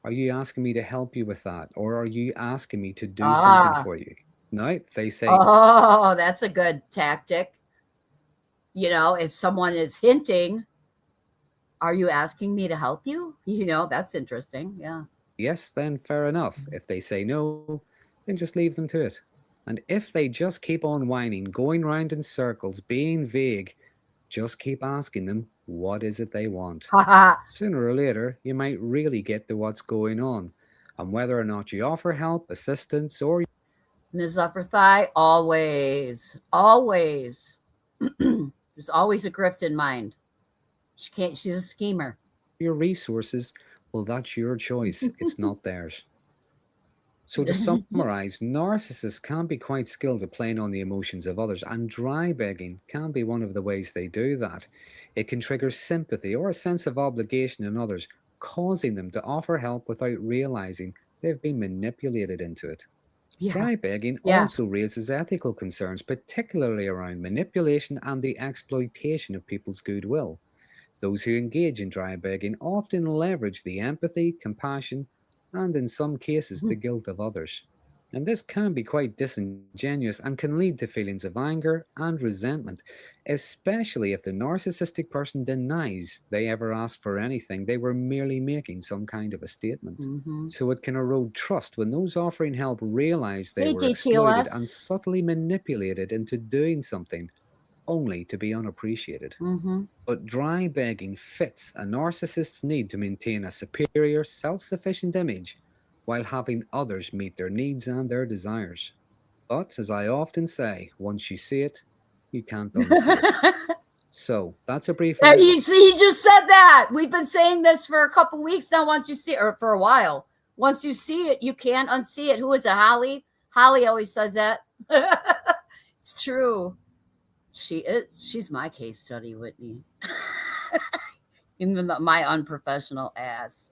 Are you asking me to help you with that? Or are you asking me to do something for you? No, they say, oh, that's a good tactic. You know, if someone is hinting, are you asking me to help you? You know, that's interesting. Yeah. Yes, then fair enough. If they say no, then just leave them to it. And if they just keep on whining, going round in circles, being vague, just keep asking them, what is it they want? Sooner or later, you might really get to what's going on. And whether or not you offer help, assistance, or... Ms. Upper Thigh, always, always There's always a grift in mind. She's a schemer. Your resources, well, that's your choice. It's not theirs. So to summarize, narcissists can be quite skilled at playing on the emotions of others, and dry begging can be one of the ways they do that. It can trigger sympathy or a sense of obligation in others, causing them to offer help without realizing they've been manipulated into it. Dry begging also raises ethical concerns, particularly around manipulation and the exploitation of people's goodwill. Those who engage in dry begging often leverage the empathy, compassion, and in some cases, the guilt of others. And this can be quite disingenuous and can lead to feelings of anger and resentment, especially if the narcissistic person denies they ever asked for anything. They were merely making some kind of a statement. So it can erode trust when those offering help realize they were exploited and subtly manipulated into doing something only to be unappreciated. But dry begging fits a narcissist's need to maintain a superior, self-sufficient image while having others meet their needs and their desires. But, as I often say, once you see it, you can't unsee it. So, that's a brief... He just said that! We've been saying this for a couple weeks now. Once you see it, or for a while. Once you see it, you can't unsee it. Who is it, Holly? Holly always says that. It's true. She's my case study, Whitney. Even my unprofessional ass.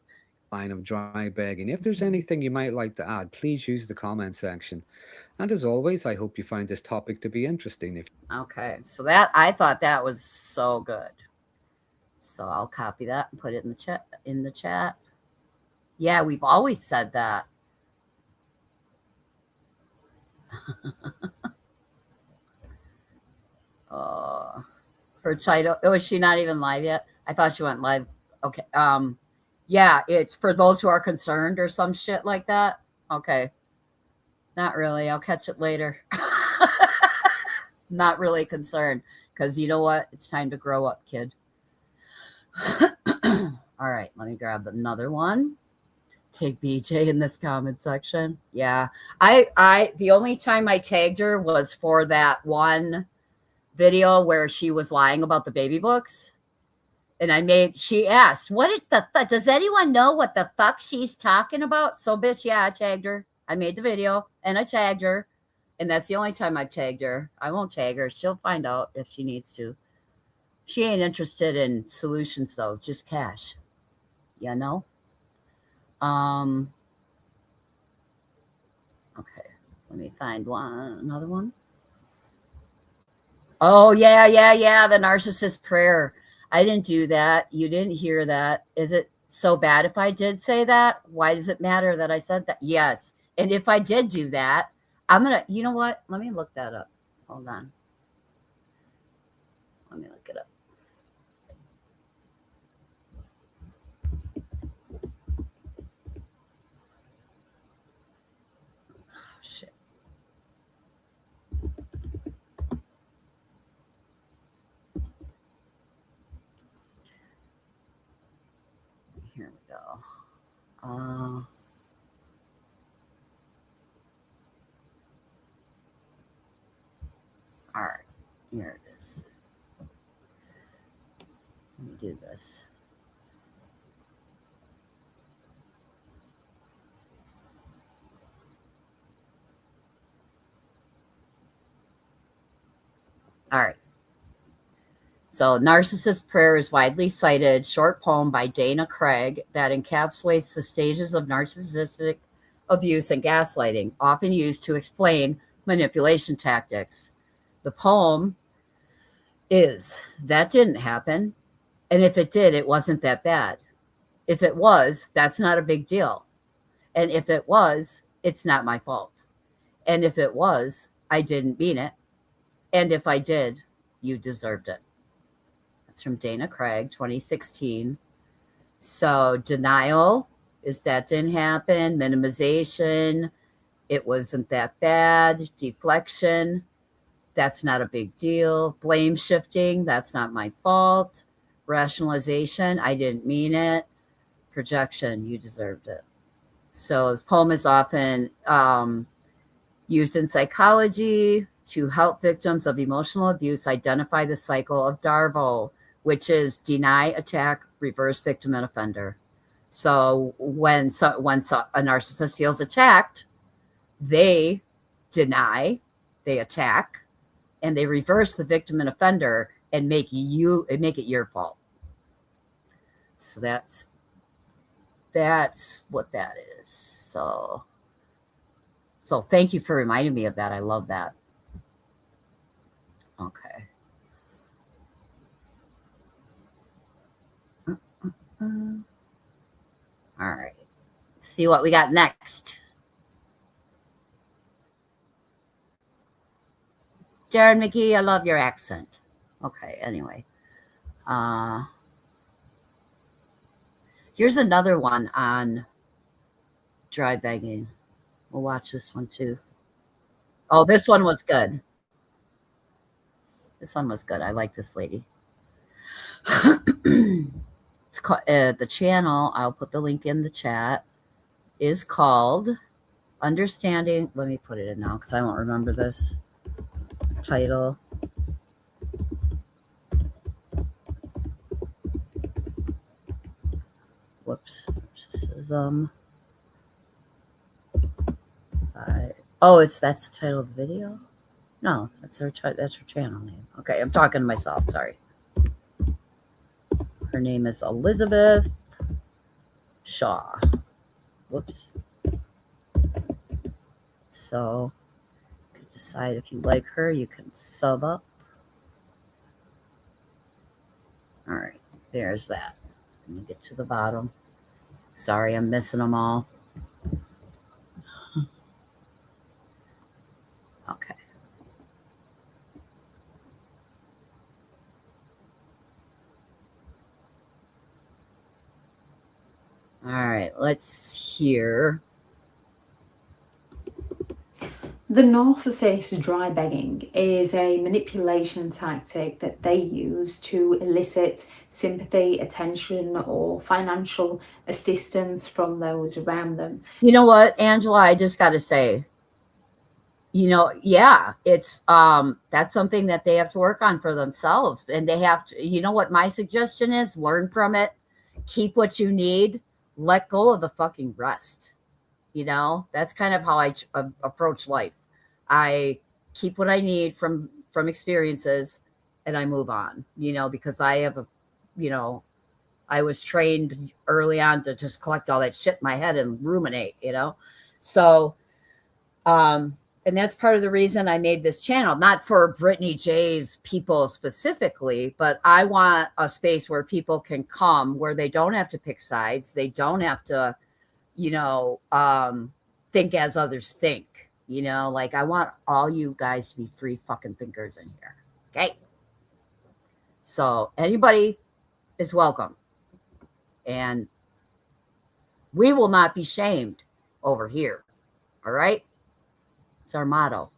Line of dry begging. If there's anything you might like to add, please use the comment section. And as always, I hope you find this topic to be interesting. Okay, so that I thought that was so good. So I'll copy that and put it in the chat. Yeah, we've always said that. Her title. Oh, is she not even live yet? I thought she went live. Okay. Yeah, it's for those who are concerned or some shit like that. Okay. Not really. I'll catch it later. Not really concerned because you know what? It's time to grow up, kid. All right. Let me grab another one. Take BJ in this comment section. Yeah. The only time I tagged her was for that one video where she was lying about the baby books. And she asked, what is the fuck? Does anyone know what the fuck she's talking about? So, bitch, yeah, I tagged her. I made the video and I tagged her. And that's the only time I've tagged her. I won't tag her. She'll find out if she needs to. She ain't interested in solutions, though, just cash. You know? Okay, let me find another one. Oh, yeah, the narcissist prayer. I didn't do that. You didn't hear that. Is it so bad if I did say that? Why does it matter that I said that? Yes. And if I did do that, I'm going to, you know what? Let me look that up. Hold on. Let me look it up. Oh, shit. Here we go. All right, here it is. Let me do this. All right. So, Narcissist Prayer is widely cited short poem by Dana Craig that encapsulates the stages of narcissistic abuse and gaslighting, often used to explain manipulation tactics. The poem is, that didn't happen. And if it did, it wasn't that bad. If it was, that's not a big deal. And if it was, it's not my fault. And if it was, I didn't mean it. And if I did, you deserved it. That's from Dana Craig, 2016. So denial is that didn't happen. Minimization, it wasn't that bad. Deflection, that's not a big deal. Blame shifting, that's not my fault. Rationalization, I didn't mean it. Projection, you deserved it. So this poem is often used in psychology, to help victims of emotional abuse identify the cycle of DARVO, which is deny, attack, reverse, victim, and offender. So when a narcissist feels attacked, they deny, they attack, and they reverse the victim and offender and make it your fault. So that's what that is. So thank you for reminding me of that. I love that. Okay. All right. Let's see what we got next. Jared McGee, I love your accent. Okay, anyway. Here's another one on dry begging. We'll watch this one too. Oh, this one was good. This one was good. I like this lady. It's called the channel. I'll put the link in the chat. Is called Understanding. Let me put it in now because I won't remember this title. Whoops. Narcissism. That's the title of the video? No, that's her channel name. Okay, I'm talking to myself. Sorry. Her name is Elizabeth Shaw. Whoops. So you can decide if you like her. You can sub up. All right, there's that. Let me get to the bottom. Sorry, I'm missing them all. Okay. All right, let's hear. The narcissist dry begging is a manipulation tactic that they use to elicit sympathy, attention, or financial assistance from those around them. You know what, Angela, I just got to say, it's that's something that they have to work on for themselves, and they have to, what my suggestion is, learn from it, keep what you need, let go of the fucking rest. That's kind of how I approach life. I keep what I need from experiences and I move on, because I have I was trained early on to just collect all that shit in my head and ruminate, So, and that's part of the reason I made this channel, not for Brittany J's people specifically, but I want a space where people can come, where they don't have to pick sides. They don't have to, think as others think, I want all you guys to be free fucking thinkers in here. Okay. So anybody is welcome. And we will not be shamed over here. All right. It's our motto.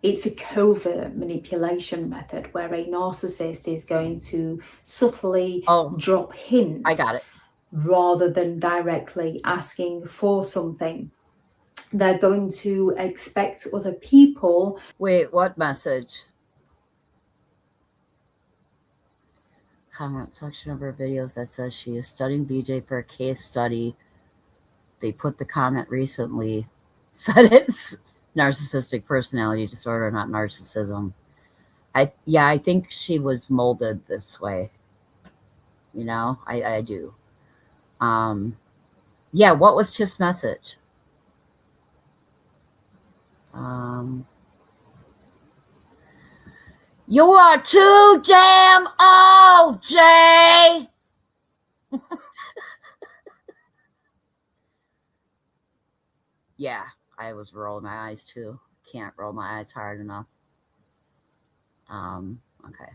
It's a covert manipulation method where a narcissist is going to subtly drop hints. I got it. Rather than directly asking for something. They're going to expect other people. Wait, what message? Comment section of her videos that says she is studying BJ for a case study. They put the comment recently, said it's narcissistic personality disorder, not narcissism. I think she was molded this way. I do. What was Tiff's message? You are too damn old, Jay. Yeah, I was rolling my eyes too. Can't roll my eyes hard enough. Okay.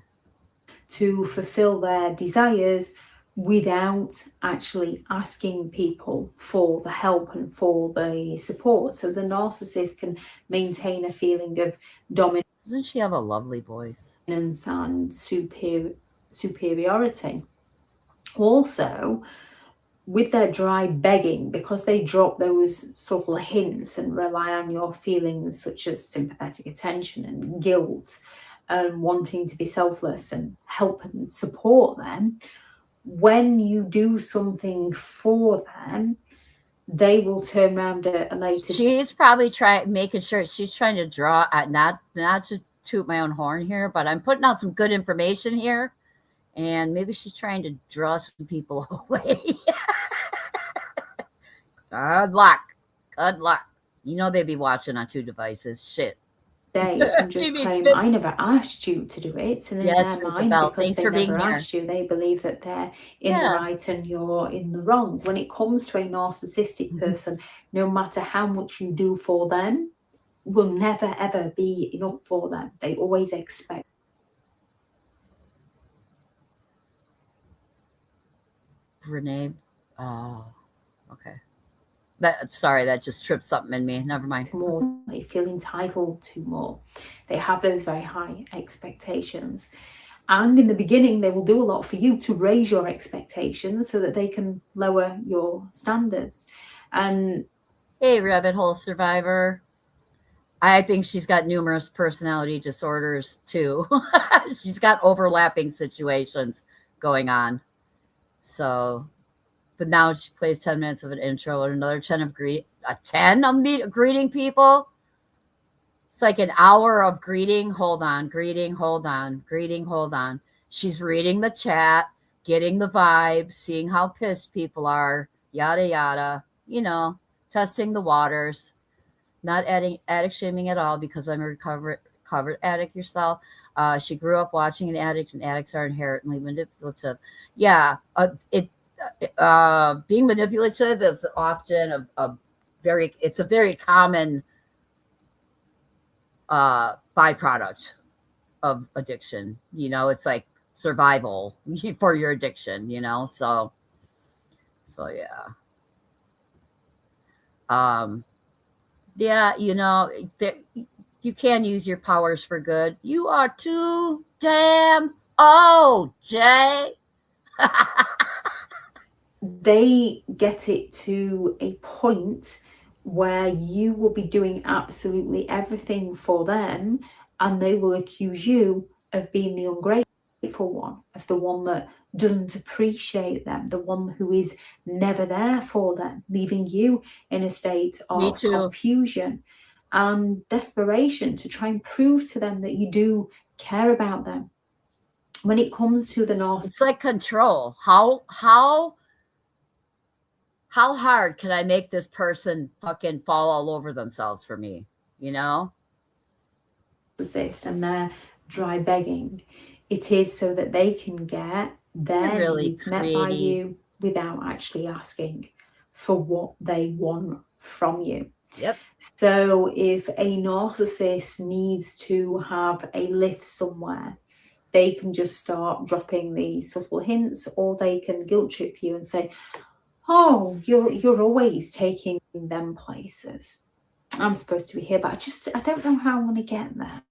To fulfill their desires without actually asking people for the help and for the support. So the narcissist can maintain a feeling of dominance. Doesn't she have a lovely voice? And superiority. Also, with their dry begging, because they drop those subtle hints and rely on your feelings such as sympathetic attention and guilt and wanting to be selfless and help and support them, when you do something for them, they will turn around at a later. She's probably making sure she's trying to draw at not to toot my own horn here, but I'm putting out some good information here, and maybe she's trying to draw some people away. Good luck. Good luck. You know they'd be watching on 2 devices. Shit. Days and just claim, I never asked you to do it. And in Yes, their mind, because thanks they for being never here. asked you, they believe that they're in the right and you're in the wrong. When it comes to a narcissistic person, no matter how much you do for them, will never ever be enough for them. They always expect. Renee. Oh, okay. That just tripped something in me. Never mind. More, they feel entitled to more. They have those very high expectations. And in the beginning, they will do a lot for you to raise your expectations so that they can lower your standards. And hey, rabbit hole survivor. I think she's got numerous personality disorders too. She's got overlapping situations going on. So, but now she plays 10 minutes of an intro and another 10 of greeting people. It's like an hour of greeting. Hold on. She's reading the chat, getting the vibe, seeing how pissed people are, yada, yada, testing the waters, not addict shaming at all because I'm a recovered addict yourself. She grew up watching an addict, and addicts are inherently manipulative. Yeah. Being manipulative is often a very common byproduct of addiction. It's like survival for your addiction, so yeah. Yeah, you can use your powers for good. You are too damn Jay. They get it to a point where you will be doing absolutely everything for them, and they will accuse you of being the ungrateful one, of the one that doesn't appreciate them, the one who is never there for them, leaving you in a state of confusion and desperation to try and prove to them that you do care about them. When it comes to the narcissist, it's like control. How hard can I make this person fucking fall all over themselves for me? And their dry begging, it is so that they can get their needs met by you without actually asking for what they want from you. Yep. So if a narcissist needs to have a lift somewhere, they can just start dropping the subtle hints, or they can guilt trip you and say, oh, you're always taking them places. I'm supposed to be here, but I don't know how I'm going to get there.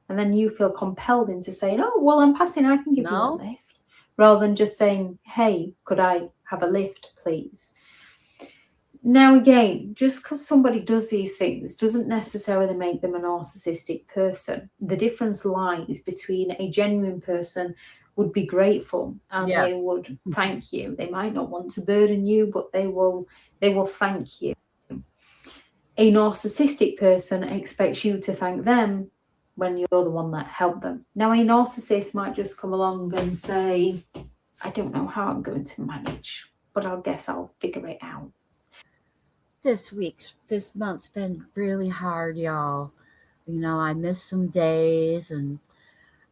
And then you feel compelled into saying, oh, well, I'm passing, I can give you a lift. Rather than just saying, hey, could I have a lift, please? Now, again, just because somebody does these things doesn't necessarily make them a narcissistic person. The difference lies between a genuine person would be grateful and they would thank you. They might not want to burden you, but they will thank you. A narcissistic person expects you to thank them when you're the one that helped them. Now, a narcissist might just come along and say, I don't know how I'm going to manage, but I guess I'll figure it out. This month's been really hard, y'all. I missed some days, and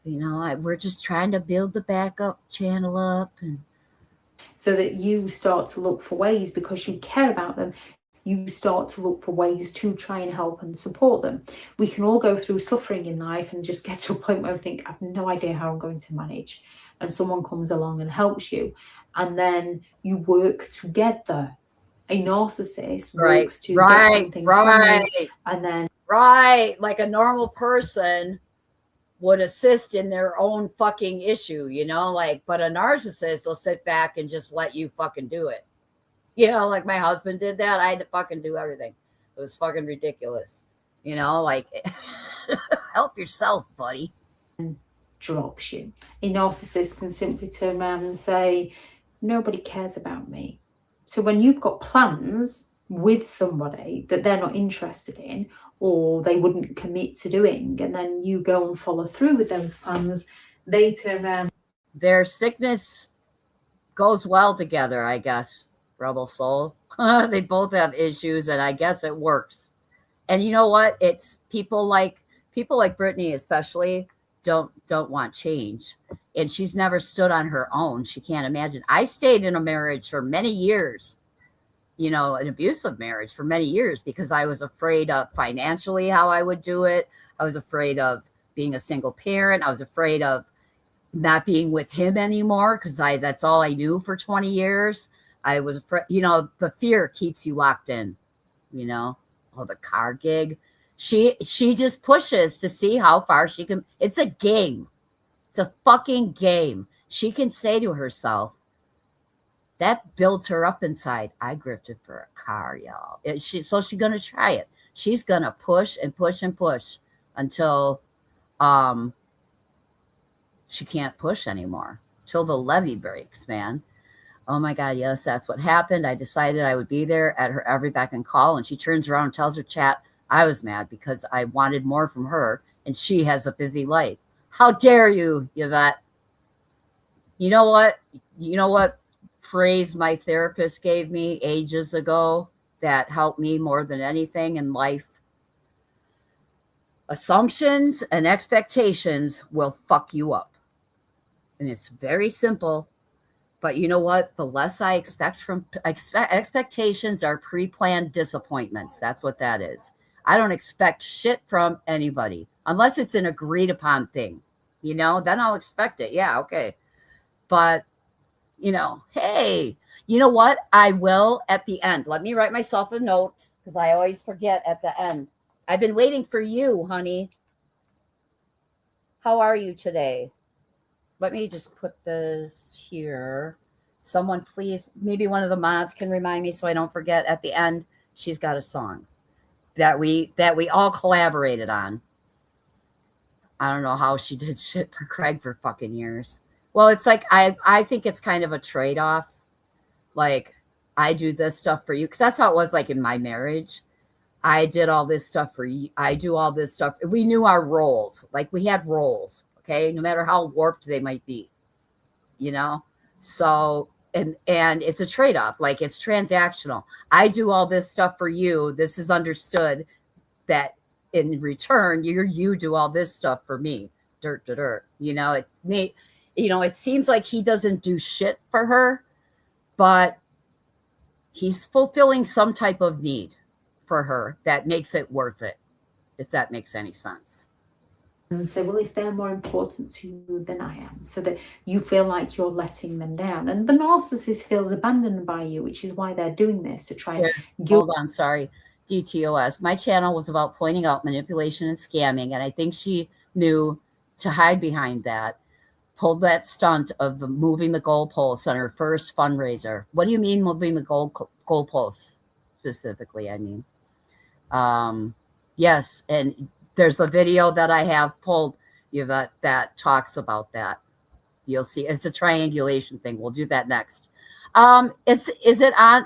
we're just trying to build the backup channel up, and so that you start to look for ways, because you care about them, you start to look for ways to try and help and support them. We can all go through suffering in life and just get to a point where we think, I have no idea how I'm going to manage, and someone comes along and helps you, and then you work together. A narcissist works to get something from you, and then like a normal person would assist in their own fucking issue, but a narcissist will sit back and just let you fucking do it. Like my husband did that. I had to fucking do everything. It was fucking ridiculous. Like help yourself, buddy. Drops you. A narcissist can simply turn around and say, nobody cares about me. So when you've got plans with somebody that they're not interested in or they wouldn't commit to doing, and then you go and follow through with those plans, they turn around. Their sickness goes well together, I guess, Rebel Soul. They both have issues, and I guess it works. And you know what? It's people like Brittany especially don't want change. And she's never stood on her own. She can't imagine. I stayed in a marriage for many years, an abusive marriage for many years, because I was afraid of financially how I would do it. I was afraid of being a single parent. I was afraid of not being with him anymore because that's all I knew for 20 years. I was afraid, the fear keeps you locked in, the car gig. She just pushes to see how far she can. It's a game. It's a fucking game. She can say to herself, that builds her up inside. I grifted for a car, y'all. So she's going to try it. She's going to push and push and push until she can't push anymore, till the levee breaks, man. Oh my God, yes, that's what happened. I decided I would be there at her every beck and call, and she turns around and tells her chat, I was mad because I wanted more from her, and she has a busy life. How dare you, Yvette? You know what phrase my therapist gave me ages ago that helped me more than anything in life? Assumptions and expectations will fuck you up. And it's very simple. But you know what? The less I expect expectations are pre-planned disappointments. That's what that is. I don't expect shit from anybody unless it's an agreed upon thing, then I'll expect it. Yeah. Okay. But hey, you know what? I will at the end. Let me write myself a note because I always forget at the end. I've been waiting for you, honey. How are you today? Let me just put this here. Someone please, maybe one of the mods can remind me so I don't forget at the end. She's got a song that we all collaborated on. I don't know how she did shit for Craig for fucking years. Well, it's like, I think it's kind of a trade-off. Like, I do this stuff for you. Because that's how it was like in my marriage. I did all this stuff for you. I do all this stuff. We knew our roles. Like, we had roles. Okay, no matter how warped they might be, So, and it's a trade-off. Like, it's transactional. I do all this stuff for you. This is understood that in return, you do all this stuff for me. Dirt. It seems like he doesn't do shit for her, but he's fulfilling some type of need for her that makes it worth it, if that makes any sense. And say, well, if they're more important to you than I am, so that you feel like you're letting them down. And the narcissist feels abandoned by you, which is why they're doing this, to try and Hold on, sorry. DTOS. My channel was about pointing out manipulation and scamming, and I think she knew to hide behind that. Pulled that stunt of the moving the goalposts on her first fundraiser. What do you mean moving the goalposts specifically? I mean, yes, and there's a video that I have pulled that talks about that. You'll see. It's a triangulation thing. We'll do that next. Is it on?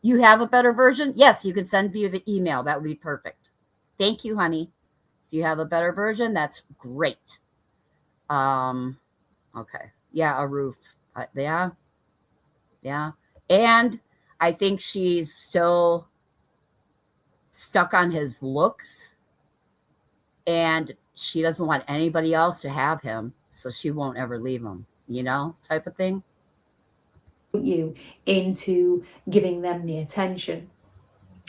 You have a better version? Yes, you can send me the email. That would be perfect. Thank you, honey. If you have a better version, that's great. Okay. Yeah, a roof. Yeah. And I think she's still stuck on his looks. And she doesn't want anybody else to have him, so she won't ever leave him, type of thing. You into giving them the attention.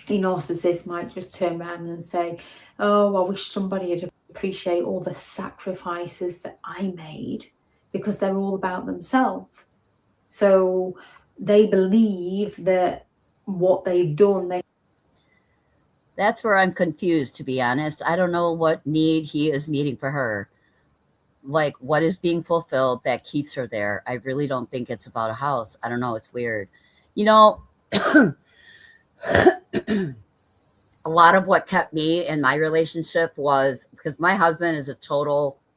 A narcissist might just turn around and say, oh, I wish somebody would appreciate all the sacrifices that I made, because they're all about themselves. So they believe that what they've done, That's where I'm confused, to be honest. I don't know what need he is meeting for her. Like, what is being fulfilled that keeps her there? I really don't think it's about a house. I don't know. It's weird. You know, a lot of what kept me in my relationship was because my husband is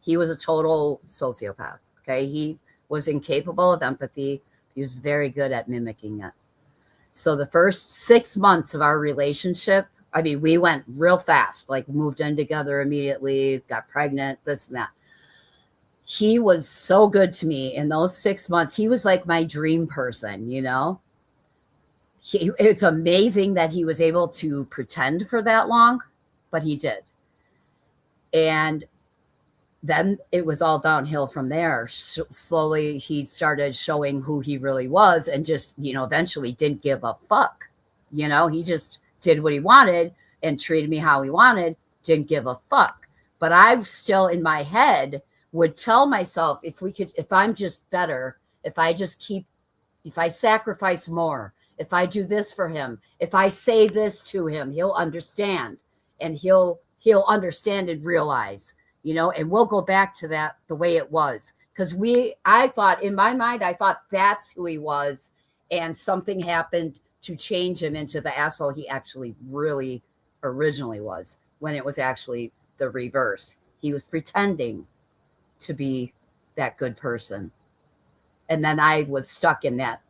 he was a total sociopath. Okay. He was incapable of empathy. He was very good at mimicking it. So the first 6 months of our relationship, I mean, we went real fast, like moved in together immediately, got pregnant, this and that. He was so good to me in those 6 months. He was like my dream person, you know? It's amazing that he was able to pretend for that long, but he did. And then it was all downhill from there. Slowly, he started showing who he really was and just, eventually didn't give a fuck. He just did what he wanted and treated me how he wanted, didn't give a fuck. But I still in my head would tell myself, if I'm just better, if I sacrifice more, if I do this for him, if I say this to him, he'll understand, and he'll understand and realize, and we'll go back to that the way it was. Because I thought in my mind, that's who he was. And something happened to change him into the asshole he actually really originally was, when it was actually the reverse. He was pretending to be that good person. And then I was stuck in that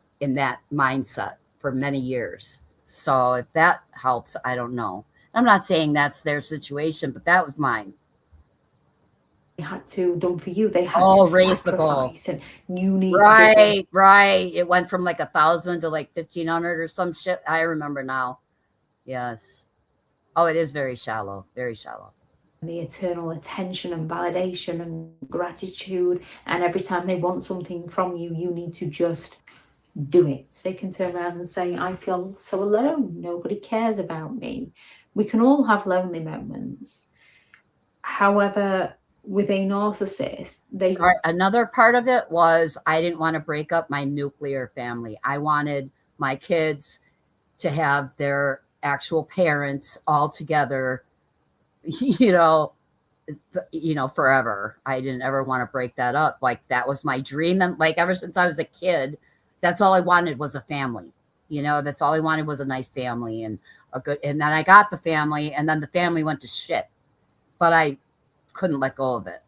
mindset for many years. So if that helps, I don't know. I'm not saying that's their situation, but that was mine. They had to done for you. They had to raise sacrifice, and you need right. It went from like 1,000 to like 1,500 or some shit. I remember now. Yes. Oh, it is very shallow. Very shallow. The eternal attention and validation and gratitude, and every time they want something from you, you need to just do it. They can turn around and say, I feel so alone, nobody cares about me. We can all have lonely moments. However, with a narcissist, another part of it was I didn't want to break up my nuclear family. I wanted my kids to have their actual parents all together, forever. I didn't ever want to break that up. Like, that was my dream. And like, ever since I was a kid, that's all I wanted was a family. That's all I wanted was a nice family and and then I got the family, and then the family went to shit, but I couldn't let go of it.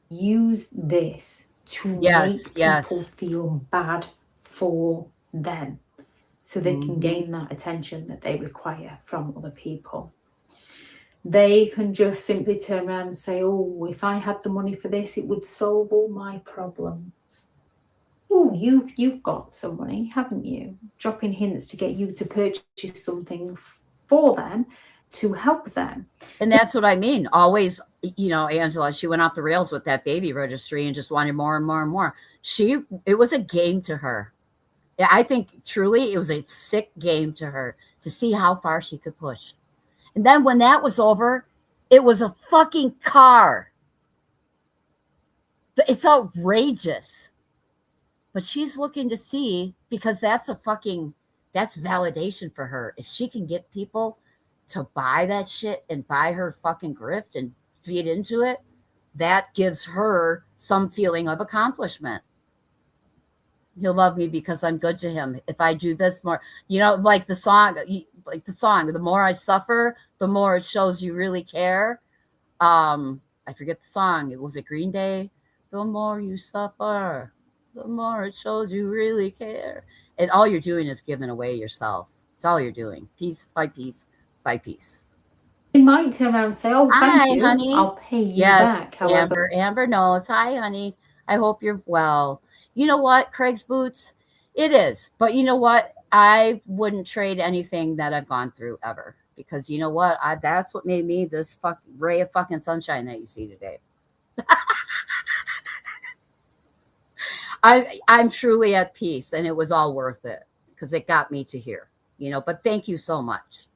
Use this to make people feel bad for them, so they can gain that attention that they require from other people. They can just simply turn around and say, oh, if I had the money for this, it would solve all my problems. Oh, you've got some money, haven't you? Dropping hints to get you to purchase something for them to help them. And that's what I mean. Always, Angela, she went off the rails with that baby registry and just wanted more and more and more. It was a game to her. I think truly it was a sick game to her to see how far she could push. And then when that was over, it was a fucking car. It's outrageous. But she's looking to see, because that's validation for her. If she can get people to buy that shit and buy her fucking grift and feed into it, that gives her some feeling of accomplishment. He'll love me because I'm good to him. If I do this more, like the song, the more I suffer, the more it shows you really care. I forget the song. It was a Green Day. The more you suffer, the more it shows you really care. And all you're doing is giving away yourself. It's all you're doing. Piece by piece by piece. They might turn around and say, oh, thank you, honey. I'll pay you back. However, Amber knows. Hi, honey. I hope you're well. You know what, Craig's Boots? It is. But you know what? I wouldn't trade anything that I've gone through ever. Because you know what? That's what made me this ray of fucking sunshine that you see today. I'm truly at peace, and it was all worth it because it got me to here, but thank you so much.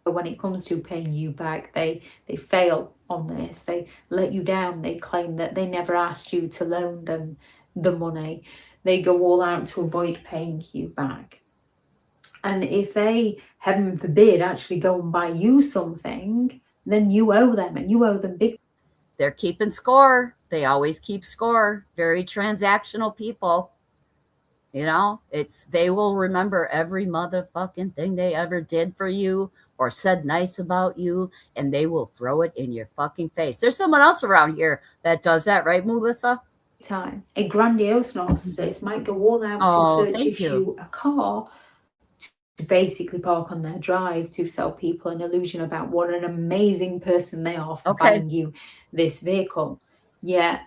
But when it comes to paying you back, they fail on this. They let you down. They claim that they never asked you to loan them the money. They go all out to avoid paying you back. And if they, heaven forbid, actually go and buy you something, then you owe them, and you owe them big. They're keeping score. They always keep score. Very transactional people. You know, they will remember every motherfucking thing they ever did for you or said nice about you, and they will throw it in your fucking face. There's someone else around here that does that, right, Melissa? Time. A grandiose narcissist might go all out Oh, to thank purchase you. you a car to basically park on their drive to sell people an illusion about what an amazing person they are for buying you this vehicle. Yeah.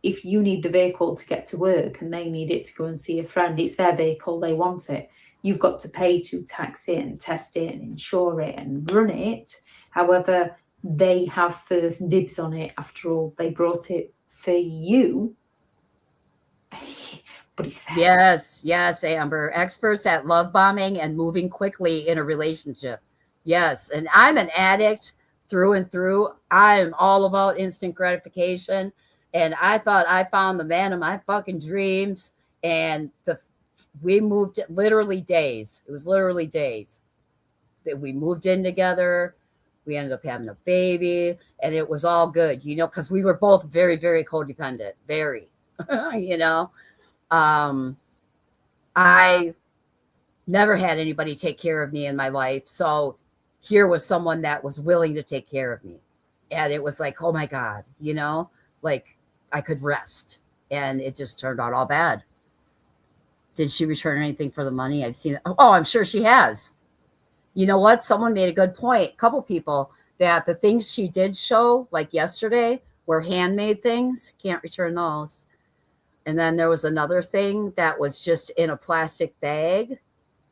If you need the vehicle to get to work and they need it to go and see a friend, it's their vehicle, they want it. You've got to pay to tax it and test it and insure it and run it. However, they have first dibs on it. After all, they brought it for you. But it's Yes, Amber. Experts at love bombing and moving quickly in a relationship. Yes, and I'm an addict through and through. I'm all about instant gratification. And I thought I found the man of my fucking dreams. And we moved literally days. It was literally days that we moved in together. We ended up having a baby, and it was all good, you know, because we were both very, very codependent. Very, you know. I never had anybody take care of me in my life. So here was someone that was willing to take care of me. And it was like, oh my God, you know, like I could rest. And it just turned out all bad. Did she return anything for the money? I've seen it. Oh, I'm sure she has. You know what? Someone made a good point. A couple people that the things she did show, like yesterday, were handmade things. Can't return those. And then there was another thing that was just in a plastic bag.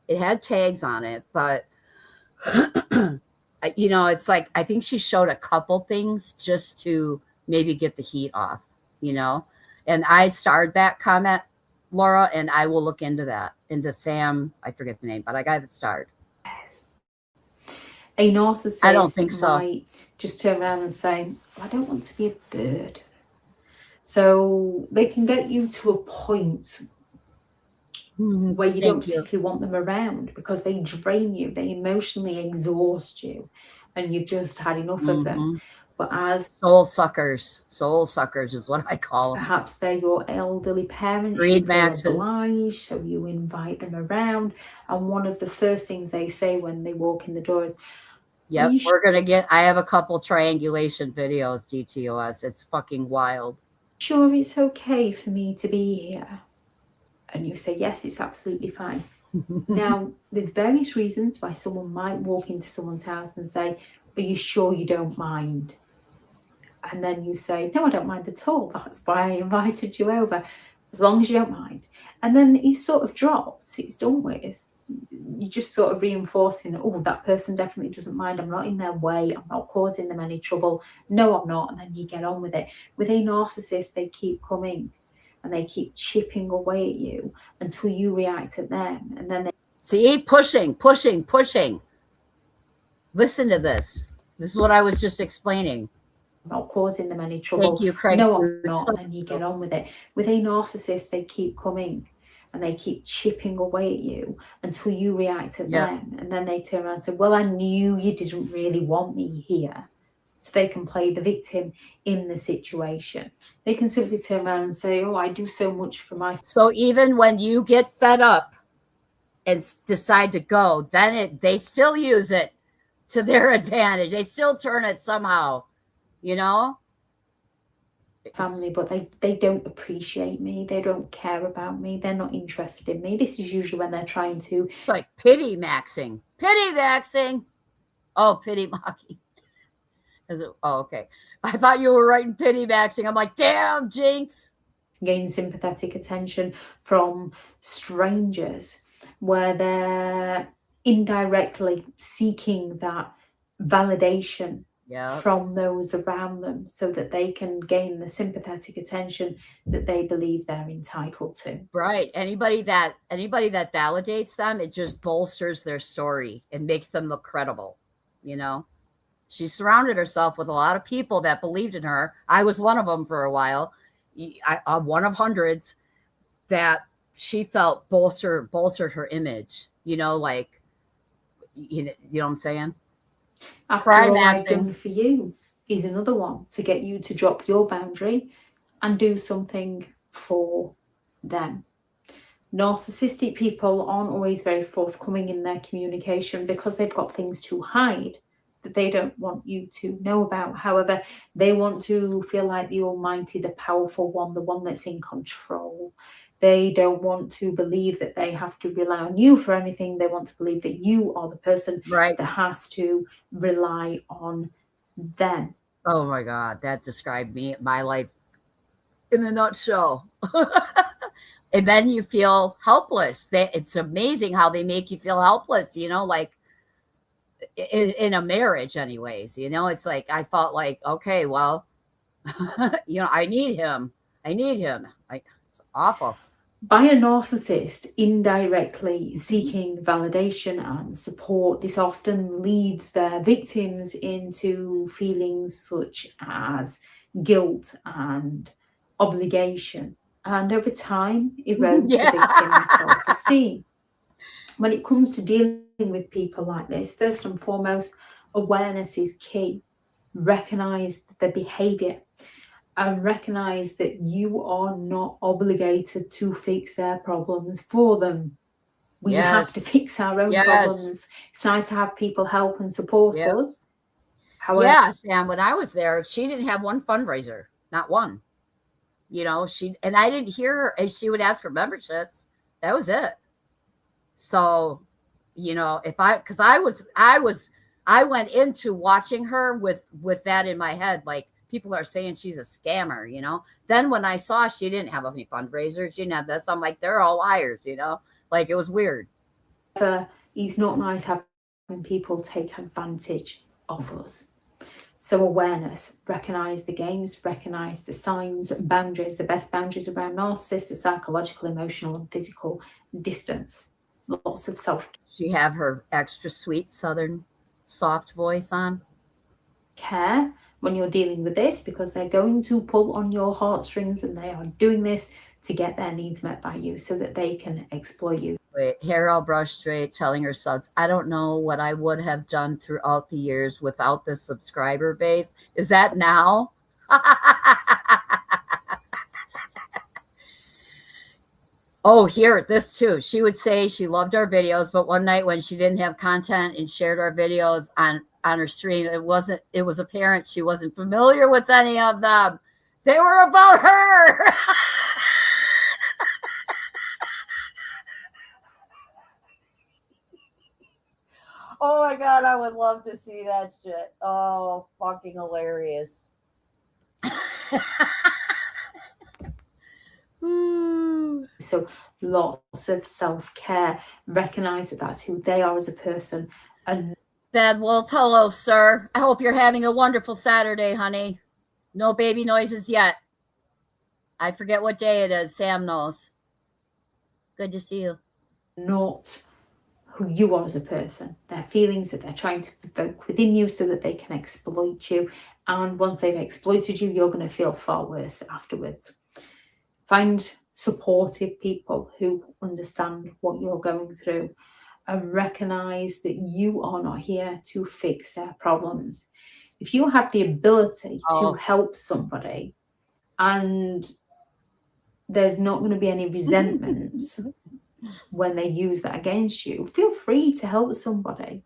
It had tags on it, but you know, it's like I think she showed a couple things just to maybe get the heat off, you know. And I starred that comment, Laura, and I will look into that. Into Sam, I forget the name, but I got it starred. A narcissist I don't think so. might just turn around and say, I don't want to be a bird. So they can get you to a point where you don't particularly want them around because they drain you, they emotionally exhaust you, and you've just had enough of them. But as soul suckers is what I call them. Perhaps they're your elderly parents, Read you feel Maxon. obliged, so you invite them around. And one of the first things they say when they walk in the door is, yep, we're going to get, I have a couple triangulation videos, DTOS. It's fucking wild. Sure, it's okay for me to be here. And you say, yes, it's absolutely fine. Now, there's various reasons why someone might walk into someone's house and say, are you sure you don't mind? And then you say, no, I don't mind at all. That's why I invited you over, as long as you don't mind. And then he's sort of dropped. It's done with. You're just sort of reinforcing, oh, that person definitely doesn't mind. I'm not in their way. I'm not causing them any trouble. No, I'm not. And then you get on with it. With a narcissist, they keep coming and they keep chipping away at you until you react at them. And then they see, pushing. Listen to this. This is what I was just explaining. Not causing them any trouble. Thank you, Craig. No, I'm not. And then you get on with it. With a narcissist, they keep coming and they keep chipping away at you until you react at them. And then they turn around and say, well, I knew you didn't really want me here. So they can play the victim in the situation. They can simply turn around and say, oh, I do so much for my... So even when you get fed up and decide to go, then they still use it to their advantage. They still turn it somehow, you know? Family, but they don't appreciate me. They don't care about me. They're not interested in me. This is usually when they're trying to... It's like pity maxing. Oh, pity mocking. Oh, okay. I thought you were writing pity maxing. I'm like, damn, Jinx. Gain sympathetic attention from strangers where they're indirectly seeking that validation from those around them so that they can gain the sympathetic attention that they believe they're entitled to. Right. Anybody that validates them, it just bolsters their story and makes them look credible, you know? She surrounded herself with a lot of people that believed in her. I was one of them for a while. One of hundreds that she felt bolstered her image. You know, like, you know what I'm saying? After all I've done for you is another one to get you to drop your boundary and do something for them. Narcissistic people aren't always very forthcoming in their communication because they've got things to hide that they don't want you to know about. However, they want to feel like the almighty, the powerful one, the one that's in control. They don't want to believe that they have to rely on you for anything. They want to believe that you are the person that has to rely on them. Oh my God, that described me, my life in a nutshell. And then you feel helpless. It's amazing how they make you feel helpless, you know, like in a marriage anyways, you know, it's like, I felt like, okay, well, you know, I need him. It's awful. By a narcissist indirectly seeking validation and support, this often leads their victims into feelings such as guilt and obligation, and over time erodes the victim's self-esteem. When it comes to dealing with people like this, first and foremost, awareness is key. Recognize the behavior and recognize that you are not obligated to fix their problems for them. We have to fix our own problems. It's nice to have people help and support us. However, Sam, when I was there, she didn't have one fundraiser, not one. You know, and I didn't hear her, and she would ask for memberships. That was it. So, you know, because I went into watching her with that in my head, like, people are saying she's a scammer, you know. Then when I saw she didn't have any fundraisers, she didn't have this, I'm like, they're all liars, you know. Like, it was weird. It's not nice having people take advantage of us. So awareness, recognize the games, recognize the signs, boundaries. The best boundaries around narcissists are psychological, emotional, and physical distance. Lots of self. She have her extra sweet southern soft voice on. Care when you're dealing with this, because they're going to pull on your heartstrings, and they are doing this to get their needs met by you so that they can exploit you. Hair all brushed straight, telling her sons, I don't know what I would have done throughout the years without this subscriber base. Is that now? Oh, here, this too. She would say she loved our videos, but one night when she didn't have content and shared our videos on her stream, it was apparent she wasn't familiar with any of them. They were about her. Oh my God, I would love to see that shit. Oh, fucking hilarious. So lots of self-care. Recognize that that's who they are as a person. And Bad Wolf, hello, sir. I hope you're having a wonderful Saturday, honey. No baby noises yet. I forget what day it is. Sam knows. Good to see you. Not who you are as a person. Their feelings that they're trying to provoke within you so that they can exploit you. And once they've exploited you, you're going to feel far worse afterwards. Find supportive people who understand what you're going through, and recognize that you are not here to fix their problems. If you have the ability to help somebody and there's not going to be any resentment when they use that against you, feel free to help somebody.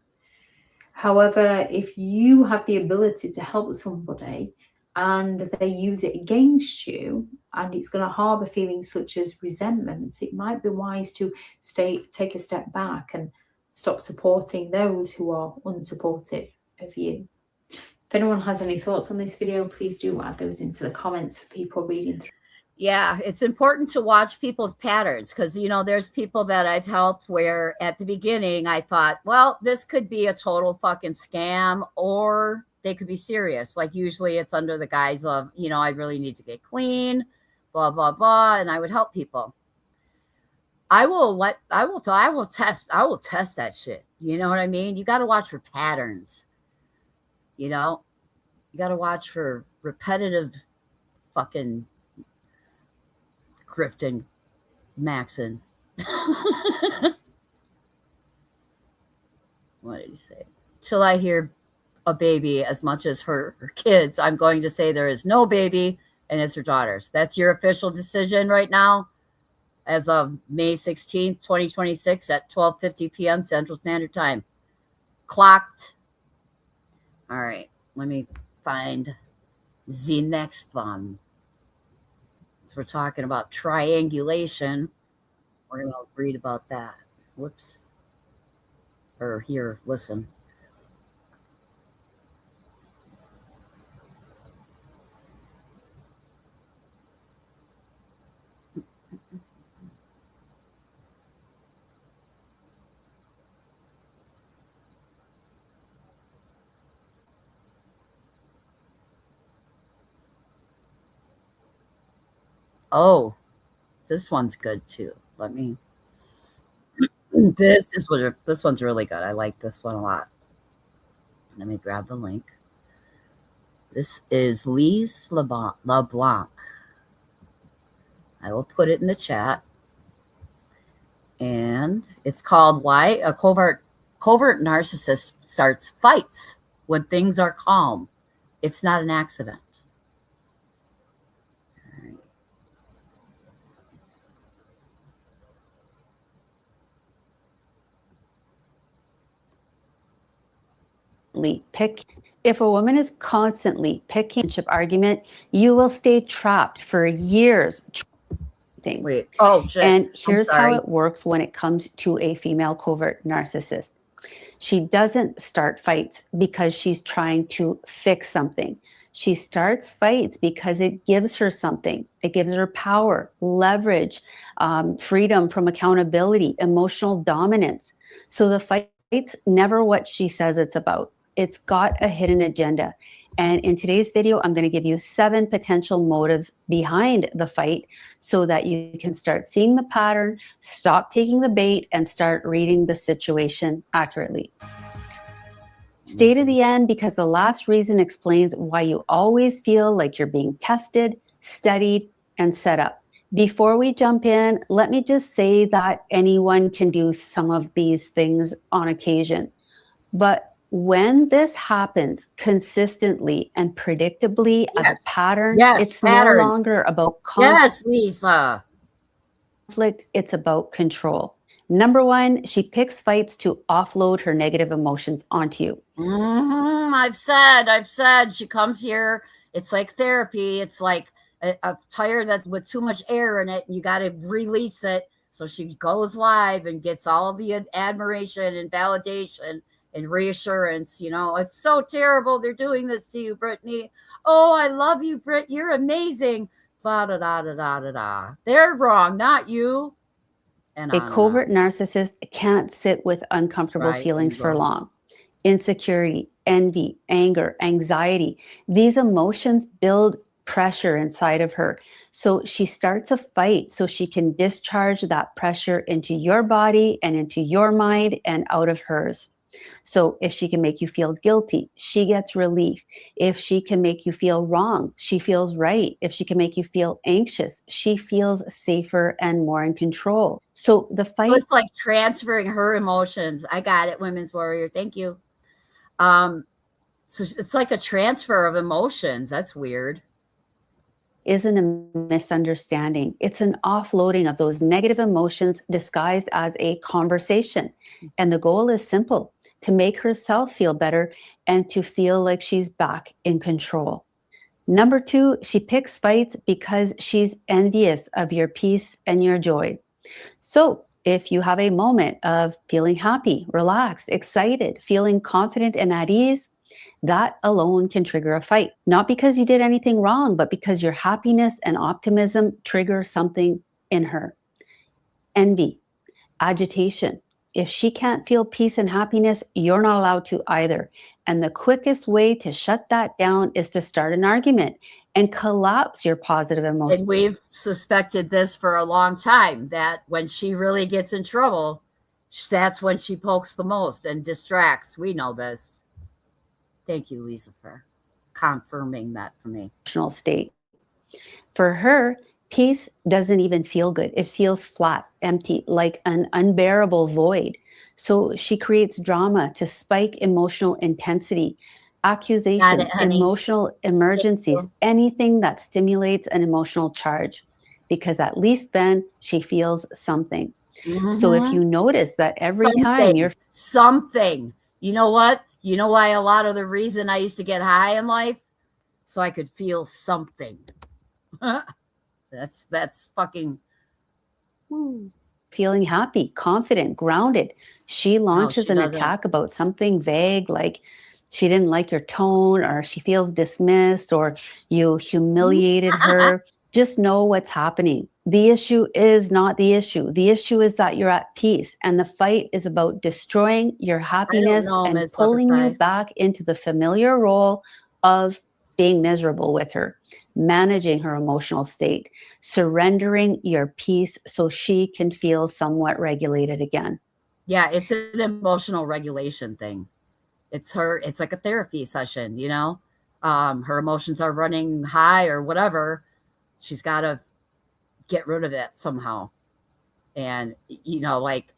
However, if you have the ability to help somebody and they use it against you, and it's going to harbor feelings such as resentment, it might be wise to take a step back and stop supporting those who are unsupportive of you. If anyone has any thoughts on this video, please do add those into the comments for people reading through. Yeah, it's important to watch people's patterns, because, you know, there's people that I've helped where at the beginning I thought, well, this could be a total fucking scam, or they could be serious. Like, usually it's under the guise of, you know, I really need to get clean, blah, blah, blah. And I would help people. I will test that shit. You know what I mean? You got to watch for patterns. You know, you got to watch for repetitive fucking grifting, maxing. What did he say? Till I hear a baby as much as her kids, I'm going to say there is no baby and it's her daughters. That's your official decision right now? as of May 16th, 2026 at 12:50 p.m. Central Standard Time. Clocked. All right, let me find the next one. So we're talking about triangulation. We're going to read about that. Whoops. Or here, listen. Oh, this one's good too. Let me. This one's really good. I like this one a lot. Let me grab the link. This is Lise LeBlanc. I will put it in the chat. And it's called Why a Covert Narcissist Starts Fights When Things Are Calm. It's Not an Accident. If a woman is constantly picking a argument, you will stay trapped for years. Wait. Oh, shit. And here's how it works when it comes to a female covert narcissist. She doesn't start fights because she's trying to fix something. She starts fights because it gives her something. It gives her power, leverage, freedom from accountability, emotional dominance. So the fight's never what she says it's about. It's got a hidden agenda. And in today's video, I'm going to give you 7 potential motives behind the fight so that you can start seeing the pattern, stop taking the bait, and start reading the situation accurately. Stay to the end because the last reason explains why you always feel like you're being tested, studied, and set up. Before we jump in, let me just say that anyone can do some of these things on occasion. But when this happens consistently and predictably as a pattern, it's no longer about conflict. Yes, Lisa. It's about control. Number 1, she picks fights to offload her negative emotions onto you. I've said she comes here. It's like therapy. It's like a tire that with too much air in it, and you got to release it. So she goes live and gets all of the admiration and validation and reassurance. You know, it's so terrible they're doing this to you, Brittany. Oh, I love you, Britt. You're amazing. Da da da da da da da. They're wrong, not you. And a covert narcissist can't sit with uncomfortable feelings for long. Insecurity, envy, anger, anxiety. These emotions build pressure inside of her. So she starts a fight so she can discharge that pressure into your body and into your mind and out of hers. So if she can make you feel guilty, she gets relief. If she can make you feel wrong, she feels right. If she can make you feel anxious, she feels safer and more in control. So the fight. So it's like transferring her emotions. I got it, Women's Warrior. Thank you. So it's like a transfer of emotions. That's weird. Isn't a misunderstanding. It's an offloading of those negative emotions disguised as a conversation. And the goal is simple: to make herself feel better and to feel like she's back in control. Number 2, she picks fights because she's envious of your peace and your joy. So if you have a moment of feeling happy, relaxed, excited, feeling confident and at ease, that alone can trigger a fight. Not because you did anything wrong, but because your happiness and optimism trigger something in her. Envy, agitation. If she can't feel peace and happiness, you're not allowed to either. And the quickest way to shut that down is to start an argument and collapse your positive emotions. And we've suspected this for a long time, that when she really gets in trouble, that's when she pokes the most and distracts. We know this. Thank you, Lisa, for confirming that for me. Emotional state. For her, peace doesn't even feel good. It feels flat, empty, like an unbearable void. So she creates drama to spike emotional intensity, accusations, emotional emergencies, anything that stimulates an emotional charge. because at least then she feels something. So if Mhm. you notice that every time you're something, you know what? You know why a lot of the reason I used to get high in life? So I could feel something. That's fucking woo. feeling happy, confident, grounded, she launches she an doesn't. attack about something vague, like she didn't like your tone, or she feels dismissed, or you humiliated her. Just know what's happening. The issue is not the issue. The issue is that you're at peace, and the fight is about destroying your happiness know, and Miss pulling you Leprechaun. back into the familiar role of being miserable with her, managing her emotional state, surrendering your peace so she can feel somewhat regulated again. Yeah, it's an emotional regulation thing. It's like a therapy session, you know? Her emotions are running high or whatever. She's got to get rid of it somehow. And, you know, like,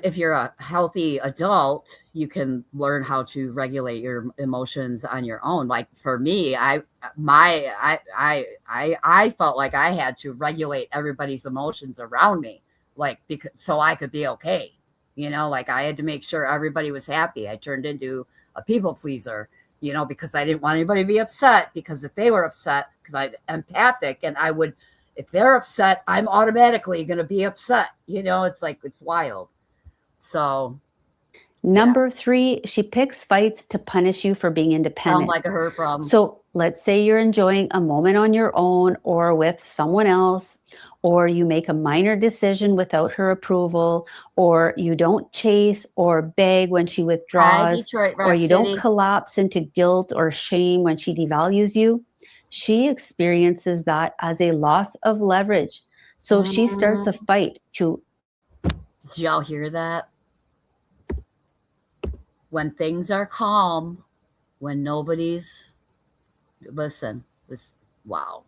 if you're a healthy adult, you can learn how to regulate your emotions on your own. Like for me, I felt like I had to regulate everybody's emotions around me, like, because so I could be okay. You know, like I had to make sure everybody was happy. I turned into a people pleaser, you know, because I didn't want anybody to be upset, because if they were upset, because I'm empathic, and I would, if they're upset, I'm automatically going to be upset. You know, it's like, it's wild. So Number 3, she picks fights to punish you for being sound independent. like a her problem. So let's say you're enjoying a moment on your own or with someone else, or you make a minor decision without her approval, or you don't chase or beg when she withdraws, Detroit, Rock or you don't City. collapse into guilt or shame when she devalues you. She experiences that as a loss of leverage. So she starts a fight to. Did y'all hear that? When things are calm, when nobody's, listen, this, wow.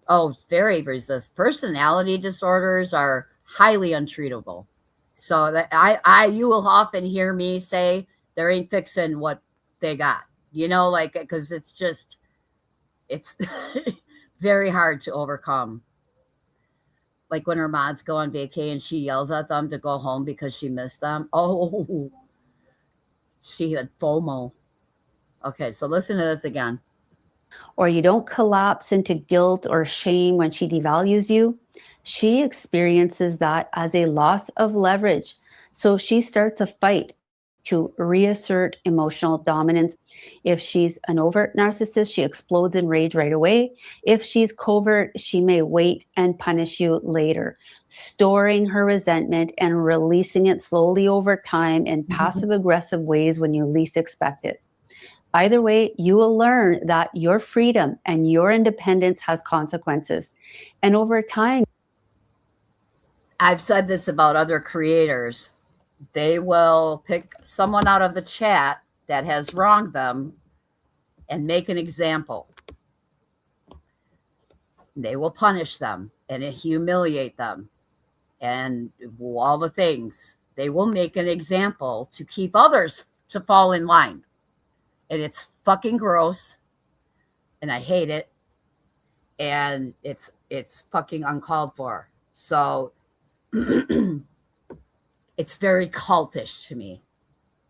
Oh, it's very resist. Personality disorders are highly untreatable. So that you will often hear me say there ain't fixing what they got, you know, like, because it's just, it's very hard to overcome. Like when her mods go on vacay and she yells at them to go home because she missed them. Oh, she had FOMO. Okay, so listen to this again. Or you don't collapse into guilt or shame when she devalues you. She experiences that as a loss of leverage. So she starts a fight to reassert emotional dominance. If she's an overt narcissist, she explodes in rage right away. If she's covert, she may wait and punish you later, storing her resentment and releasing it slowly over time in passive-aggressive ways when you least expect it. Either way, you will learn that your freedom and your independence has consequences. And over time, I've said this about other creators. They will pick someone out of the chat that has wronged them and make an example. They will punish them and humiliate them and all the things. They will make an example to keep others to fall in line. And it's fucking gross. And I hate it. And it's fucking uncalled for. So it's very cultish to me,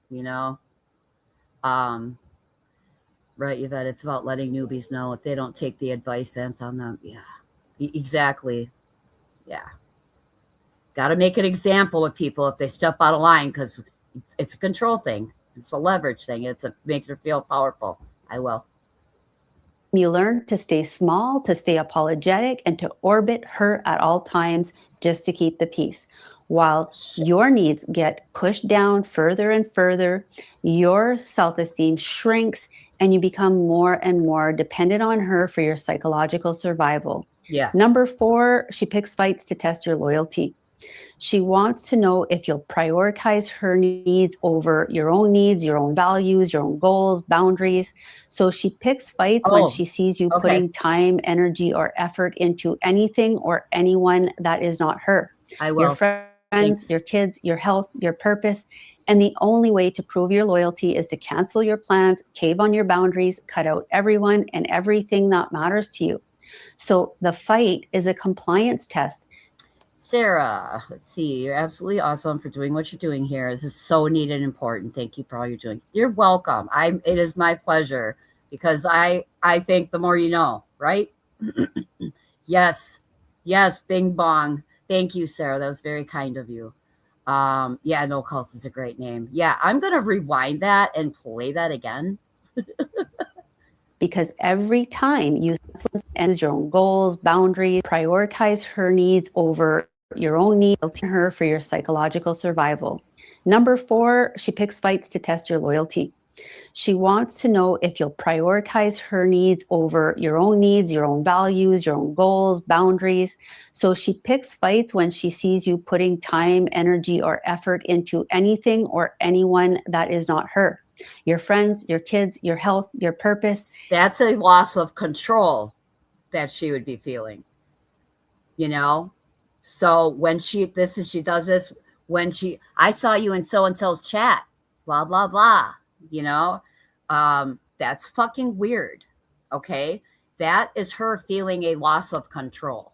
you know? Right, Yvette, it's about letting newbies know if they don't take the advice that's on them. Yeah, exactly. Yeah. Got to make an example of people if they step out of line, because it's a control thing. It's a leverage thing. It makes her feel powerful. I will. You learn to stay small, to stay apologetic, and to orbit her at all times just to keep the peace. While your needs get pushed down further and further, your self-esteem shrinks and you become more and more dependent on her for your psychological survival. Yeah. Number 4, she picks fights to test your loyalty. She wants to know if you'll prioritize her needs over your own needs, your own values, your own goals, boundaries. So she picks fights when she sees you putting time, energy, or effort into anything or anyone that is not her. I will. Your friends, your kids, your health, your purpose. And the only way to prove your loyalty is to cancel your plans, cave on your boundaries, cut out everyone and everything that matters to you. So the fight is a compliance test. Sarah, let's see. You're absolutely awesome for doing what you're doing here. This is so neat and important. Thank you for all you're doing. You're welcome. It is my pleasure because I think the more you know, right? Yes. Yes, bing bong. Thank you, Sarah. That was very kind of you. Yeah, No Cult is a great name. Yeah, I'm gonna rewind that and play that again. Because every time you use your own goals, boundaries, prioritize her needs over your own needs, her for your psychological survival. Number 4, she picks fights to test your loyalty. She wants to know if you'll prioritize her needs over your own needs, your own values, your own goals, boundaries. So she picks fights when she sees you putting time, energy, or effort into anything or anyone that is not her. Your friends, your kids, your health, your purpose. That's a loss of control that she would be feeling, you know? So when she does this, I saw you in so-and-so's chat, blah, blah, blah, you know? That's fucking weird. Okay. That is her feeling a loss of control.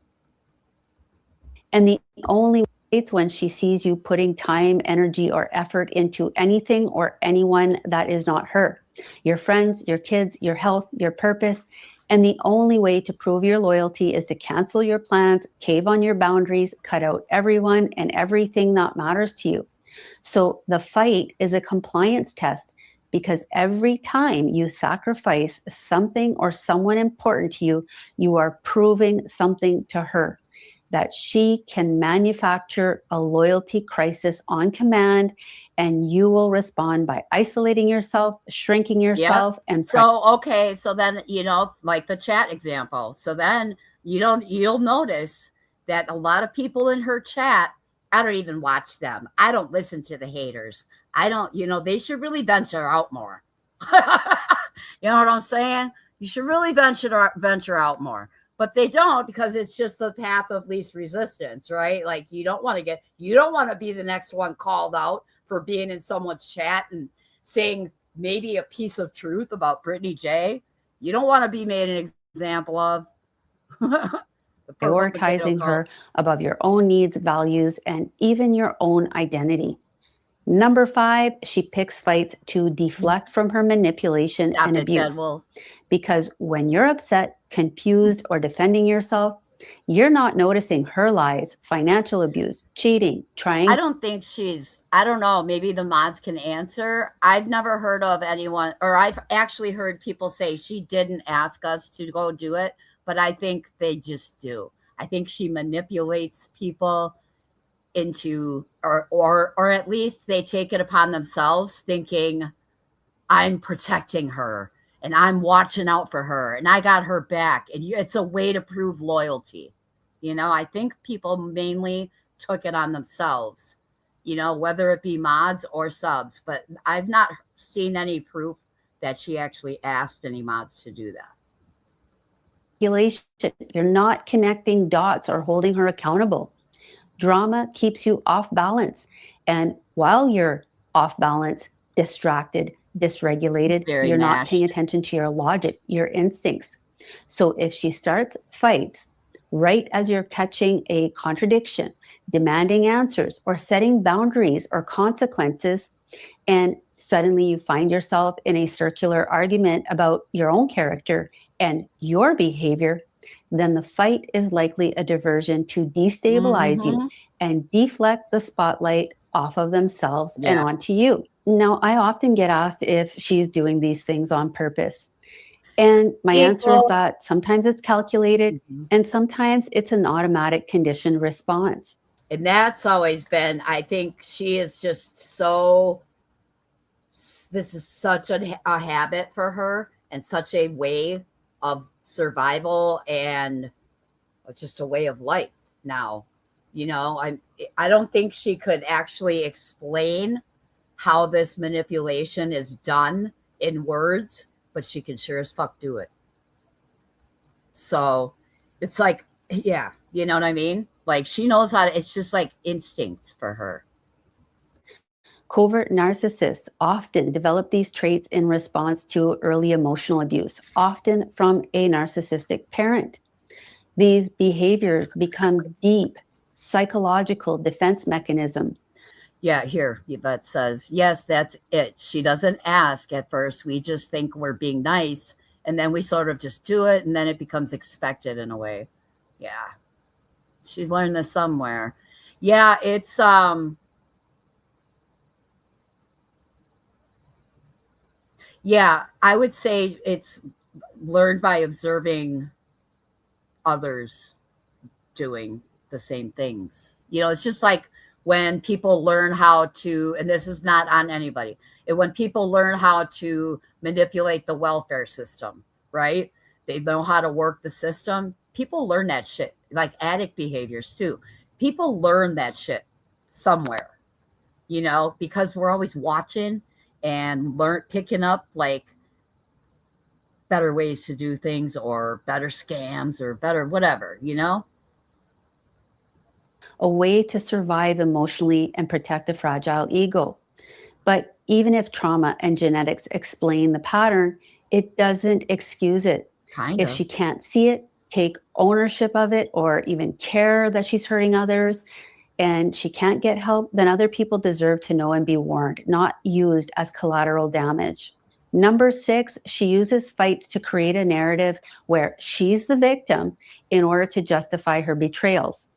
And the only way it's when she sees you putting time, energy, or effort into anything or anyone that is not her. Your friends, your kids, your health, your purpose. And the only way to prove your loyalty is to cancel your plans, cave on your boundaries, cut out everyone and everything that matters to you. So the fight is a compliance test because every time you sacrifice something or someone important to you, you are proving something to her, that she can manufacture a loyalty crisis on command, and you will respond by isolating yourself, shrinking yourself. Yep. And so then, you know, like the chat example. So then you'll notice that a lot of people in her chat, I don't even watch them. I don't listen to the haters. I don't, they should really venture out more. You know what I'm saying? You should really venture out more. But they don't, because it's just the path of least resistance, right? Like you don't want to be the next one called out for being in someone's chat and saying maybe a piece of truth about Brittany J. You don't want to be made an example of. Prioritizing her above your own needs, values, and even your own identity. Number 5, she picks fights to deflect from her manipulation and abuse. Because when you're upset, confused, or defending yourself, you're not noticing her lies, financial abuse, cheating, trying. I don't know, maybe the mods can answer. I've never heard of anyone, or I've actually heard people say she didn't ask us to go do it, but I think they just do. I think she manipulates people into, or at least they take it upon themselves thinking, I'm protecting her and I'm watching out for her and I got her back. And it's a way to prove loyalty. I think people mainly took it on themselves, whether it be mods or subs, but I've not seen any proof that she actually asked any mods to do that. You're not connecting dots or holding her accountable. Drama keeps you off balance. And while you're off balance, distracted, dysregulated, you're not paying attention to your logic, your instincts. So if she starts fights right as you're catching a contradiction, demanding answers, or setting boundaries or consequences, and suddenly you find yourself in a circular argument about your own character and your behavior, then the fight is likely a diversion to destabilize you and deflect the spotlight off of themselves and onto you. Now, I often get asked if she's doing these things on purpose. And my answer is that sometimes it's calculated and sometimes it's an automatic conditioned response. And that's always been, I think she is just this is such a habit for her and such a way of survival and just a way of life now. I don't think she could actually explain how this manipulation is done in words, but she can sure as fuck do it. So it's like, yeah, you know what I mean? Like she knows how to, it's just like instincts for her. Covert narcissists often develop these traits in response to early emotional abuse, often from a narcissistic parent. These behaviors become deep psychological defense mechanisms. Yeah, here, Yvette says, yes, that's it. She doesn't ask at first. We just think we're being nice, and then we sort of just do it, and then it becomes expected in a way. Yeah. She's learned this somewhere. Yeah, it's yeah, I would say it's learned by observing others doing the same things. You know, it's just like when people learn how to, and this is not on anybody, when people learn how to manipulate the welfare system, right? They know how to work the system. People learn that shit, like addict behaviors too. People learn that shit somewhere, you know, because we're always watching and picking up like better ways to do things or better scams or better whatever, you know? A way to survive emotionally and protect a fragile ego. But even if trauma and genetics explain the pattern, it doesn't excuse it. If she can't see it, take ownership of it, or even care that she's hurting others, and she can't get help, then other people deserve to know and be warned, not used as collateral damage. Number 6, she uses fights to create a narrative where she's the victim in order to justify her betrayals.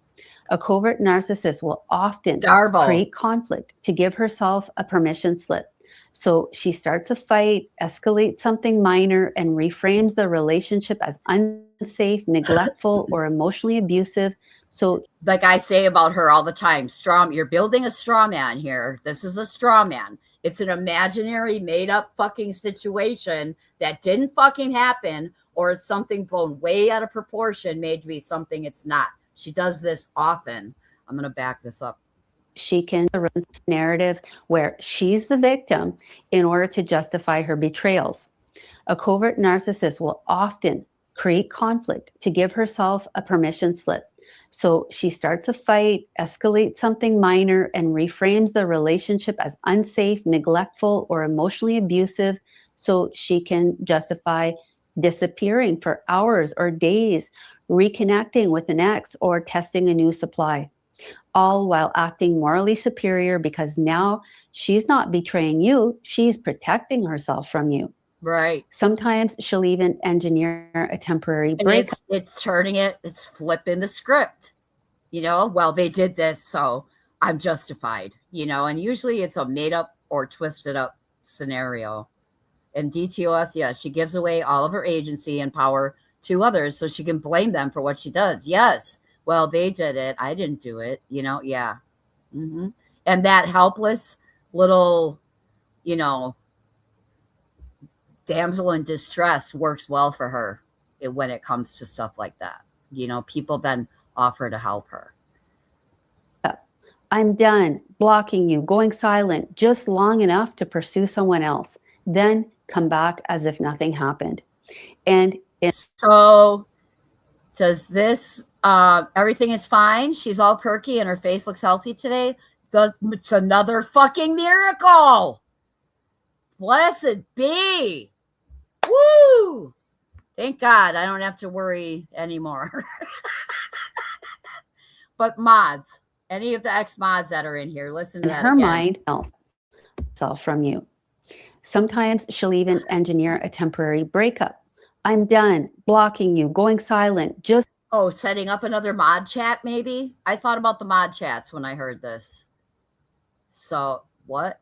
A covert narcissist will often create conflict to give herself a permission slip. So she starts a fight, escalates something minor, and reframes the relationship as unsafe, neglectful, or emotionally abusive. So, like I say about her all the time, you're building a straw man here. This is a straw man. It's an imaginary, made up fucking situation that didn't fucking happen, or it's something blown way out of proportion, made to be something it's not. She does this often. I'm going to back this up. She can run a narrative where she's the victim in order to justify her betrayals. A covert narcissist will often create conflict to give herself a permission slip. So she starts a fight, escalates something minor, and reframes the relationship as unsafe, neglectful, or emotionally abusive so she can justify disappearing for hours or days, reconnecting with an ex, or testing a new supply, all while acting morally superior because now she's not betraying you, she's protecting herself from you. Right. Sometimes she'll even engineer a temporary break. It's turning it, it's flipping the script. You know, well, they did this, so I'm justified, you know, and usually it's a made up or twisted up scenario. And DTOS, yeah, she gives away all of her agency and power to others so she can blame them for what she does. Yes. Well, they did it. I didn't do it. You know, yeah. Mm-hmm. And that helpless little, you know, damsel in distress works well for her when it comes to stuff like that. You know, people then offer to help her. I'm done blocking you, going silent just long enough to pursue someone else, then come back as if nothing happened. And so does this, everything is fine. She's all perky and her face looks healthy today. It's another fucking miracle. Blessed be. Woo! Thank God I don't have to worry anymore. But mods, any of the ex-mods that are in here, listen to that her again. mind herself from you. Sometimes she'll even engineer a temporary breakup. I'm done blocking you, going silent, just setting up another mod chat maybe? I thought about the mod chats when I heard this. So, what?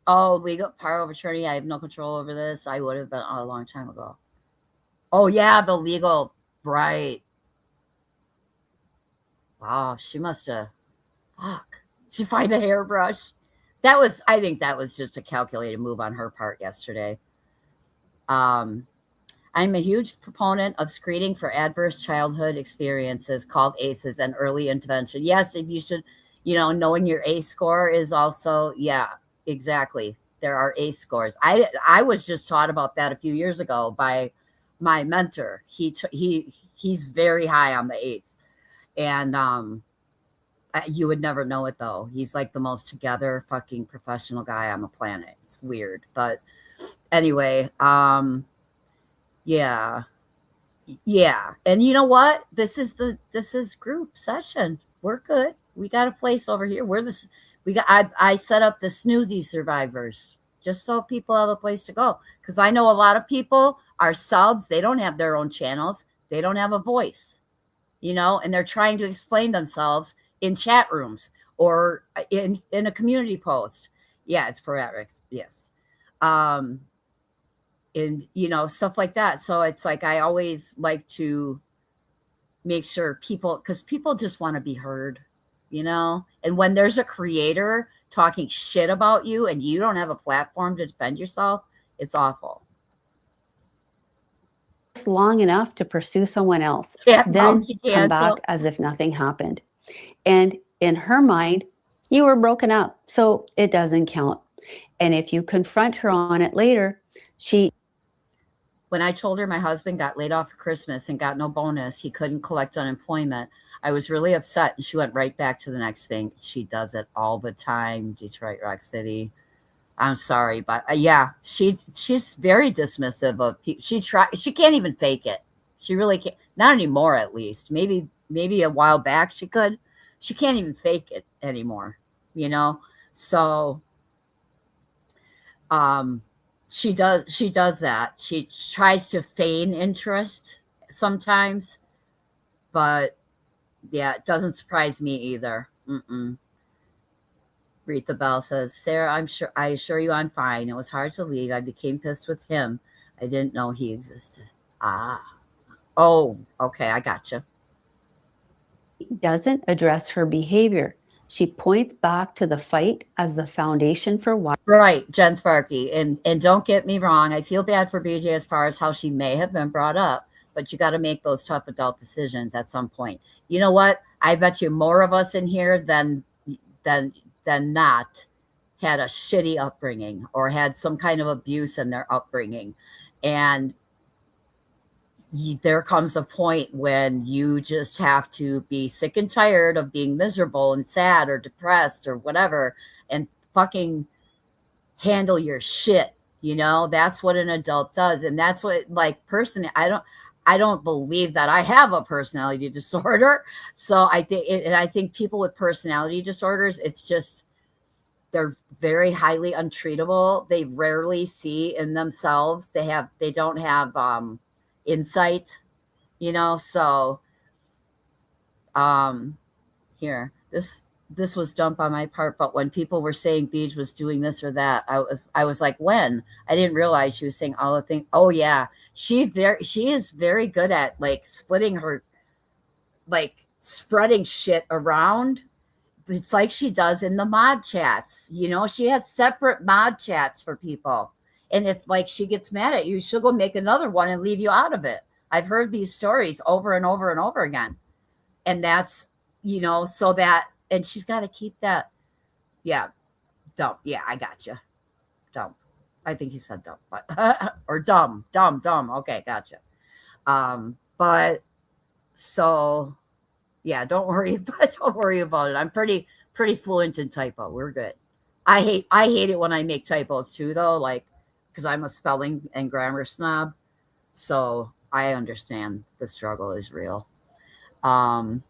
Oh, legal power of attorney. I have no control over this. I would have been a long time ago. Oh, yeah, the legal, right. Wow, she must have, fuck. Did she find a hairbrush? I think that was just a calculated move on her part yesterday. I'm a huge proponent of screening for adverse childhood experiences called ACEs and early intervention. Yes, if you should, you know, knowing your ACE score is also, yeah, exactly. There are ACE scores. I was just taught about that a few years ago by my mentor. He's very high on the ACE. And you would never know it though. He's like the most together fucking professional guy on the planet. It's weird. But anyway, yeah. Yeah. And you know what? This is group session. We're good. We got a place over here. I set up the snoozy survivors just so people have a place to go. Because I know a lot of people are subs, they don't have their own channels, they don't have a voice, and they're trying to explain themselves in chat rooms or in a community post. Yeah, it's for Erics, yes. And stuff like that. So it's like I always like to make sure because people just want to be heard, and when there's a creator talking shit about you and you don't have a platform to defend yourself, it's awful. Long enough to pursue someone else, Yeah, then bouncy come cancel. back as if nothing happened. And in her mind, you were broken up, so it doesn't count. And if you confront her on it later, when I told her my husband got laid off for Christmas and got no bonus, he couldn't collect unemployment, I was really upset, and she went right back to the next thing. She does it all the time, Detroit Rock City. I'm sorry, but yeah, she's very dismissive of people. She can't even fake it. She really can't. Not anymore, at least. Maybe a while back she could. She can't even fake it anymore, So she does that. She tries to feign interest sometimes, but yeah, it doesn't surprise me either. Retha Bell says, Sarah, I assure you I'm fine. It was hard to leave. I became pissed with him. I didn't know he existed. Oh, okay, I gotcha. Doesn't address her behavior. She points back to the fight as the foundation for why. Right, Jen Sparky. And don't get me wrong, I feel bad for BJ as far as how she may have been brought up, but you got to make those tough adult decisions at some point. You know what? I bet you more of us in here than not had a shitty upbringing or had some kind of abuse in their upbringing. And there comes a point when you just have to be sick and tired of being miserable and sad or depressed or whatever and fucking handle your shit. That's what an adult does. And that's what, like, personally, I don't believe that I have a personality disorder. So I think people with personality disorders, it's just, they're very highly untreatable. They rarely see in themselves. They don't have insight, so here, this was dumb on my part, but when people were saying Beej was doing this or that, I was like, when? I didn't realize she was saying all the things. Oh yeah, she is very good at like splitting spreading shit around. It's like she does in the mod chats. She has separate mod chats for people. And if like she gets mad at you, she'll go make another one and leave you out of it. I've heard these stories over and over and over again. And that's, so that, and she's got to keep that. Yeah. Dumb. Yeah, I gotcha. Dumb. I think he said dumb, but, or dumb. Okay, gotcha. But so yeah, don't worry about it. I'm pretty fluent in typo. We're good. I hate it when I make typos too, though, like, because I'm a spelling and grammar snob. So I understand the struggle is real. I'm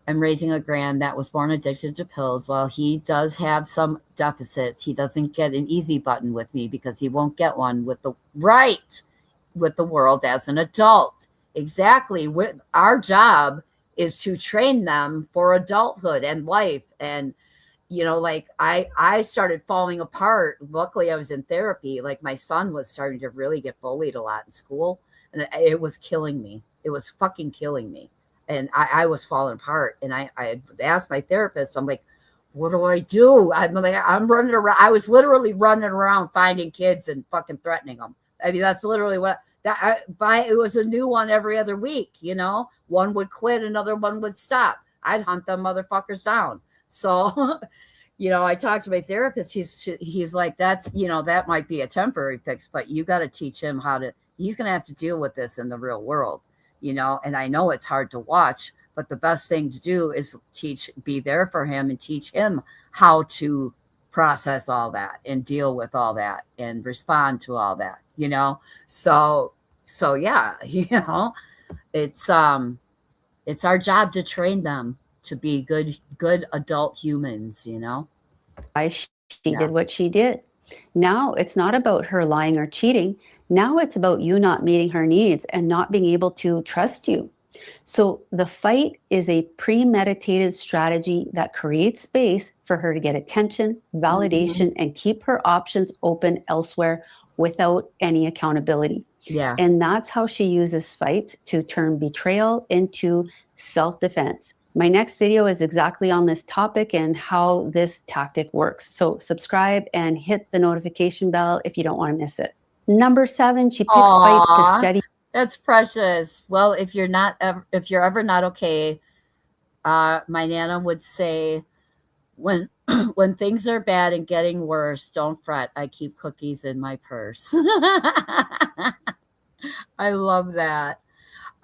raising a grand that was born addicted to pills. While he does have some deficits, he doesn't get an easy button with me because he won't get one with the world as an adult. Exactly. Our job is to train them for adulthood and life. And, like I started falling apart. Luckily I was in therapy. Like my son was starting to really get bullied a lot in school, and it was killing me. It was fucking killing me. And I was falling apart. And I asked my therapist, I'm like, what do I do? I'm running around. I was literally running around finding kids and fucking threatening them. I mean, that's literally what it was a new one every other week. One would quit, another one would stop. I'd hunt them motherfuckers down. So, I talked to my therapist. He's like, that's, that might be a temporary fix, but you got to teach him he's going to have to deal with this in the real world. And I know it's hard to watch, but the best thing to do is be there for him and teach him how to process all that and deal with all that and respond to all that, So yeah, it's our job to train them to be good adult humans, you know. Why she did what she did. Now it's not about her lying or cheating. Now it's about you not meeting her needs and not being able to trust you. So the fight is a premeditated strategy that creates space for her to get attention, validation, and keep her options open elsewhere without any accountability. Yeah. And that's how she uses fight to turn betrayal into self-defense. My next video is exactly on this topic and how this tactic works. So subscribe and hit the notification bell if you don't want to miss it. Number 7, she picks fights to study. That's precious. Well, if you're ever not okay, my Nana would say, when things are bad and getting worse, don't fret. I keep cookies in my purse. I love that.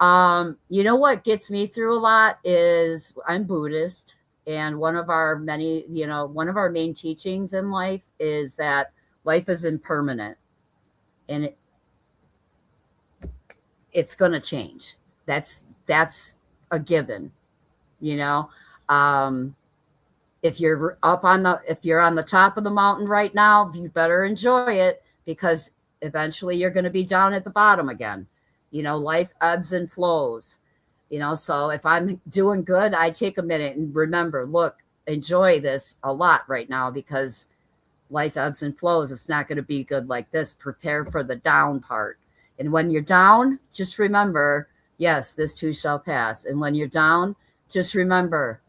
You know what gets me through a lot is I'm Buddhist, and one of our main teachings in life is that life is impermanent, and it's going to change. That's a given, you know. If you're on the top of the mountain right now, you better enjoy it, because eventually you're going to be down at the bottom again. You know, life ebbs and flows, you know. So if I'm doing good, I take a minute and remember, look, enjoy this a lot right now, because life ebbs and flows. It's not going to be good like this. Prepare for the down part. And when you're down, just remember, yes, this too shall pass. And when you're down, just remember,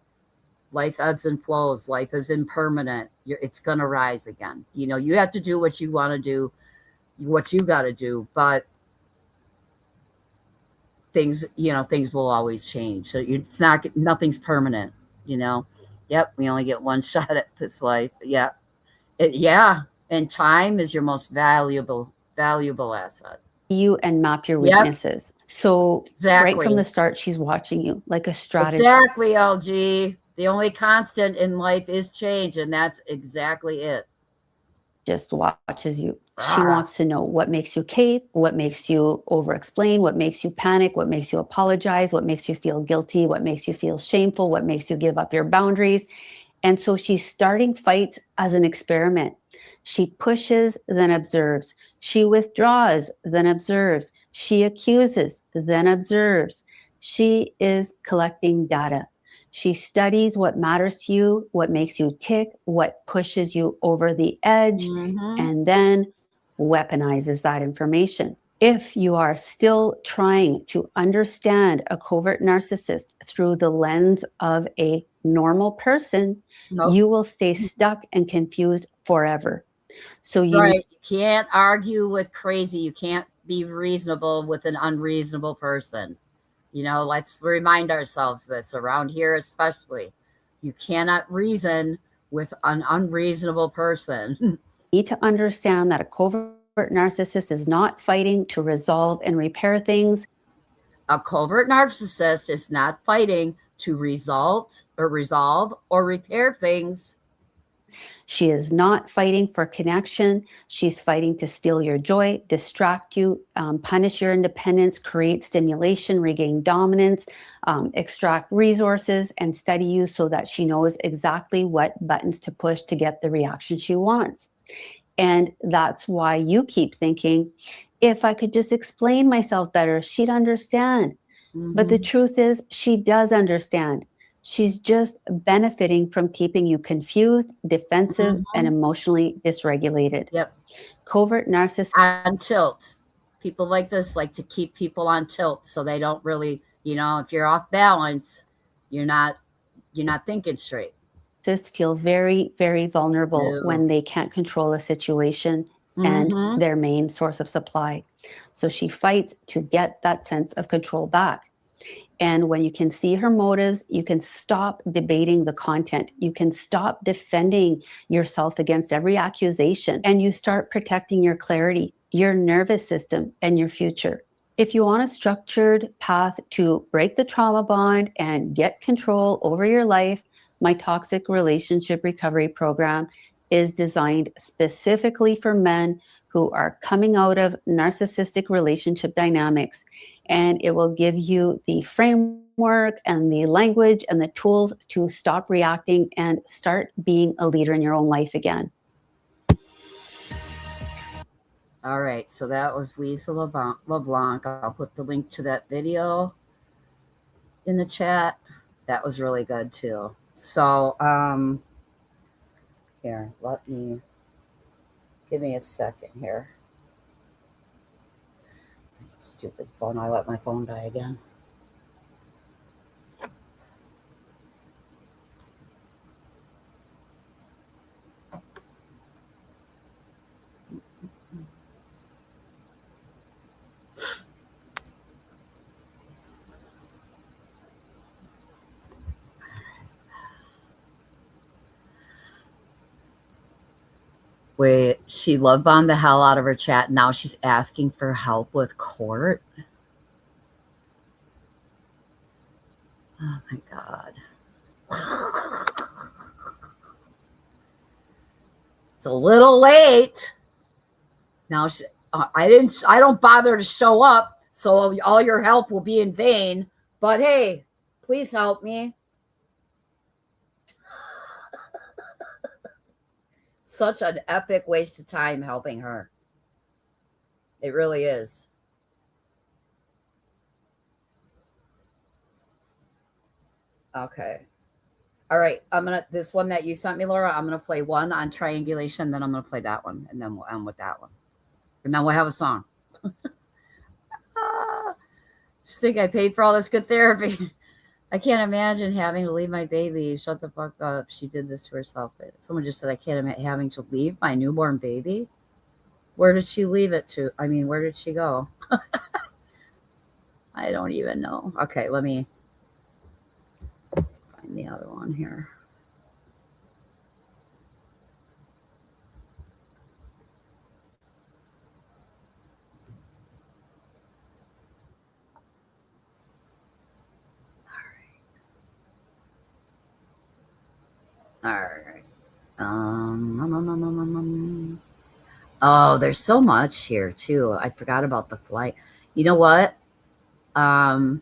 life ebbs and flows. Life is impermanent. It's going to rise again. You know, you have to do what you want to do, what you got to do, but things will always change. So nothing's permanent, you know. Yep. We only get one shot at this life. Yeah. And time is your most valuable asset. You and map your Yep. weaknesses. So Exactly. right from the start, she's watching you like a strategist. Exactly, LG. The only constant in life is change, and that's exactly it. Just watches you. She wants to know what makes you cape, what makes you over-explain, what makes you panic, what makes you apologize, what makes you feel guilty, what makes you feel shameful, what makes you give up your boundaries. And so she's starting fights as an experiment. She pushes, then observes. She withdraws, then observes. She accuses, then observes. She is collecting data. She studies what matters to you, what makes you tick, what pushes you over the edge, and then weaponizes that information. If you are still trying to understand a covert narcissist through the lens of a normal person, you will stay stuck and confused forever. So you can't argue with crazy. You can't be reasonable with an unreasonable person. You know, let's remind ourselves this around here, especially. You cannot reason with an unreasonable person. need to understand that a covert narcissist is not fighting to resolve and repair things. A covert narcissist is not fighting to resolve or repair things. She is not fighting for connection. She's fighting to steal your joy, distract you, punish your independence, create stimulation, regain dominance, extract resources, and study you so that she knows exactly what buttons to push to get the reaction she wants. And that's why you keep thinking, if I could just explain myself better, she'd understand. But the truth is, she does understand. She's just benefiting from keeping you confused, defensive, and emotionally dysregulated. Yep. Covert narcissists on tilt. People like this like to keep people on tilt so they don't really, you know, if you're off balance, you're not thinking straight. Feel very, very vulnerable when they can't control a situation and their main source of supply. So she fights to get that sense of control back. And when you can see her motives, you can stop debating the content. You can stop defending yourself against every accusation, and you start protecting your clarity, your nervous system, and your future. If you want a structured path to break the trauma bond and get control over your life, my Toxic Relationship Recovery Program is designed specifically for men who are coming out of narcissistic relationship dynamics, and it will give you the framework and the language and the tools to stop reacting and start being a leader in your own life again. All right, so that was Lisa LeBlanc. I'll put the link to that video in the chat. That was really good too. So here, give me a second here. Stupid phone, I let my phone die again. Wait, she love bombed the hell out of her chat. Now she's asking for help with court. Oh my God. It's a little late. Now I don't bother to show up, so all your help will be in vain. But hey, please help me. Such an epic waste of time helping her. It really is. Okay. All right. This one that you sent me, Laura, I'm going to play one on triangulation. Then I'm going to play that one. And then we'll end with that one. And then we'll have a song. Just think I paid for all this good therapy. I can't imagine having to leave my baby. Shut the fuck up. She did this to herself. Someone just said, I can't imagine having to leave my newborn baby. Where did she leave it to? I mean, where did she go? I don't even know. Okay, let me find the other one here. All right. Oh, there's so much here too. I forgot about the flight. You know what? Okay.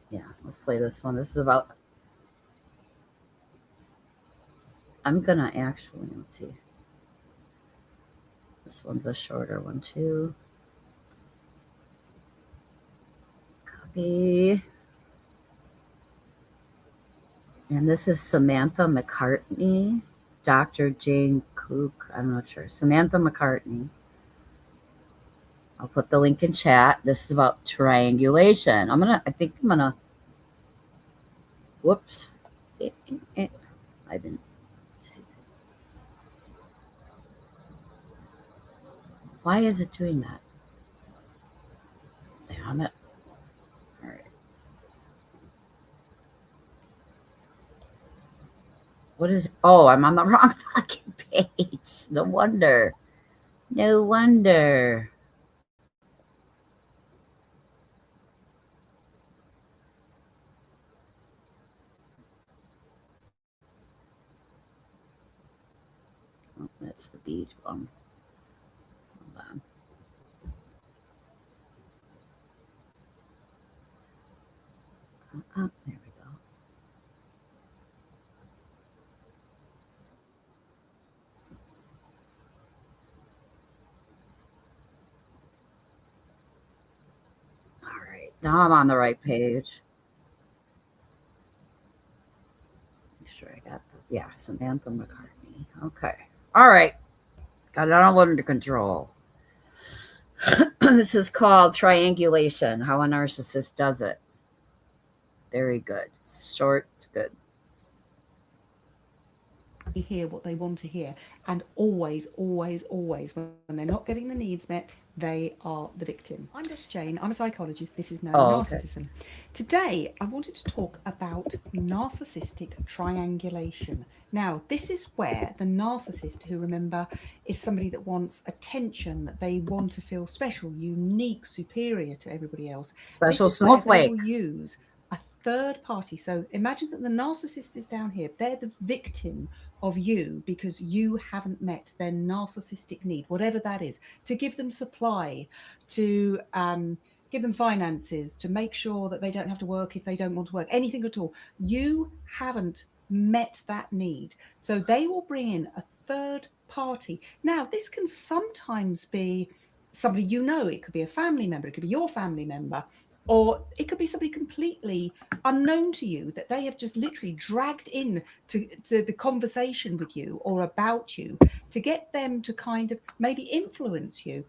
Yeah, let's play this one. This is about. I'm gonna actually, let's see. This one's a shorter one too. Copy. And this is Samantha McCartney, Dr. Jane Cook. I'm not sure. Samantha McCartney. I'll put the link in chat. This is about triangulation. I think I'm gonna, whoops. I didn't see. Why is it doing that? Damn it. All right. What is, oh, I'm on the wrong fucking page. No wonder. No wonder. Oh, that's the beach one. Hold on. There we go. All right, now I'm on the right page. Make sure I got the, yeah, Samantha McCartney. Okay. All right. Got it all under control. This is called Triangulation, How a Narcissist Does It. Very good. It's short, it's good. Hear what they want to hear, and always when they're not getting the needs met, they are the victim. I'm just Jane, I'm a psychologist. This is narcissism. Today I wanted to talk about narcissistic triangulation. Now this is where the narcissist, who, remember, is somebody that wants attention, that they want to feel special, unique, superior to everybody else. Special this is where snowflake. they will use a third party. So imagine that the narcissist is down here, they're the victim of you because you haven't met their narcissistic need, whatever that is, to give them supply, to give them finances, to make sure that they don't have to work if they don't want to work, anything at all. You haven't met that need. So they will bring in a third party. Now, this can sometimes be somebody you know. It could be a family member, it could be your family member, or it could be somebody completely unknown to you that they have just literally dragged in to the conversation with you or about you to get them to kind of maybe influence you.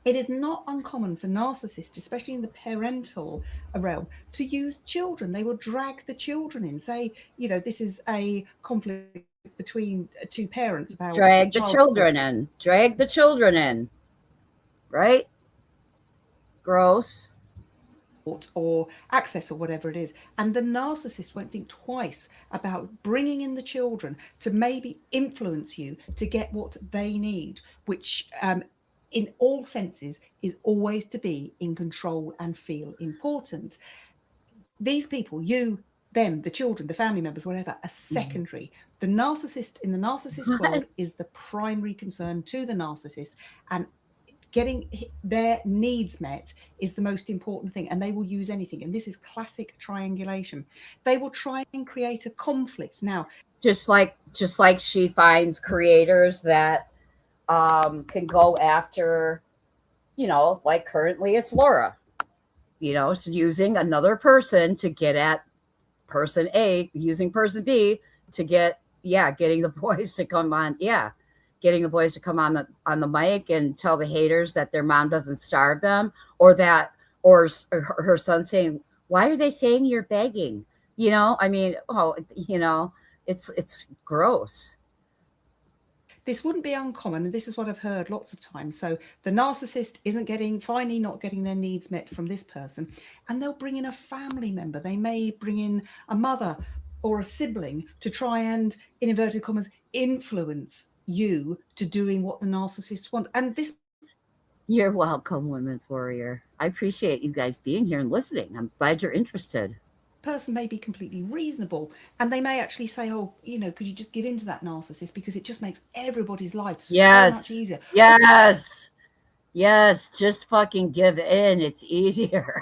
It is not uncommon for narcissists, especially in the parental realm, to use children. They will drag the children in, say, this is a conflict between two parents about drag the children in, right? Gross. Or access or whatever it is, and the narcissist won't think twice about bringing in the children to maybe influence you to get what they need, which in all senses is always to be in control and feel important. These people, you, them, the children, the family members, whatever, are secondary. The narcissist in the narcissist world is the primary concern to the narcissist, and getting their needs met is the most important thing, and they will use anything. And this is classic triangulation. They will try and create a conflict. Now, just like she finds creators that can go after, like currently it's Laura, so using another person to get at person A, using person B to getting the boys to come on, getting the boys to come on the mic and tell the haters that their mom doesn't starve them, or her son saying, why are they saying you're begging? It's gross. This wouldn't be uncommon, and this is what I've heard lots of times. So the narcissist isn't finally not getting their needs met from this person, and they'll bring in a family member. They may bring in a mother or a sibling to try and, in inverted commas, influence you to doing what the narcissists want. And this... You're welcome, Women's Warrior. I appreciate you guys being here and listening. I'm glad you're interested. Person may be completely reasonable, and they may actually say, oh, could you just give in to that narcissist because it just makes everybody's life so much easier. Yes, just fucking give in. It's easier.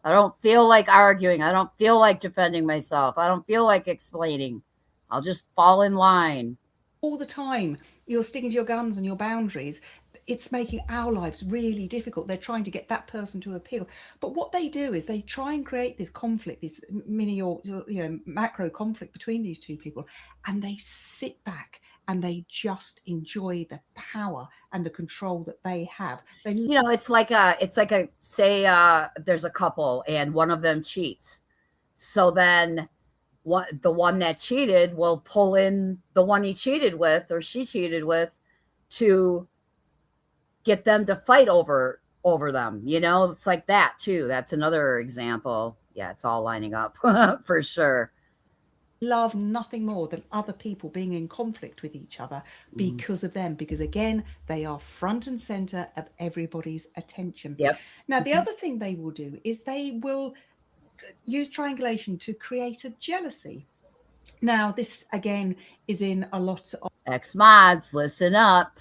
I don't feel like arguing. I don't feel like defending myself. I don't feel like explaining. I'll just fall in line. All the time you're sticking to your guns and your boundaries. It's making our lives really difficult. They're trying to get that person to appeal. But what they do is they try and create this conflict, this mini or macro conflict between these two people, and they sit back and they just enjoy the power and the control that they have. It's like say there's a couple and one of them cheats. So then the one that cheated will pull in the one he cheated with or she cheated with to get them to fight over them. It's like that too. That's another example. Yeah, it's all lining up for sure. Love nothing more than other people being in conflict with each other because of them, because again, they are front and center of everybody's attention. Yep. Now, the other thing they will do is they will use triangulation to create a jealousy. Now, this again is in a lot of ex-mods, listen up.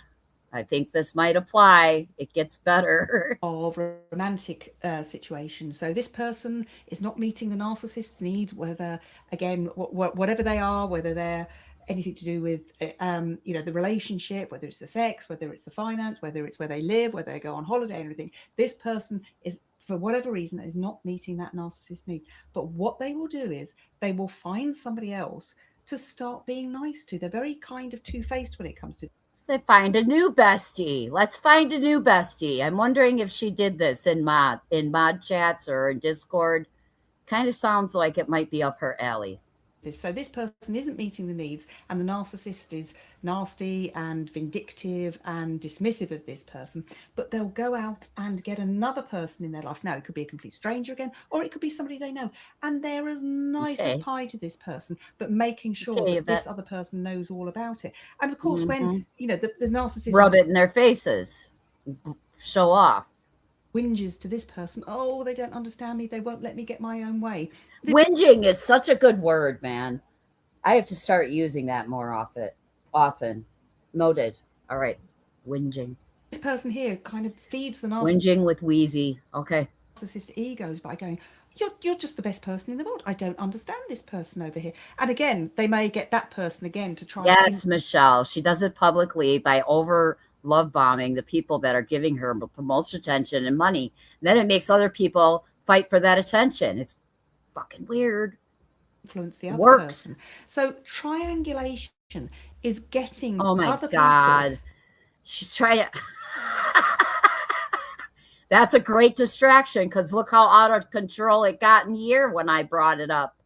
I think this might apply. It gets better. Of romantic situations. So this person is not meeting the narcissist's need, whether, again, whatever they are, whether they're anything to do with, the relationship, whether it's the sex, whether it's the finance, whether it's where they live, whether they go on holiday and everything. This person is, for whatever reason, is not meeting that narcissist need. But what they will do is they will find somebody else to start being nice to. They're very kind of two-faced when it comes to. They find a new bestie. Let's find a new bestie. I'm wondering if she did this in mod chats or in Discord. Kind of sounds like it might be up her alley. So this person isn't meeting the needs, and the narcissist is nasty and vindictive and dismissive of this person, but they'll go out and get another person in their lives. Now, it could be a complete stranger again, or it could be somebody they know, and they're as nice as pie to this person, but making sure that this other person knows all about it. And of course, when the narcissist rub it in their faces, show off. Whinges to this person, oh, they don't understand me, they won't let me get my own way. Whinging is such a good word, man. I have to start using that more often. Noted. All right. Whinging. This person here kind of feeds the Whinging with wheezy. Okay. narcissist egos by going, you're just the best person in the world. I don't understand this person over here. And again, they may get that person again to try. Yes, Michelle. She does it publicly by over love bombing the people that are giving her the most attention and money. And then it makes other people fight for that attention. It's fucking weird. Influence the other person. So triangulation is getting other people. She's trying to... That's a great distraction, because look how out of control it got in here when I brought it up.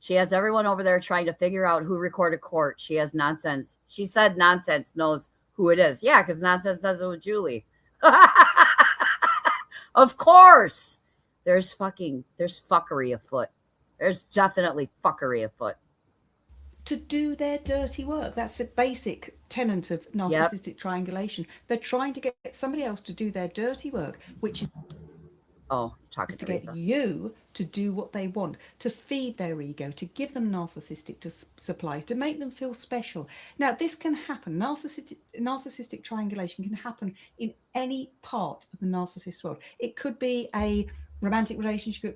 She has everyone over there trying to figure out who recorded court. She has Nonsense. She said Nonsense knows who it is. Yeah, because Nonsense says it was Julie. Of course. There's fuckery afoot. There's definitely fuckery afoot. To do their dirty work. That's a basic tenet of narcissistic triangulation. They're trying to get somebody else to do their dirty work, which is to get you to do what they want, to feed their ego, to give them narcissistic supply, to make them feel special. Now, this can happen. Narcissistic triangulation can happen in any part of the narcissist world. It could be a romantic relationship,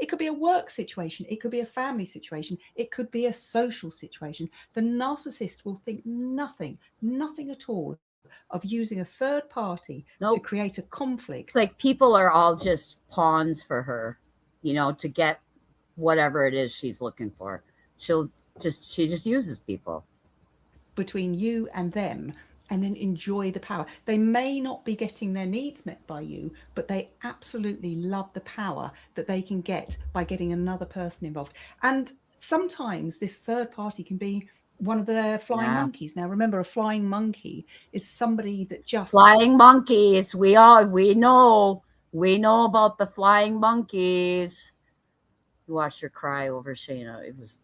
it could be a work situation, it could be a family situation, it could be a social situation. The narcissist will think nothing at all of using a third party to create a conflict. It's like people are all just pawns for her, to get whatever it is she's looking for. She just uses people between you and them, and then enjoy the power. They may not be getting their needs met by you, but they absolutely love the power that they can get by getting another person involved. And sometimes this third party can be one of the flying monkeys. Now, remember, a flying monkey is somebody that just... Flying monkeys. We know about the flying monkeys. You watched her cry over Shayna. It was...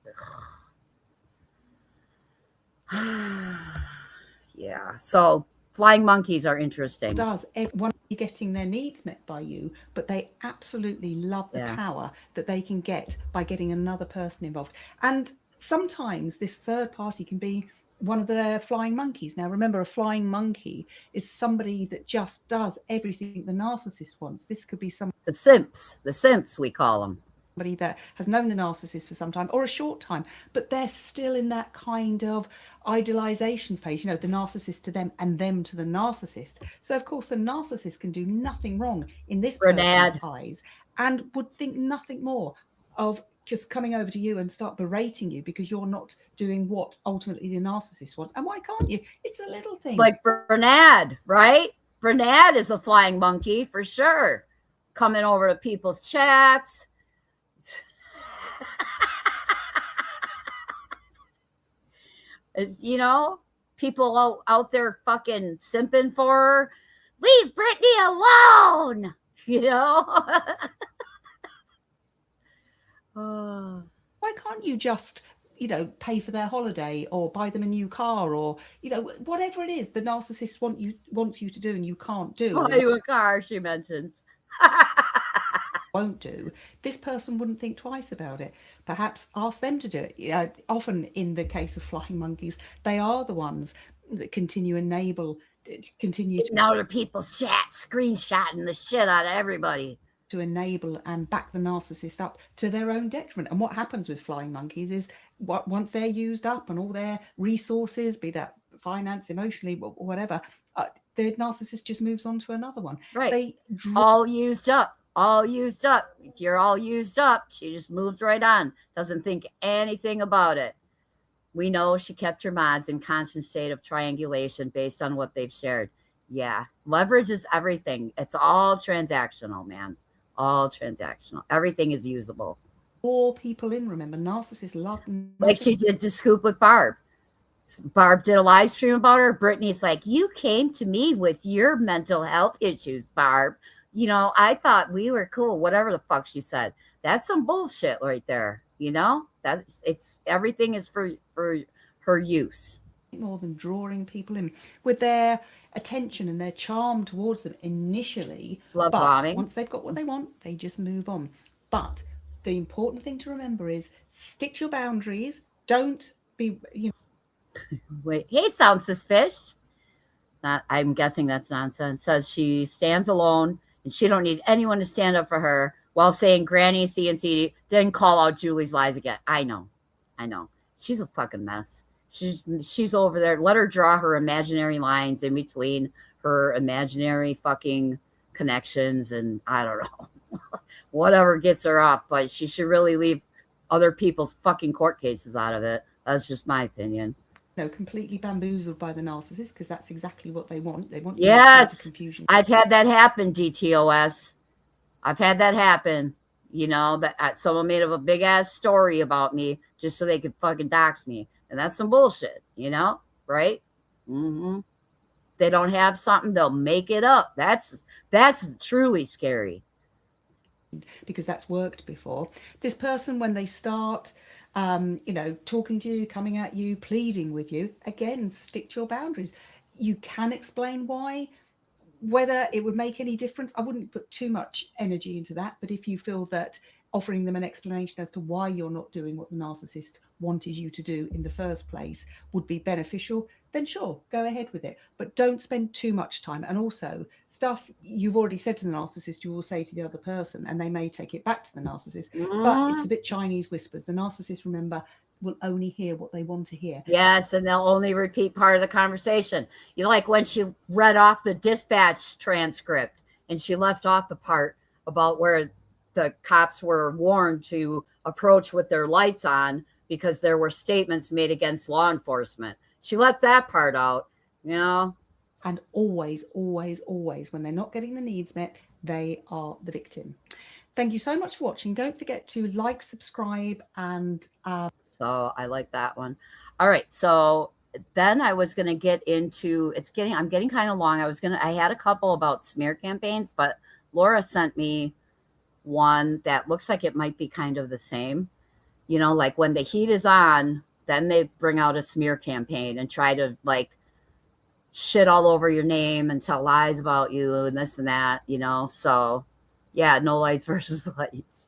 Yeah, so flying monkeys are interesting. Does everyone be getting their needs met by you, but they absolutely love the power that they can get by getting another person involved. And sometimes this third party can be one of the flying monkeys. Now, remember, a flying monkey is somebody that just does everything the narcissist wants. This could be the simps, we call them. Somebody that has known the narcissist for some time or a short time, but they're still in that kind of idealization phase, the narcissist to them and them to the narcissist. So, of course, the narcissist can do nothing wrong in this person's eyes and would think nothing more of just coming over to you and start berating you because you're not doing what ultimately the narcissist wants. And why can't you? It's a little thing. Like Bernard, right? Bernard is a flying monkey for sure. Coming over to people's chats. People out there fucking simping for her. Leave Brittany alone. Why can't you just pay for their holiday or buy them a new car or whatever it is the narcissist wants you to do and you can't do? Buy you a car, she mentions. Won't do. This person wouldn't think twice about it. Perhaps ask them to do it. Often in the case of flying monkeys, they are the ones that continue to out of people's chats, screenshotting the shit out of everybody to enable and back the narcissist up to their own detriment. And what happens with flying monkeys is once they're used up and all their resources, be that finance, emotionally, whatever, the narcissist just moves on to another one. Right. All used up. If you're all used up, she just moves right on. Doesn't think anything about it. We know she kept her mods in constant state of triangulation based on what they've shared. Yeah. Leverage is everything. It's all transactional, man. All transactional. Everything is usable. All people in, remember, narcissists love... Like she did to Scoop with Barb. Barb did a live stream about her. Brittany's like, you came to me with your mental health issues, Barb. I thought we were cool, whatever the fuck she said. That's some bullshit right there. Everything is for her use. More than drawing people in with their attention and their charm towards them initially. Love bombing. Once they've got what they want, they just move on. But The important thing to remember is stick to your boundaries. Don't be, Wait, he sounds suspicious. I'm guessing that's nonsense. Says she stands alone and she don't need anyone to stand up for her while saying Granny CNC, then call out Julie's lies again. I know. She's a fucking mess. She's over there. Let her draw her imaginary lines in between her imaginary fucking connections, and I don't know. Whatever gets her off, but she should really leave other people's fucking court cases out of it. That's just my opinion. Completely bamboozled by the narcissist, because that's exactly what they want. They want Yes, confusion. I've had that happen, DTOS. I've had that happen. You know, that someone made up a big ass story about me just so they could fucking dox me, and that's some bullshit. You know, right? Mm-hmm. They don't have something, they'll make it up. That's truly scary. Because that's worked before. This person, when they start talking to you, coming at you, pleading with you, again, stick to your boundaries. You can explain why. Whether it would make any difference, I wouldn't put too much energy into that. But if you feel that offering them an explanation as to why you're not doing what the narcissist wanted you to do in the first place would be beneficial, then sure, go ahead with it. But don't spend too much time. And also, stuff you've already said to the narcissist, you will say to the other person, and they may take it back to the narcissist. But it's a bit Chinese whispers. The narcissist, remember, will only hear what they want to hear. Yes, and they'll only repeat part of the conversation. You know, like when she read off the dispatch transcript and she left off the part about where the cops were warned to approach with their lights on because there were statements made against law enforcement. She left that part out, you know. And always, always, always, when they're not getting the needs met, they are the victim. Thank you so much for watching. Don't forget to like, subscribe, and so I like that one. All right, so then I was going to get into I'm getting kind of long. I had a couple about smear campaigns, but Laura sent me one that looks like it might be kind of the same. You know, like when the heat is on, then they bring out a smear campaign and try to like shit all over your name and tell lies about you and this and that, you know. So yeah, no lights versus lights.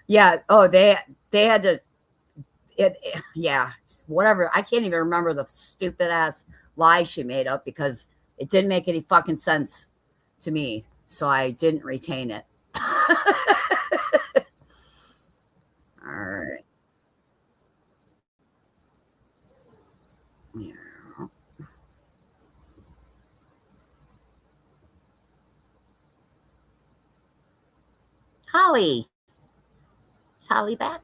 Yeah. Oh, they had to, yeah, whatever. I can't even remember the stupid ass lie she made up because it didn't make any fucking sense to me. So I didn't retain it. All right. Yeah. Holly. Is Holly back?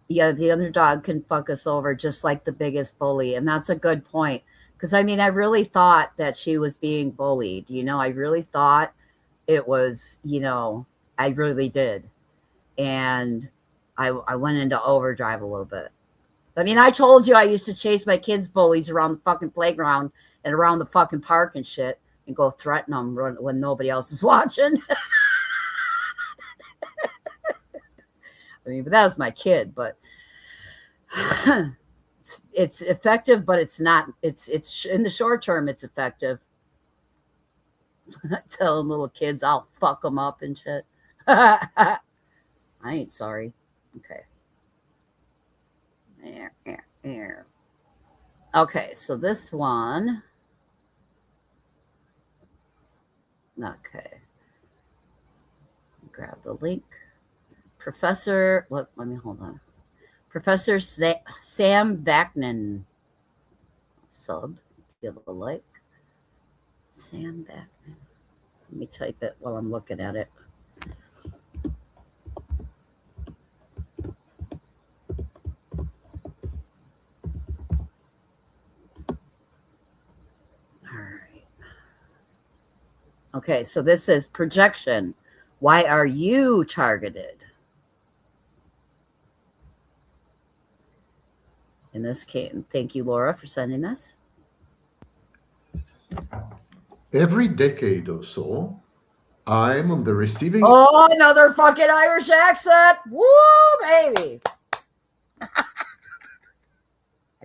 Yeah, the underdog can fuck us over just like the biggest bully. And that's a good point. Because, I mean, I really thought that she was being bullied. You know, I really thought it was, you know, I really did. And I went into overdrive a little bit. I mean, I told you I used to chase my kids' bullies around the fucking playground and around the fucking park and shit and go threaten them when nobody else is watching. I mean, but that was my kid, but it's effective, but it's not, it's in the short term, it's effective. Telling little kids I'll fuck them up and shit. I ain't sorry. Okay. There. Okay, so this one. Okay. Grab the link. Professor, let me hold on. Professor Sam Vaknin. Sub. Give a like. Sam Vaknin. Let me type it while I'm looking at it. All right. Okay, so this is projection. Why are you targeted? In this case, thank you, Laura, for sending this. Every decade or so, I'm on the receiving. Oh, another fucking Irish accent. Woo, baby. I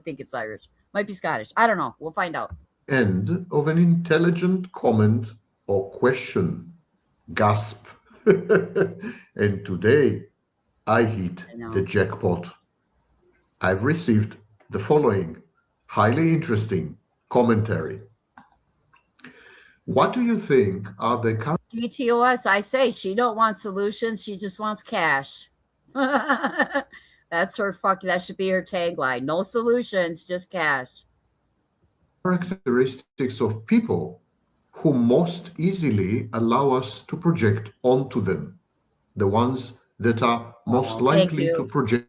think it's Irish. Might be Scottish. I don't know. We'll find out. End of an intelligent comment or question. Gasp, And today I hit the jackpot. I've received the following highly interesting commentary. What do you think are the DTOS, I say she don't want solutions, she just wants cash. That's her that should be her tagline. No solutions, just cash. characteristics of people who most easily allow us to project onto them? The ones that are most likely to project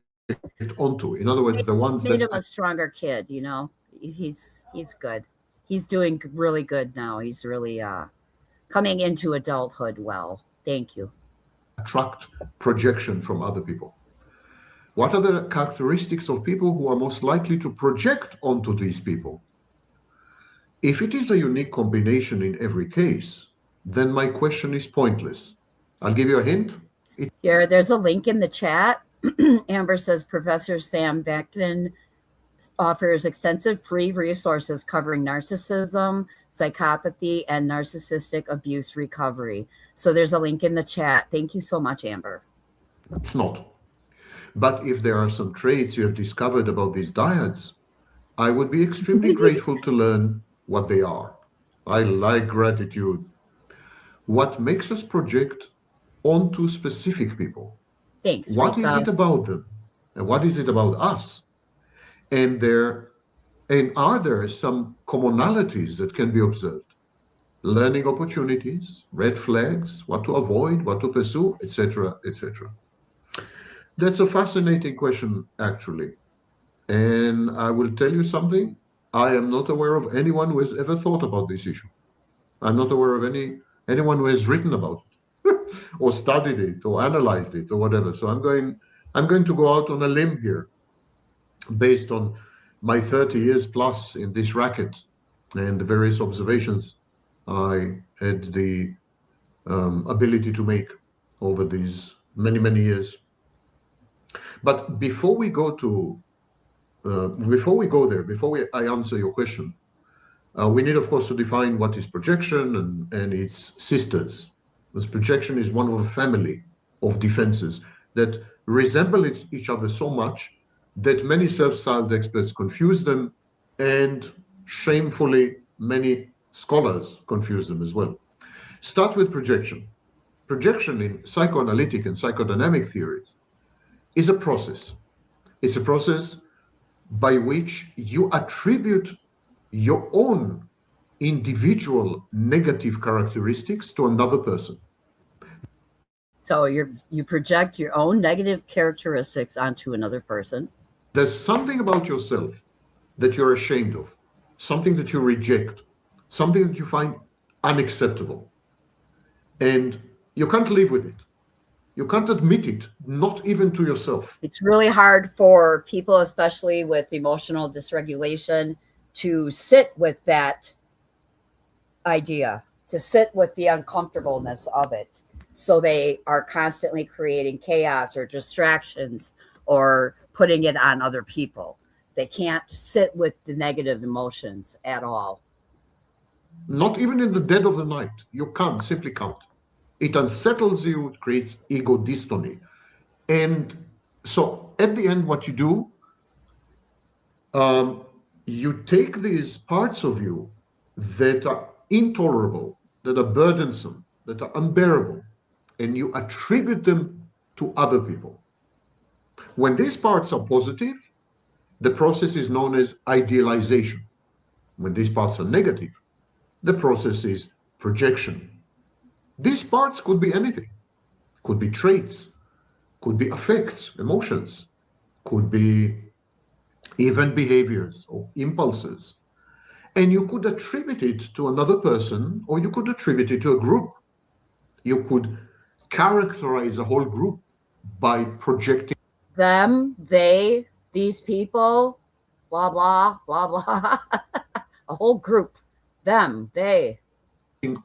onto. In other words, the ones made that him a stronger kid, you know. He's good. He's doing really good now. He's really coming into adulthood well. Thank you. Attract projection from other people. What are the characteristics of people who are most likely to project onto these people? If it is a unique combination in every case, then my question is pointless. I'll give you a hint. Here, there's a link in the chat. Amber says Professor Sam Beckton offers extensive free resources covering narcissism, psychopathy, and narcissistic abuse recovery. So there's a link in the chat. Thank you so much, Amber. It's not. But if there are some traits you have discovered about these dyads, I would be extremely grateful to learn what they are. I like gratitude. What makes us project onto specific people? Thanks. What is it about them? And what is it about us? And are there some commonalities that can be observed? Learning opportunities, red flags, what to avoid, what to pursue, etc., etc. That's a fascinating question, actually. And I will tell you something. I am not aware of anyone who has ever thought about this issue. I'm not aware of anyone who has written about it or studied it or analyzed it or whatever. So I'm going to go out on a limb here based on my 30 years plus in this racket and the various observations I had the ability to make over these many, many years. But before we go there, I answer your question, we need, of course, to define what is projection and its sisters. This projection is one of a family of defenses that resemble each other so much that many self-styled experts confuse them, and shamefully, many scholars confuse them as well. Start with projection. Projection in psychoanalytic and psychodynamic theories is a process. It's a process by which you attribute your own individual negative characteristics to another person. So you project your own negative characteristics onto another person. There's something about yourself that you're ashamed of, something that you reject, something that you find unacceptable. And you can't live with it. You can't admit it, not even to yourself. It's really hard for people, especially with emotional dysregulation, to sit with that idea, to sit with the uncomfortableness of it. So they are constantly creating chaos or distractions or putting it on other people. They can't sit with the negative emotions at all. Not even in the dead of the night. You can't, simply can't. It unsettles you, it creates ego dystony. And so at the end, what you do, you take these parts of you that are intolerable, that are burdensome, that are unbearable, and you attribute them to other people. When these parts are positive, the process is known as idealization. When these parts are negative, the process is projection. These parts could be anything. Could be traits, could be affects, emotions, could be even behaviors or impulses. And you could attribute it to another person, or you could attribute it to a group. You could characterize a whole group by projecting them, they, these people, blah, blah, blah, blah. A whole group, them, they.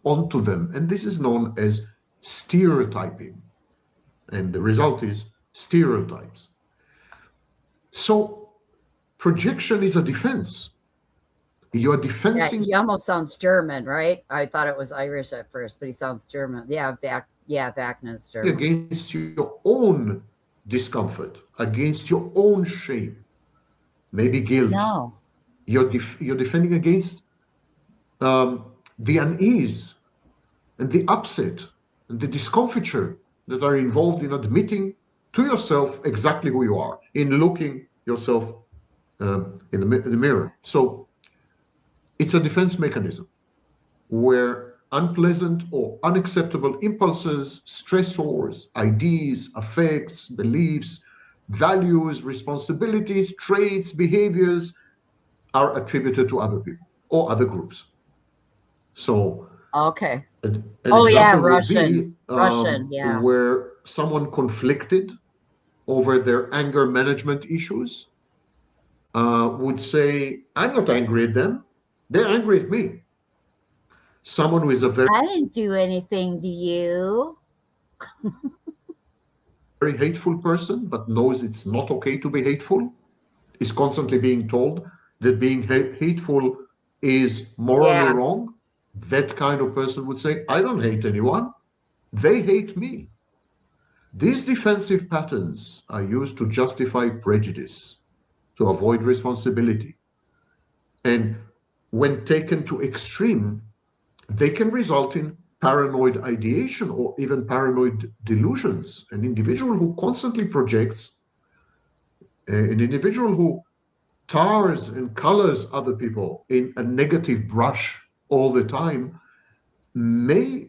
Onto them. And this is known as stereotyping. And the result is stereotypes. So projection is a defense. You're defensing. Yeah, he almost sounds German, right? I thought it was Irish at first, but he sounds German. Yeah, Yeah, Vakna's term. Against your own discomfort, against your own shame, maybe guilt. No. You're defending against the unease and the upset and the discomfiture that are involved in admitting to yourself exactly who you are, in looking yourself in the mirror. So it's a defense mechanism where unpleasant or unacceptable impulses, stressors, ideas, affects, beliefs, values, responsibilities, traits, behaviors are attributed to other people or other groups. So okay. An oh yeah, example would Russian. be Russian, yeah. where someone conflicted over their anger management issues would say, I'm not angry at them, they're angry at me. Someone who is a I didn't do anything to you. very hateful person, but knows it's not okay to be hateful, is constantly being told that being hateful is morally wrong. That kind of person would say, I don't hate anyone, they hate me. These defensive patterns are used to justify prejudice, to avoid responsibility. And when taken to extreme, they can result in paranoid ideation or even paranoid delusions. An individual who constantly projects, an individual who tars and colors other people in a negative brush all the time may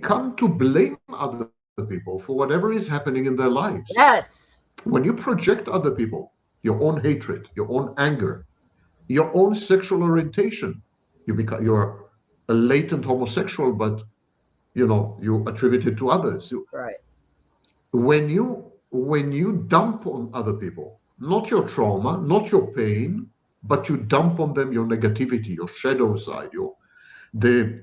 come to blame other people for whatever is happening in their lives. Yes. When you project other people, your own hatred, your own anger, your own sexual orientation, you're a latent homosexual, but you attribute it to others. Right. When you dump on other people, not your trauma, not your pain, but you dump on them your negativity, your shadow side, the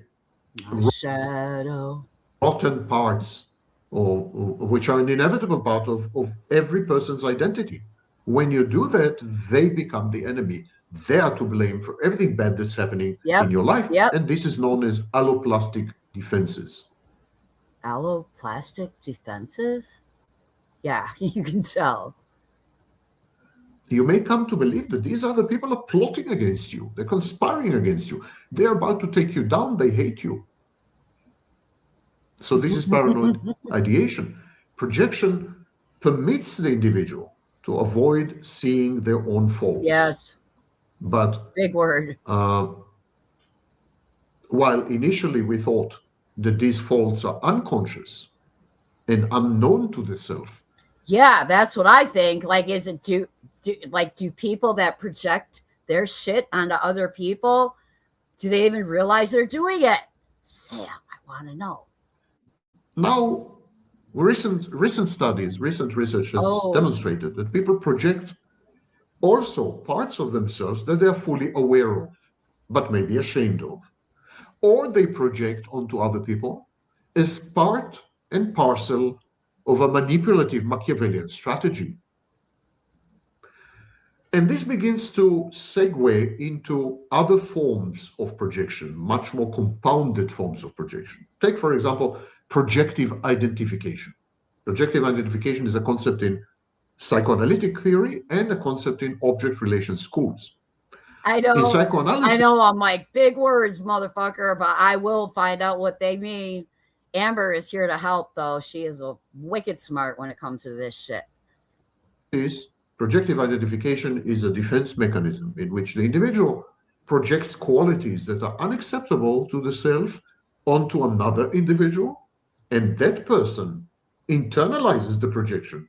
shadow, rotten parts, which are an inevitable part of every person's identity. When you do that, they become the enemy. They are to blame for everything bad that's happening in your life. And this is known as alloplastic defenses. Alloplastic defenses? Yeah, you can tell. You may come to believe that these other people are plotting against you. They're conspiring against you. They're about to take you down. They hate you. So this is paranoid ideation. Projection permits the individual to avoid seeing their own faults. Yes. But big word. While initially we thought that these faults are unconscious and unknown to the self. Yeah, that's what I think. Like, is it do people that project their shit onto other people, do they even realize they're doing it? Sam, I want to know. Now, recent studies, recent research has demonstrated that people project also parts of themselves that they're fully aware of, but maybe ashamed of. Or they project onto other people as part and parcel of a manipulative Machiavellian strategy. And this begins to segue into other forms of projection, much more compounded forms of projection. Take, for example, projective identification. Projective identification is a concept in psychoanalytic theory and a concept in object relation schools. I know. In psychoanalysis, I know. I'm like, big words, motherfucker, but I will find out what they mean. Amber is here to help, though. She is a wicked smart when it comes to this shit. Projective identification is a defense mechanism in which the individual projects qualities that are unacceptable to the self onto another individual, and that person internalizes the projection,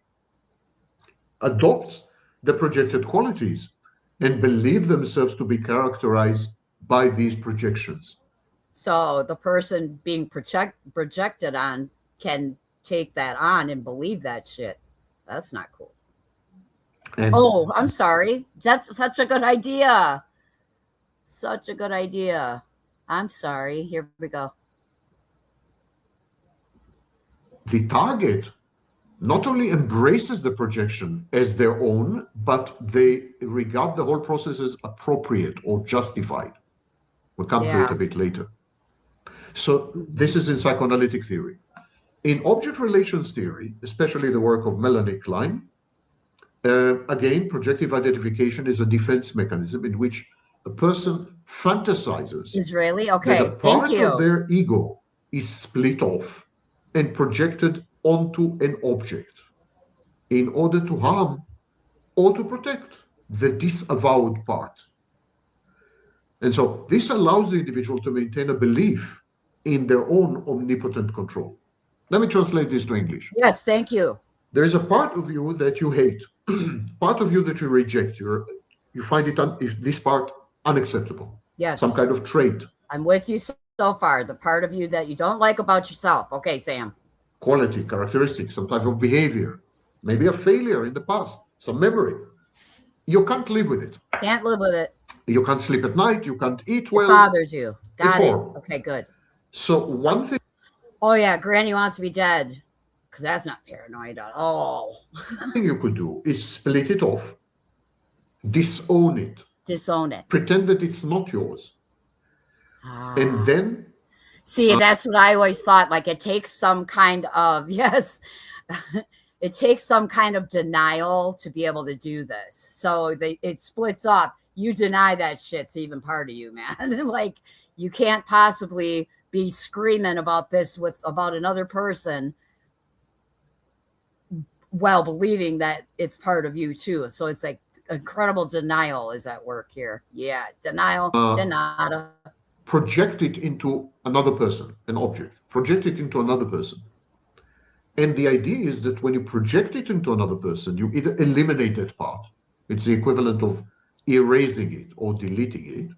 adopts the projected qualities, and believe themselves to be characterized by these projections. So the person being projected on can take that on and believe that shit. That's not cool. And I'm sorry. That's such a good idea. Such a good idea. I'm sorry. Here we go. The target not only embraces the projection as their own, but they regard the whole process as appropriate or justified. We'll come to it a bit later. So this is in psychoanalytic theory. In object relations theory, especially the work of Melanie Klein, again, projective identification is a defense mechanism in which a person fantasizes Israeli. that Okay, a part thank you. of their ego is split off and projected onto an object in order to harm or to protect the disavowed part. And so this allows the individual to maintain a belief in their own omnipotent control. Let me translate this to English. Yes, thank you. There is a part of you that you hate, part of you that you reject. You find this part unacceptable. Yes. Some kind of trait. I'm with you so far. The part of you that you don't like about yourself. Okay, Sam. Quality, characteristic, some type of behavior, maybe a failure in the past, some memory. You can't live with it. Can't live with it. You can't sleep at night. You can't eat well. It bothers you. Got it. Horrible. Okay, good. So one thing. Oh yeah, Granny wants to be dead. Because that's not paranoid at all. thing you could do is split it off, disown it. Disown it. Pretend that it's not yours. And then. See, that's what I always thought. Like it takes some kind of, yes, it takes some kind of denial to be able to do this. So it splits up. You deny that shit's even part of you, man. Like you can't possibly be screaming about this about another person while believing that it's part of you too. So it's like incredible denial is at work here. Yeah, denial, denial. Project it into another person, an object. Project it into another person. And the idea is that when you project it into another person, you either eliminate that part. It's the equivalent of erasing it or deleting it.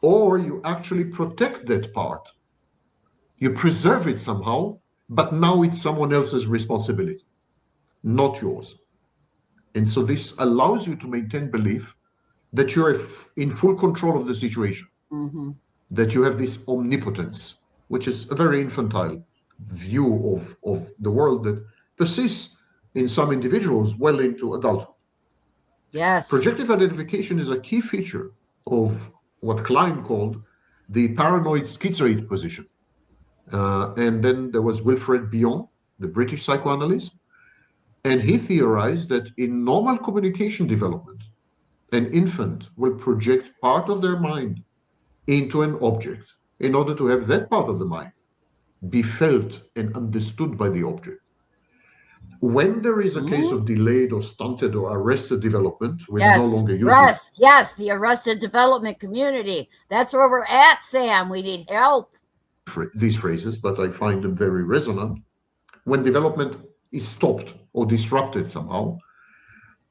Or you actually protect that part. You preserve it somehow, but now it's someone else's responsibility, not yours. And so this allows you to maintain belief that you're in full control of the situation, that you have this omnipotence, which is a very infantile view of the world that persists in some individuals well into adulthood. Yes. Projective identification is a key feature of what Klein called the paranoid schizoid position. And then there was Wilfred Bion, the British psychoanalyst, and he theorized that in normal communication development, an infant will project part of their mind into an object in order to have that part of the mind be felt and understood by the object. When there is a case of delayed or stunted or arrested development, we're no longer using Yes, the arrested development community. That's where we're at, Sam. We need help. These phrases, but I find them very resonant. When development is stopped or disrupted somehow,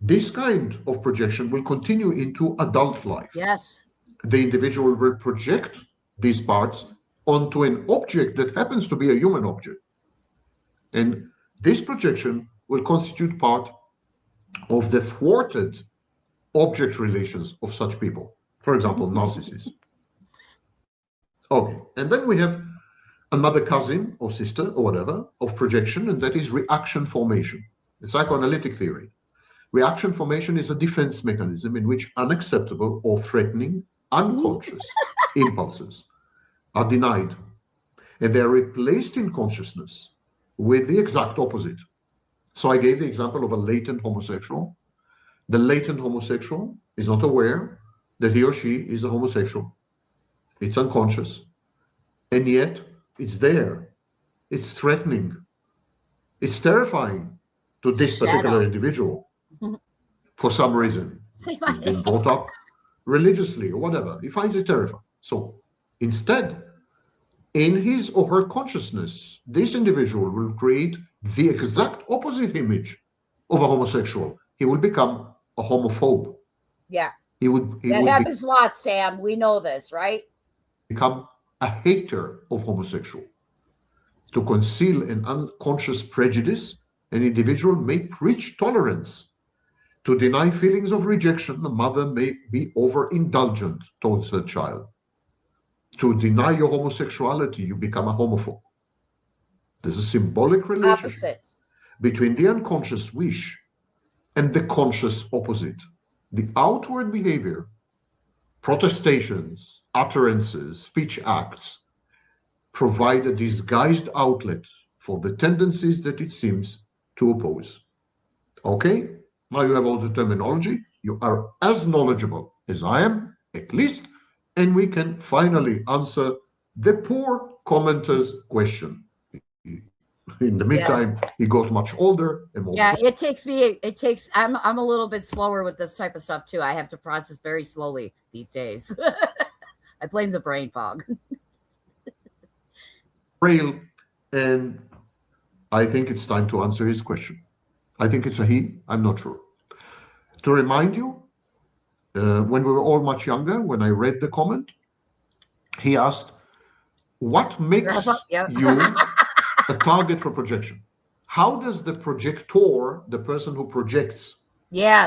this kind of projection will continue into adult life. Yes. The individual will project these parts onto an object that happens to be a human object. And this projection will constitute part of the thwarted object relations of such people. For example, narcissists. Okay, and then we have another cousin or sister or whatever of projection, and that is reaction formation, the psychoanalytic theory. Reaction formation is a defense mechanism in which unacceptable or threatening unconscious impulses are denied, and they are replaced in consciousness with the exact opposite. So I gave the example of a latent homosexual. The latent homosexual is not aware that he or she is a homosexual. It's unconscious, and yet it's there. It's threatening. It's terrifying to this particular individual for some reason. He's been brought up religiously or whatever. He finds it terrifying. So instead, in his or her consciousness, this individual will create the exact opposite image of a homosexual. He will become a homophobe. Yeah. That happens a lot, Sam. We know this, right? Become a hater of homosexual. To conceal an unconscious prejudice, an individual may preach tolerance. To deny feelings of rejection, a mother may be overindulgent towards her child. To deny your homosexuality, you become a homophobe. There's a symbolic relationship between the unconscious wish and the conscious opposite. The outward behavior, protestations, utterances, speech acts, provide a disguised outlet for the tendencies that it seems to oppose. Okay? Now you have all the terminology. You are as knowledgeable as I am, at least, and we can finally answer the poor commenter's question. In the meantime, he got much older and more. Yeah, I'm a little bit slower with this type of stuff too. I have to process very slowly these days. I blame the brain fog. Frail, and I think it's time to answer his question. I think it's a he, I'm not sure. To remind you, when we were all much younger, when I read the comment, he asked, what makes you a target for projection? How does the projector, the person who projects,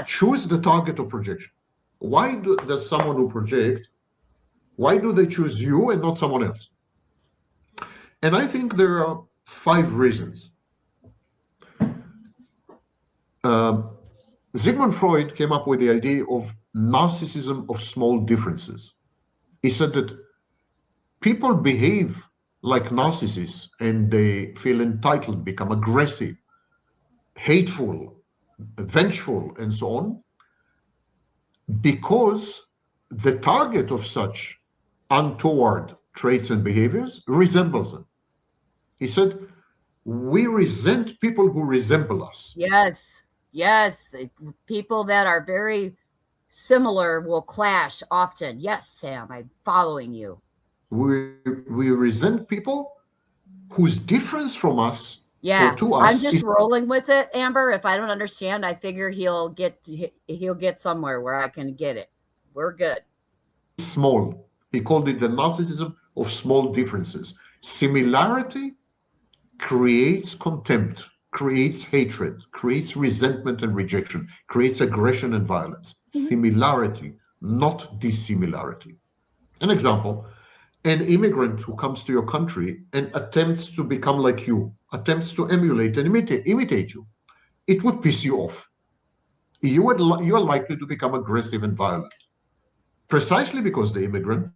choose the target of projection? Why does someone who projects, why do they choose you and not someone else? And I think there are 5 reasons. Sigmund Freud came up with the idea of narcissism of small differences. He said that people behave like narcissists and they feel entitled, become aggressive, hateful, vengeful, and so on, because the target of such untoward traits and behaviors resembles them. He said, we resent people who resemble us. Yes. People that are very similar will clash often. Yes, Sam, I'm following you. We resent people whose difference from us or to us. I'm just rolling with it, Amber. If I don't understand, I figure he'll get somewhere where I can get it. We're good. Small. He called it the narcissism of small differences. Similarity creates contempt, creates hatred, creates resentment and rejection, creates aggression and violence. Similarity, not dissimilarity. An example, an immigrant who comes to your country and attempts to become like you, attempts to emulate and imitate you, it would piss you off. You are likely to become aggressive and violent, precisely because the immigrant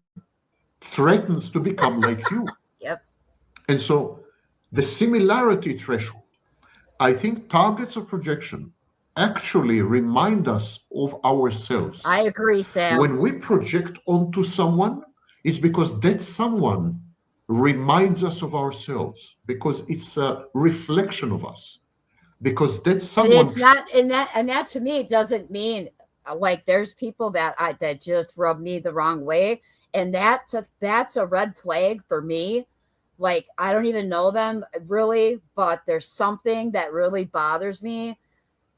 threatens to become like you. And so the similarity threshold, I think targets of projection actually remind us of ourselves. I agree, Sam. When we project onto someone, it's because that someone reminds us of ourselves, because it's a reflection of us, because that someone. But it's not, and that to me doesn't mean like there's people that just rub me the wrong way, and that's a red flag for me. Like, I don't even know them really, but there's something that really bothers me.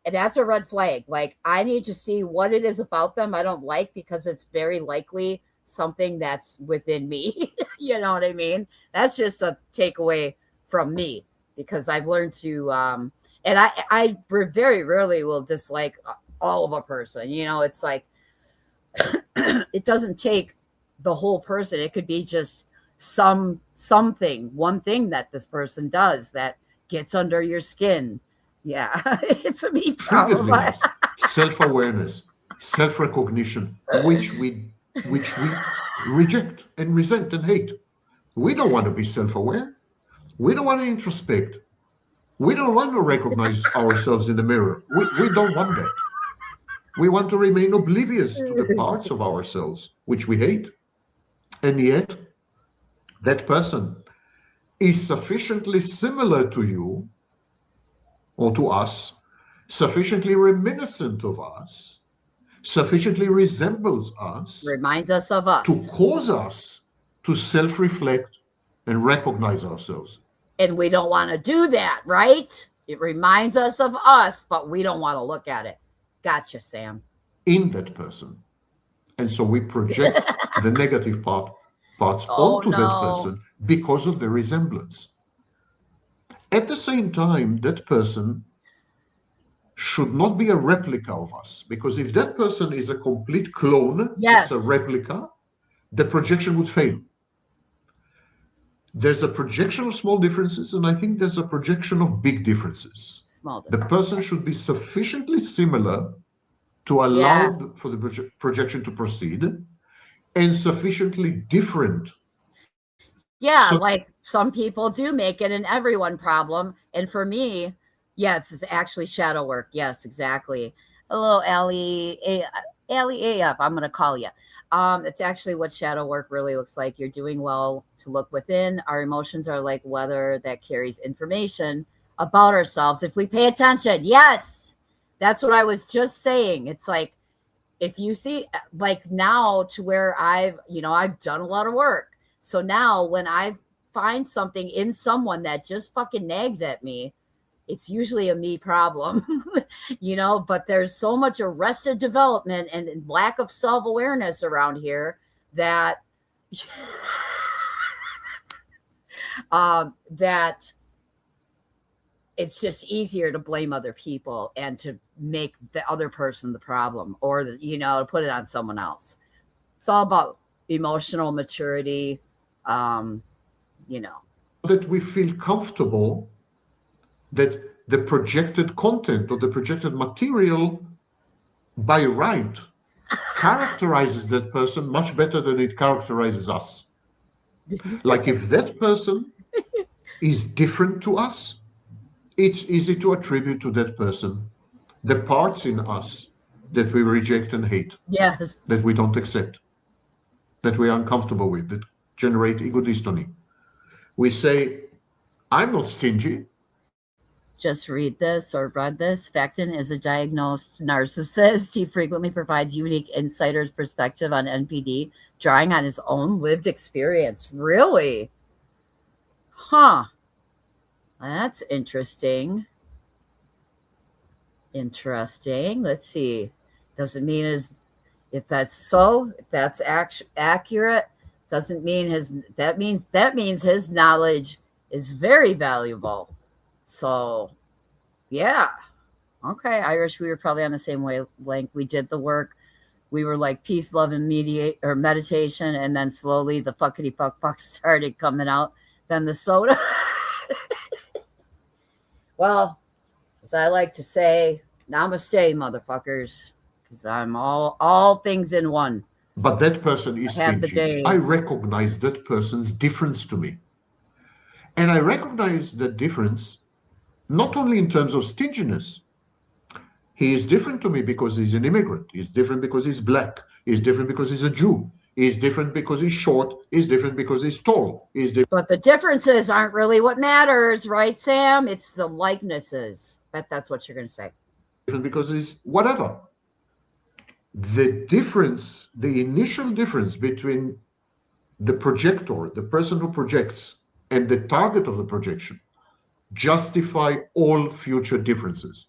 And that's a red flag. Like, I need to see what it is about them I don't like, because it's very likely something that's within me. You know what I mean? That's just a takeaway from me, because I've learned to, and I very rarely will dislike all of a person. You know, it's like, it doesn't take the whole person. It could be just one thing that this person does that gets under your skin. Yeah, it's a me problem. Self-awareness, self-recognition, which we reject and resent and hate. We don't want to be self-aware. We don't want to introspect. We don't want to recognize ourselves in the mirror. We don't want that. We want to remain oblivious to the parts of ourselves which we hate. And yet, that person is sufficiently similar to you or to us, sufficiently reminiscent of us, sufficiently resembles us, reminds us of us, to cause us to self-reflect and recognize ourselves. And we don't want to do that, right? It reminds us of us, but we don't want to look at it. Gotcha, Sam. In that person. And so we project the negative parts onto that person because of the resemblance. At the same time, that person should not be a replica of us, because if that person is a complete clone, it's a replica, the projection would fail. There's a projection of small differences, and I think there's a projection of big differences. The person should be sufficiently similar to allow for the projection to proceed, and sufficiently different Yeah, So like some people do make it an everyone problem. And for me, yes, it's actually shadow work. Yes, exactly. Hello, Allie AF. I'm going to call you. It's actually what shadow work really looks like. You're doing well to look within. Our emotions are like weather that carries information about ourselves if we pay attention. Yes, that's what I was just saying. It's like, if you see, like now to where I've done a lot of work. So now when I find something in someone that just fucking nags at me, it's usually a me problem, but there's so much arrested development and lack of self-awareness around here that that it's just easier to blame other people and to make the other person the problem, or to put it on someone else. It's all about emotional maturity, that we feel comfortable that the projected content or the projected material by right characterizes that person much better than it characterizes us. Like if that person is different to us, it's easy to attribute to that person the parts in us that we reject and hate, yes, that we don't accept, that we are uncomfortable with, that generate ego dystony. We say, I'm not stingy. Just read this or read this. Factin is a diagnosed narcissist. He frequently provides unique insider's perspective on NPD, drawing on his own lived experience. Really? Huh. That's interesting. Interesting. Let's see. Doesn't mean if that's accurate, doesn't mean that means his knowledge is very valuable. So, yeah. Okay, Irish, we were probably on the same wavelength. We did the work. We were like peace, love, and meditation, and then slowly the fuckity fuck started coming out. Then the soda. Well, as I like to say, namaste, motherfuckers, because I'm all things in one. But that person is stingy. I days. recognize that person's difference to me. And I recognize that difference not only in terms of stinginess. He is different to me because he's an immigrant. He's different because he's black. He's different because he's a Jew. He's different because he's short. He's different because he's tall. But the differences aren't really what matters, right, Sam? It's the likenesses. That's what you're going to say. Different because he's whatever. The difference, the initial difference between the projector, the person who projects, and the target of the projection justify all future differences.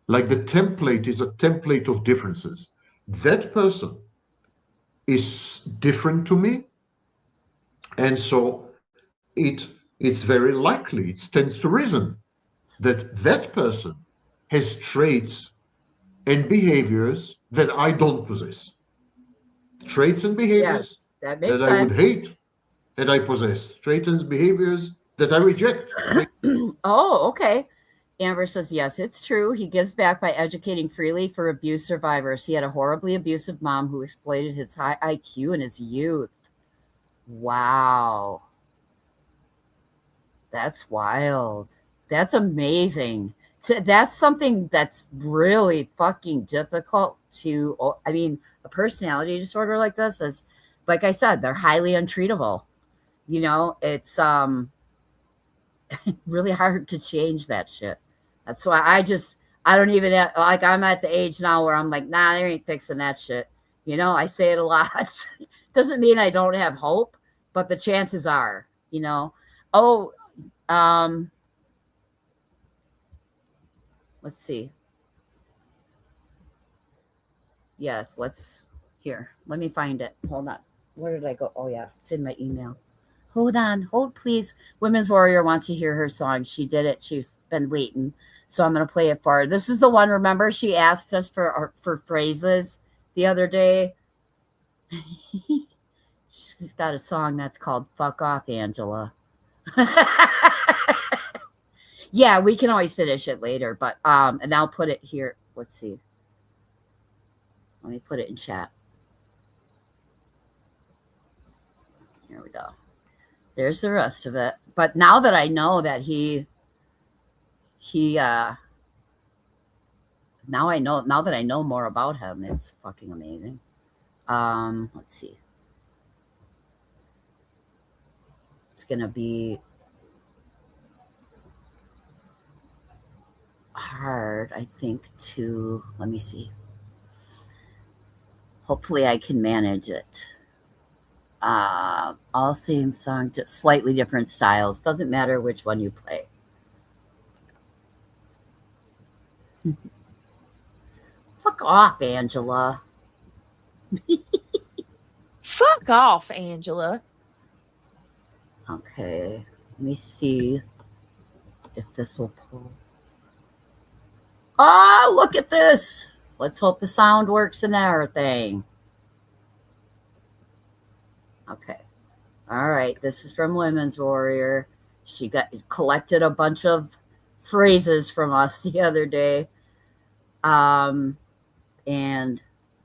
Like the template is a template of differences. That person is different to me, and so it's very likely, it stands to reason that that person has traits and behaviors that I don't possess. Traits and behaviors that makes I would sense. hate and I possess. Traits and behaviors that I reject. Oh, okay. Amber says, yes, it's true. He gives back by educating freely for abuse survivors. He had a horribly abusive mom who exploited his high IQ in his youth. Wow. That's wild. That's amazing. That's something that's really fucking difficult to, a personality disorder like this is, like I said, they're highly untreatable. It's really hard to change that shit. That's why I don't even have, I'm at the age now where I'm like, nah, they ain't fixing that shit. I say it a lot. Doesn't mean I don't have hope, but the chances are, let's see. Yes, let me find it. Hold on. Where did I go? Oh yeah, it's in my email. Hold please. Women's Warrior wants to hear her song. She did it. She's been waiting. So I'm going to play it for her. This is the one, remember, she asked us for phrases the other day. She's got a song that's called Fuck Off, Angela. Yeah, we can always finish it later, but and I'll put it here. Let's see. Let me put it in chat. Here we go. There's the rest of it. But now that I know that now that I know more about him, it's fucking amazing. Let's see. It's gonna be hard, I think, to, let me see. Hopefully I can manage it. All same song, just slightly different styles. Doesn't matter which one you play. Fuck off, Angela. Fuck off, Angela. Okay, let me see if this will pull. Ah, look at this. Let's hope the sound works and everything. Okay. All right. This is from Women's Warrior. She collected a bunch of phrases from us the other day. And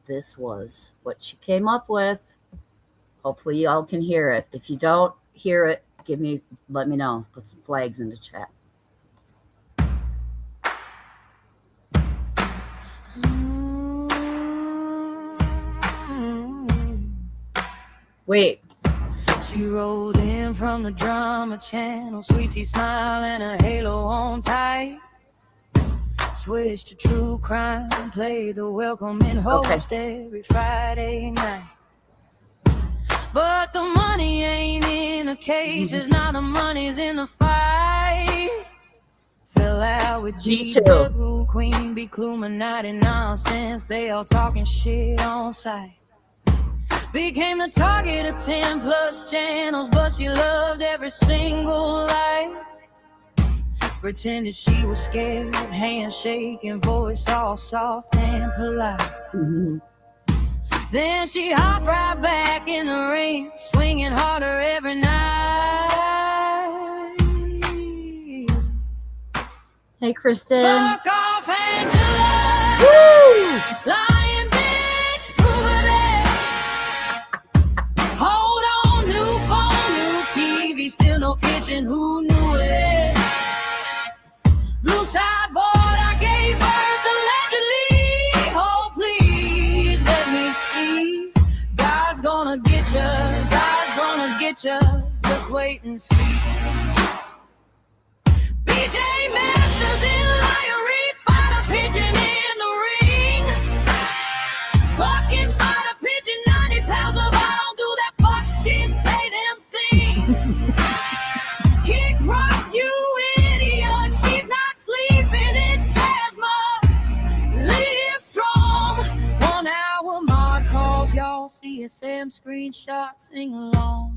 this was what she came up with. Hopefully y'all can hear it. If you don't hear it, let me know. Put some flags in the chat. Wait. She rolled in from the drama channel, sweet tea smile and a halo on tight. Switched to true crime, play the welcoming host every Friday night. But the money ain't in the cases, now the money's in the fight. Fell out with G-Double, Queen Bee, Illuminati nonsense, they all talking shit on sight. Became the target of 10 plus channels, but she loved every single light. Pretended she was scared, handshaking, voice all soft and polite. Then she hopped right back in the ring, swinging harder every night. Hey, Kristen. Fuck off, Angela. Woo! Lying bitch, prove it. Hold on, new phone, new TV, still no kitchen, who knew it? Blue sideboard, I gave birth allegedly. Oh, please let me see. God's gonna get you, God's gonna get you. Just wait and see. BJ Masters in Lionry, fight a pigeon in the ring. Fucking fight a pigeon, 90 pounds of I don't do that fuck shit, pay them thing. Kick rocks, you idiot, she's not sleeping, it's asthma. Live strong. 1 hour mod calls, y'all CSM screenshots, sing along.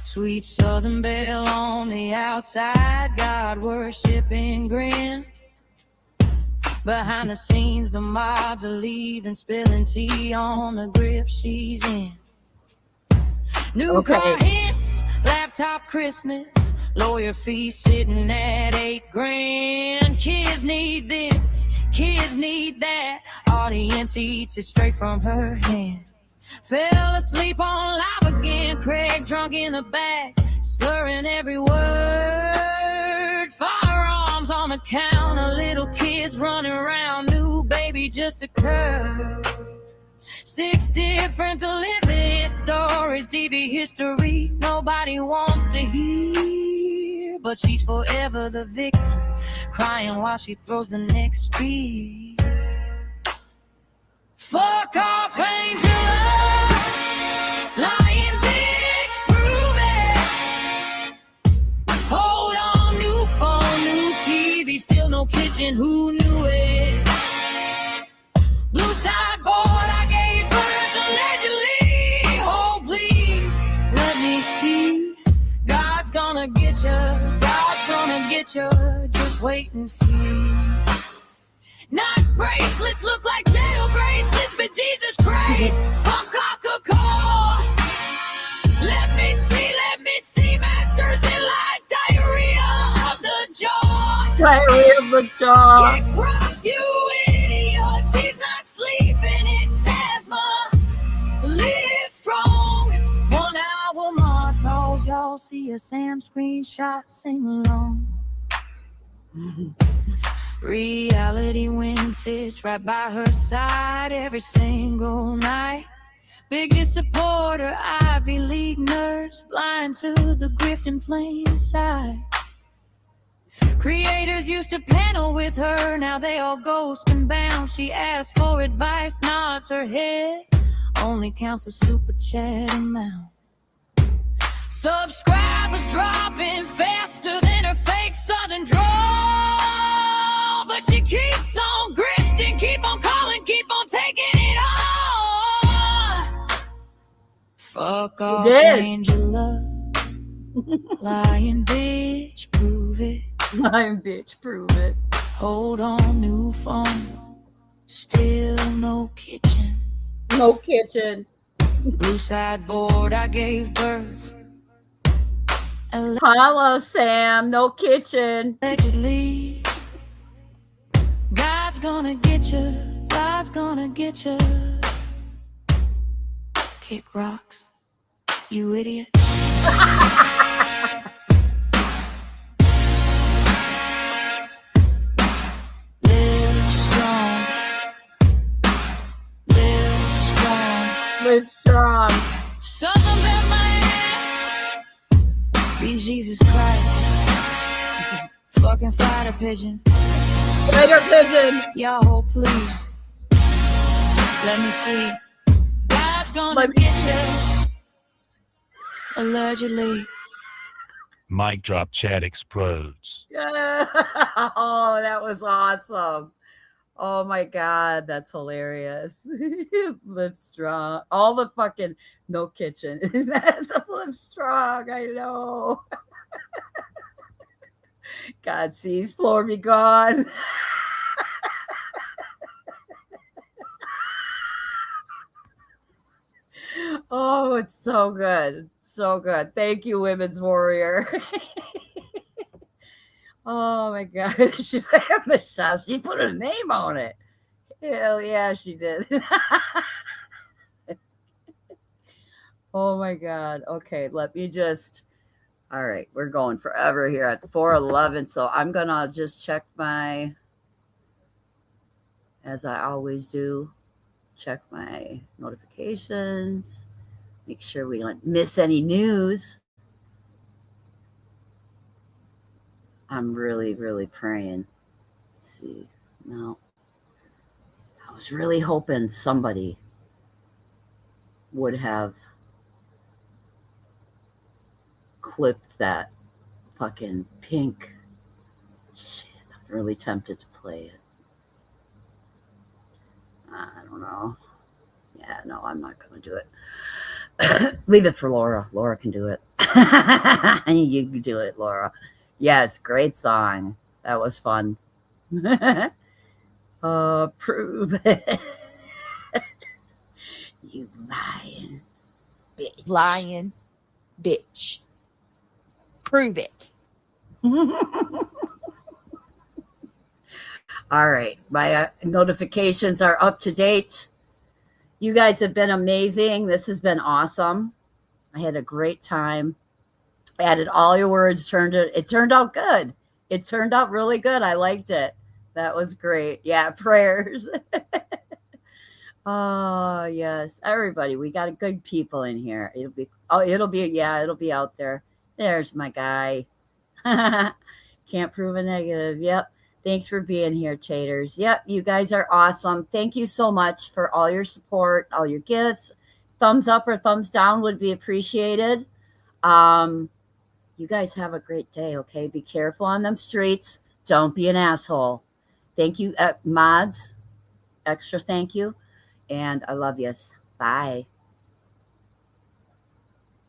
Sweet Southern belle on the outside, God worshiping grin. Behind the scenes, the mods are leaving, spilling tea on the grip she's in. New car hits, laptop Christmas, lawyer fees sitting at $8 grand. Kids need this, kids need that. Audience eats it straight from her hand. Fell asleep on live again, Craig drunk in the back, slurring every word. Firearms on the counter, little kids running around, new baby just occurred. 6 different delivery stories, DV history nobody wants to hear. But she's forever the victim, crying while she throws the next spear. Fuck off, Angela. Lying bitch, prove it. Hold on, new phone, new TV, still no kitchen, who knew it? Blue sideboard, I gave birth allegedly. Oh, please, let me see. God's gonna get you, God's gonna get you. Just wait and see. Nice bracelets look like jail bracelets, but Jesus Christ, from Coca-Cola. Let me see, masters and lies, diarrhea of the jaw. Diarrhea of the jaw. Kick rocks, you idiot, she's not sleeping, it's asthma. walls, y'all see a Sam screenshot, sing along. Reality wins, sits right by her side every single night. Biggest supporter, Ivy League nurse, blind to the grift in plain sight. Creators used to panel with her, now they all ghost and bounce. She asks for advice, nods her head, only counts the super chat amount. Subscribers dropping faster than her fake southern drawl, but she keeps on grifting, keep on calling, keep on taking it all. Fuck off, Angela. Lying bitch, prove it. Lying bitch, prove it. Hold on, new phone. Still no kitchen. No kitchen. Blue sideboard, I gave birth. Hello, Sam. No kitchen. Allegedly. God's gonna get you. God's gonna get you. Kick rocks, you idiot. Live strong. Something about my ass. Be Jesus Christ. Fucking fighter pigeon. Fighter pigeon. Y'all, please. Let me see. God's gonna get you. Allegedly. Mic drop, chat explodes. Yeah. Oh, that was awesome. Oh my God, that's hilarious. Live strong. All the fucking no kitchen. Live strong, I know. God sees, floor be gone. Oh, it's so good. So good. Thank you, Women's Warrior. Oh my God. She's like, Michelle, she put her name on it. Hell yeah, she did. Oh my God. Okay, let me just. All right, we're going forever here at 4:11. So I'm going to just check my, as I always do, check my notifications, make sure we don't miss any news. I'm really, really praying. Let's see. No. I was really hoping somebody would have clipped that fucking pink. Shit, I'm really tempted to play it. I don't know. Yeah, no, I'm not going to do it. Leave it for Laura. Laura can do it. You can do it, Laura. Yes, great song. That was fun. Prove it. You lying bitch. Lying bitch. Prove it. All right. My notifications are up to date. You guys have been amazing. This has been awesome. I had a great time. Added all your words, it turned out good. It turned out really good. I liked it. That was great. Yeah, prayers. Oh, yes. Everybody, we got good people in here. It'll be out there. There's my guy. Can't prove a negative. Yep. Thanks for being here, chaters. Yep, you guys are awesome. Thank you so much for all your support, all your gifts. Thumbs up or thumbs down would be appreciated. You guys have a great day, okay? Be careful on them streets. Don't be an asshole. Thank you, mods. Extra thank you. And I love you. Bye.